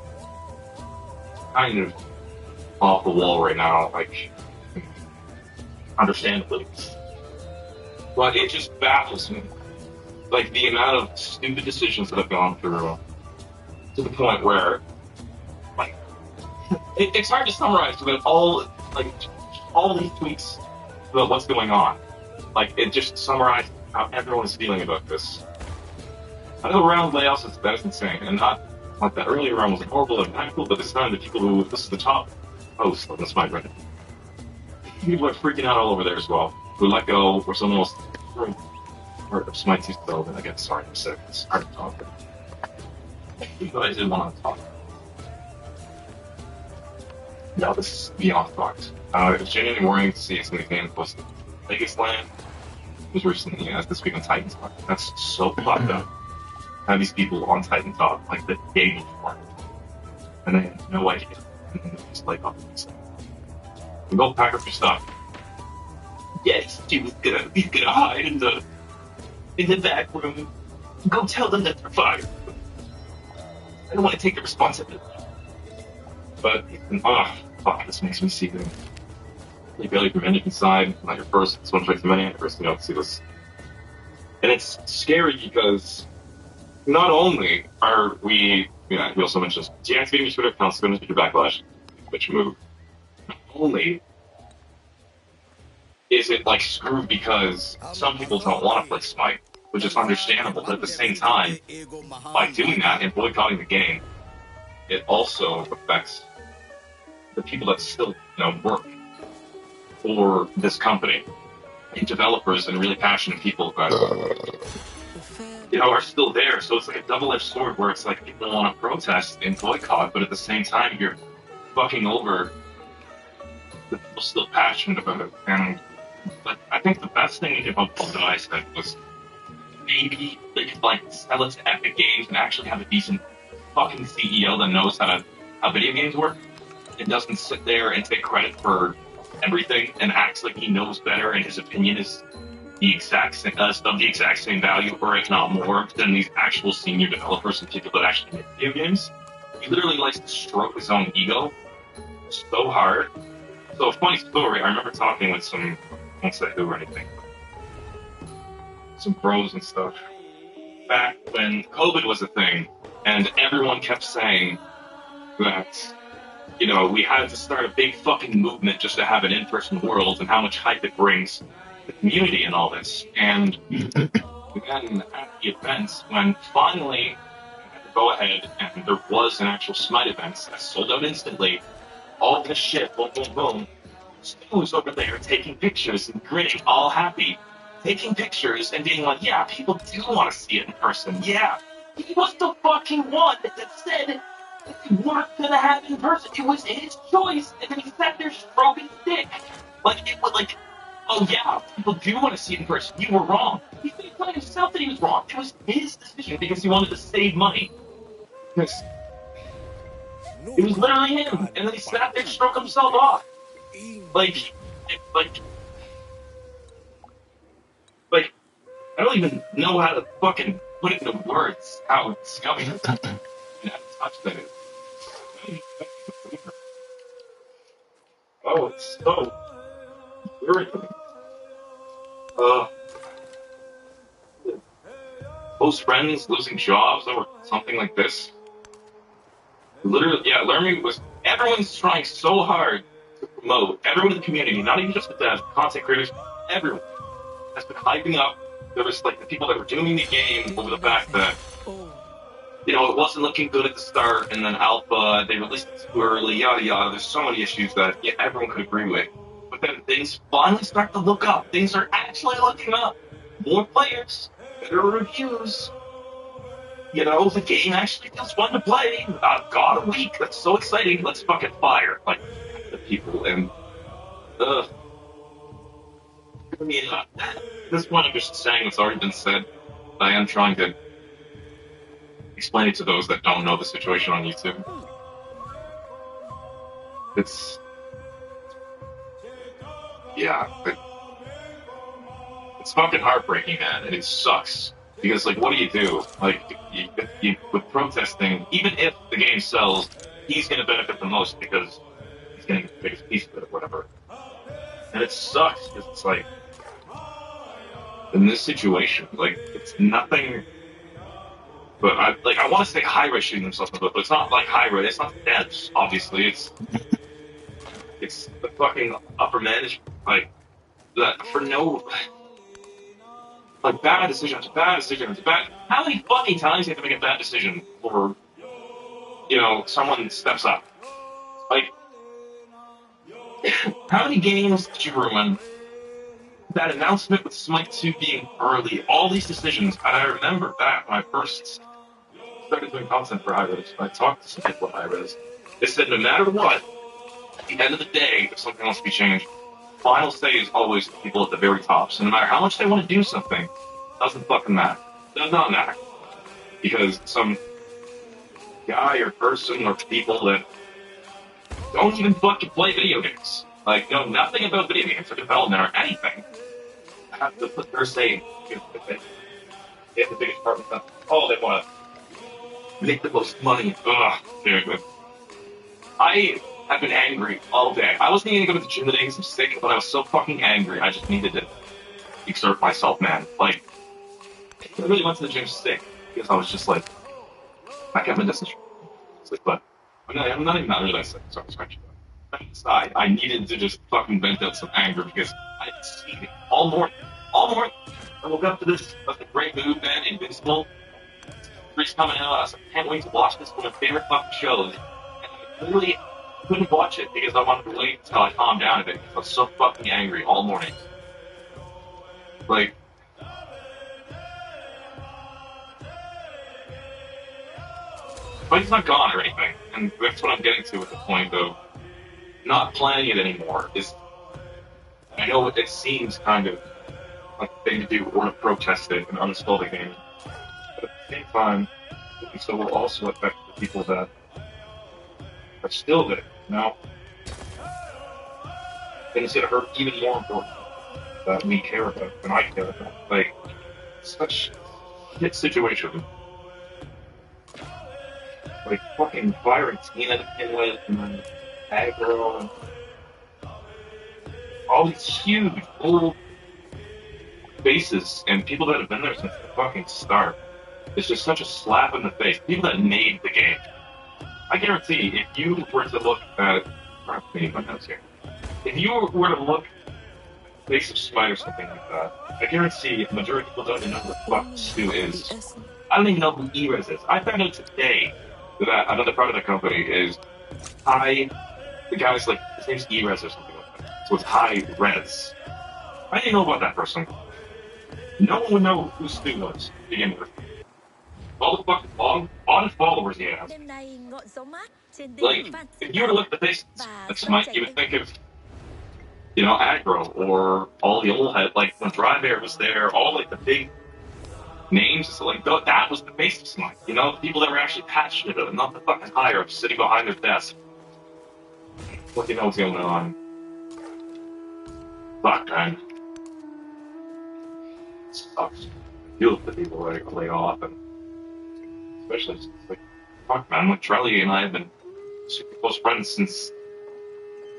kind of off the wall right now, understandably. But it just baffles me. Like, the amount of stupid decisions that I've gone through to the point where, it's hard to summarize with all these tweets about what's going on. It just summarized how everyone is feeling about this. I know around layoffs, that is insane. And not like that earlier round was horrible and impactful, but this time this is the top post on this Smite Reddit. People are freaking out all over there as well. Who let go, or someone else or Smite2 spelled, and I get sorry, I'm sick. It's hard to talk. But I did want to talk. No, this is beyond fucked. It's genuinely worrying to see some of the games posted. Vegas Land was recently, this week on Titan Talk. That's so fucked up. Have these people on Titan Talk, the day before, and they have no idea. And then just off of this. You go pack up your stuff. Yes, he's gonna hide in the back room. Go tell them that they're fired. I don't want to take the responsibility. But fuck, this makes me see them. You barely prevented inside, not your first, this one strikes many, first you don't see this. And it's scary because not only are we also mentioned deactivating your Twitter accounts, going to your backlash, which move. Not only is it screwed because some people don't want to play Smite, which is understandable, but at the same time, by doing that and boycotting the game, it also affects the people that still work for this company, and developers and really passionate people that are still there. So it's a double-edged sword where it's people want to protest and boycott, but at the same time you're fucking over the people still passionate about it. But I think the best thing about that I said was maybe they could sell it to Epic Games and actually have a decent fucking CEO that knows how video games work and doesn't sit there and take credit for everything and acts like he knows better and his opinion is the exact same value, or if not more, than these actual senior developers and people that actually make video games. He literally likes to stroke his own ego so hard. So a funny story, I remember talking with some, I won't say who or anything, some bros and stuff, back when COVID was a thing, and everyone kept saying that, we had to start a big fucking movement just to have an in-person world and how much hype it brings the community and all this. And then at the events, when finally I had to go ahead and there was an actual Smite event that sold out instantly, all this shit, boom, boom, boom, Stu's over there taking pictures and grinning, all happy, taking pictures and being like, yeah, people do want to see it in person. Yeah, he was the fucking one that said that they weren't gonna have it in person. It was his choice, and then he sat there stroking his dick. Like, it was like, oh yeah, people do want to see it in person. You were wrong. He's telling himself that he was wrong. It was his decision because he wanted to save money. Because it was literally him, and then he sat there, stroke himself off. Like, I don't even know how to fucking put it into words how scummy and how touch that is. Oh, it's so irritating. Close friends losing jobs over something like this. Literally, yeah, Laramie was. Everyone's trying so hard to promote. Everyone in the community, not even just the devs, content creators, everyone has been hyping up. There was like the people that were doing the game over the fact that, you know, it wasn't looking good at the start, and then alpha, they released it too early, yada yada. There's so many issues that everyone could agree with. But then things finally start to look up. Things are actually looking up. More players, better reviews. You know, the game actually feels fun to play. God, a week. That's so exciting. Let's fucking fire like the people. And I mean, at this point, I'm just saying what's already been said. I am trying to explain it to those that don't know the situation on YouTube. It's fucking heartbreaking, man, and it sucks. Because, like, what do? Like, you with protesting, even if the game sells, he's going to benefit the most because he's getting the biggest piece of it or whatever. And it sucks because it's like, in this situation, like, it's nothing. But I want to say Hyrule shooting themselves in the foot, but it's not like Hyrule. It's not the devs, obviously. It's the fucking upper management, like, that for no. Like, bad decisions. How many fucking times do you have to make a bad decision before, you know, someone steps up? Like, how many games did you ruin? That announcement with Smite 2 being early, all these decisions, and I remember that when I first started doing content for Hi-Res. I talked to some people at Hi-Res. They said no matter what, at the end of the day, if something wants to be changed, final say is always the people at the very top. So no matter how much they want to do something, doesn't fucking matter. Does not matter. Because some guy or person or people that don't even fucking play video games, like, know nothing about video games or development or anything, have to put their say in the biggest part of them. Oh, they want to make the most money. Ugh, dude. I have been angry all day. I wasn't even going to go to the gym today because I'm sick, but I was so fucking angry. I just needed to exert myself, man. Like, I really went to the gym sick because I was just like, I kept my distance. But I'm not even that really sick. Sorry. I needed to just fucking vent out some anger because I had seen it all morning. I woke up to this. I was in a great mood, man. Invincible. 3's coming out. I was like, can't wait to watch this. One of my favorite fucking shows. And I literally couldn't watch it because I wanted to wait until I calmed down a bit because I was so fucking angry all morning. Like, but it's not gone or anything, and that's what I'm getting to with the point of not playing it anymore. Is I know it seems kind of like a thing to do or to protest it and uninstall the game, but at the same time, it still will also affect the people that are still there. You know, and it's gonna hurt even more important that we care about and I care about. Like, such shit situation. Like, fucking firing Tina to begin with, and then Aggro, and all these huge, old faces, and people that have been there since the fucking start. It's just such a slap in the face. People that made the game. I guarantee, if you were to look at... I'm reading my notes here. If you were to look at the face of Smite or something like that, I guarantee the majority of people don't even know who the fuck Stu is. I don't even know who Erez is. I found out today that another part of the company is the guy's like, his name's Erez or something like that. with high res. I didn't know about that person. No one would know who Stu was to begin with. All the fucking botted followers he has. Like, if you were to look at the face of Smite, you would think of, you know, Aggro or all the old head, like when Dry Bear was there, all like the big names, so like that was the face of Smite. You know, the people that were actually passionate about it, not the fucking higher ups sitting behind their desk. What do you know what's going on? Fuck, man. It sucks. I feel the people that get laid off, and especially since, like, fuck, man, like Charlie and I have been super close friends since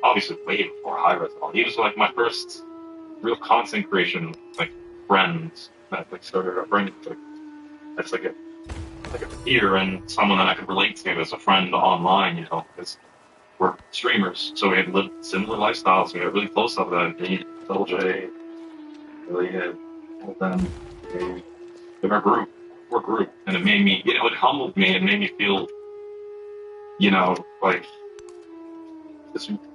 obviously way before Hi-Res. He was like my first real content creation, like, friends that like started a friend, like, that's like a peer and someone that I could relate to as a friend online, you know, because we're streamers, so we had lived similar lifestyles. We got really close to them. Me, Double J, really had all them. We're a group, and it made me, you know, it humbled me and made me feel, you know, like,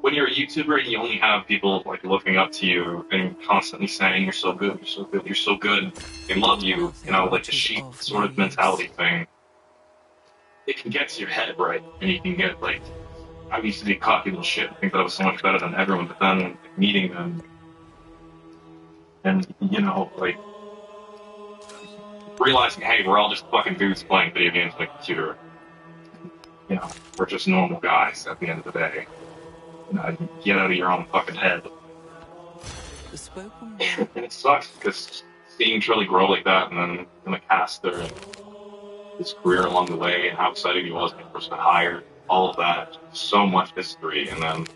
when you're a YouTuber and you only have people like looking up to you and constantly saying you're so good, you're so good, you're so good, they love you, you know, like the sheep sort of mentality thing. It can get to your head, right? And you can get like, I used to be cocky little shit, think that I was so much better than everyone, but then like, meeting them and, you know, like realizing, hey, we're all just fucking dudes playing video games on a computer. You know, we're just normal guys at the end of the day. You know, you get out of your own fucking head. And it sucks because seeing Charlie grow like that and then in the caster and his career along the way and how excited he was when he first got hired, all of that, so much history, and then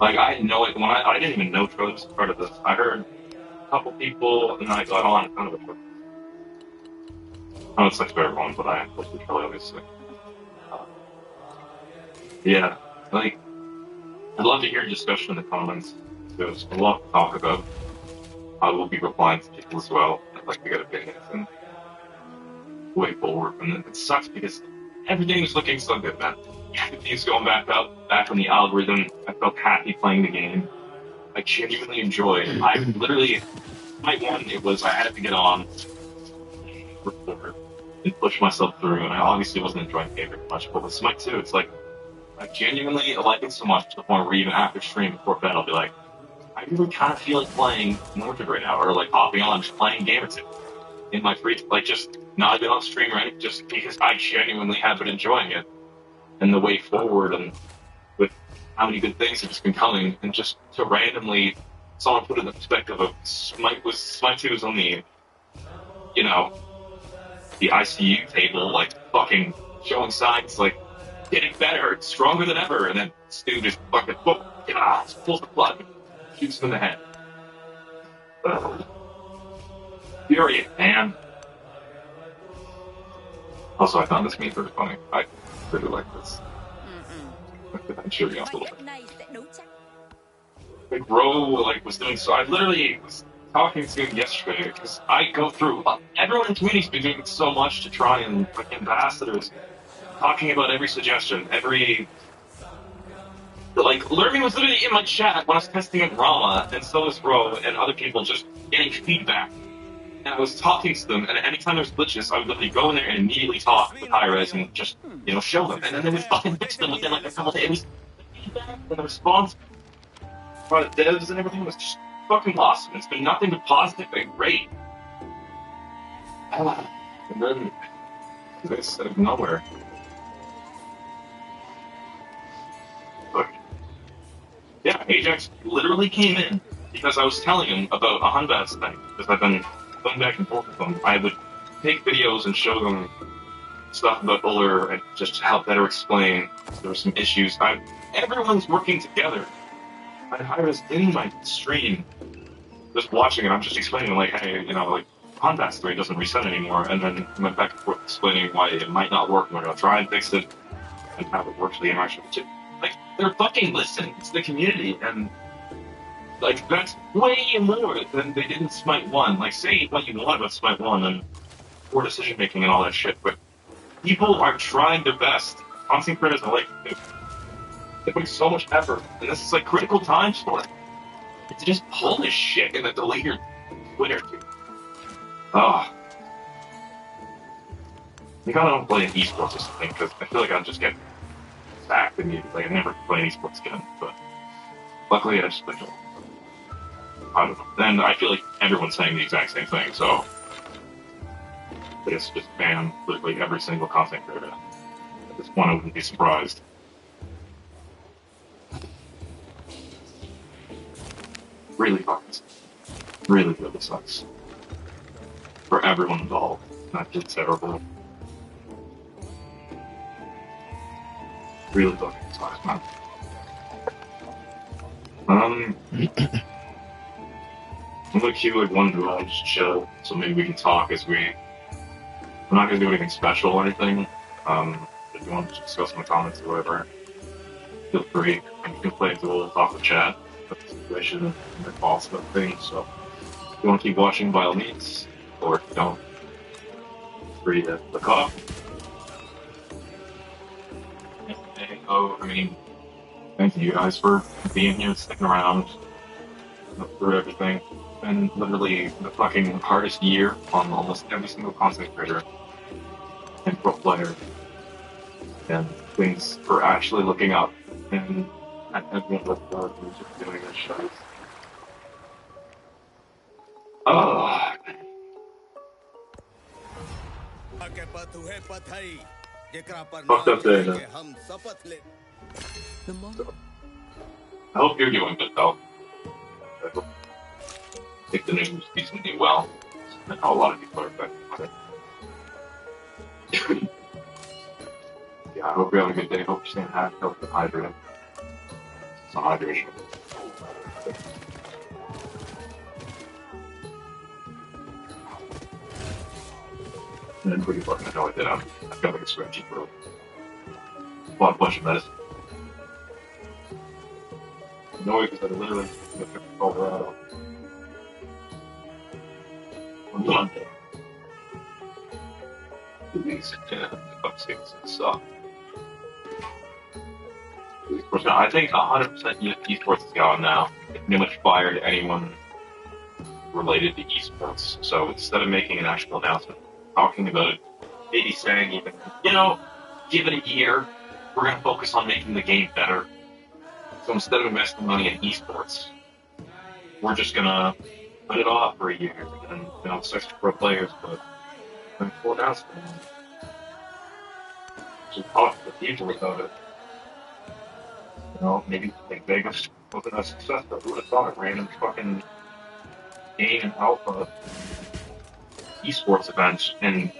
like I know it when I didn't even know Charlie was part of this. I heard a couple people and then I got on kind of a I know it's like for everyone, but I like to Charlie obviously. Yeah, like I'd love to hear a discussion in the comments. There's a lot to talk about. I will be replying to people as well. I'd like to get opinions and way forward. And it sucks because everything was looking so good, man. Everything's going back up, back on the algorithm. I felt happy playing the game. I genuinely enjoyed it. I literally, my one, it was I had to get on, record, and push myself through. And I obviously wasn't enjoying the game very much. But with Smite 2, it's like, I genuinely like it so much to the point where even after stream before bed, I'll be like, I really kind of feel like playing Northern right now, or like hopping on, just playing a game or two in my free, like just not even on stream or anything, just because I genuinely have been enjoying it and the way forward and with how many good things have just been coming, and just to randomly, someone put it in the perspective of Smite 2 was on the, you know, the ICU table, like fucking showing signs, like getting better, stronger than ever, and then Stu just fucking, whoop, pulls the plug. Shoots him in the head. Furious, man. Also, I found this meme very funny. I really like this. I'm sure you a little bit. Like, Ro, like, was doing so. I literally was talking to him yesterday, because I go through, everyone in the community's been doing so much to try and, like, ambassadors, talking about every suggestion, every... Like, Lurvy was literally in my chat when I was testing in Rama, and so was Ro, and other people just getting feedback. And I was talking to them, and anytime there's glitches, I would literally go in there and immediately talk with Hi-Res and just, you know, show them. And then they would fucking fix them within like a couple days. The feedback and the response from the devs and everything was just fucking awesome. It's been nothing but positive and great. And then, this out of nowhere. Look. Yeah, Ajax literally came in because I was telling him about a Hunbats thing, because I've been going back and forth with them. I would take videos and show them stuff about Uller and just help better explain if there were some issues. Everyone's working together. I hired us in my stream, just watching it. I'm just explaining, like, hey, you know, like, Hunbats 3 doesn't reset anymore, and then I went back and forth explaining why it might not work, and we're going to try and fix it, and how it works for the interaction with it. Like, they're fucking listening. It's the community, and, like, that's way more than they did in Smite 1. Like, say what you want about Smite 1 and poor decision-making and all that shit, but people are trying their best. Content creators are like, They put so much effort, and this is like critical times for it. To just pull this shit and then delete your Twitter, dude. Oh. I kind of don't play in esports or something because I feel like I'll just get sacked immediately. I never play in esports again, but luckily I just don't. I don't know. And I feel like everyone's saying the exact same thing, so I guess just ban literally every single content creator. At this point, I wouldn't be surprised. Really fucking really sucks. For everyone involved. Not just terrible. Really fucking sucks, man. I'm gonna keep like one draw and just chill, so maybe we can talk as we. I'm not gonna do anything special or anything. If you want to discuss my comments or whatever, feel free. And you can play into a little talk with chat about the situation and the thoughts about things. So if you want to keep watching, by all means, or if you don't, free to look off. Oh, I mean, thank you guys for being here, sticking around through everything. And literally the fucking hardest year on almost every single content creator and pro player. And things are actually looking up. And everyone looked forward to just doing this show. Oh. Fucked up day, though. I hope you're doing good, though. I think the news decently well. I know a lot of people are affected by it. Yeah, I hope you're having a good day. I hope you're staying happy, healthy, hydrated. Some hydration. And then pretty fucking annoyed that I've got like a scratchy throat. Bought a bunch of medicine. Annoyed because I literally went to Colorado on Monday. 2 weeks and upstate suck. I think 100% esports is gone now. They pretty much fired anyone related to esports. So instead of making an actual announcement, talking about it, maybe saying even, give it a year, we're going to focus on making the game better. So instead of investing money in esports, we're just going to put it off for a year and, search for players, but then full announcement. Just talk to the people about it. Maybe like Vegas wasn't a success, but who would have thought a random fucking game and alpha esports event and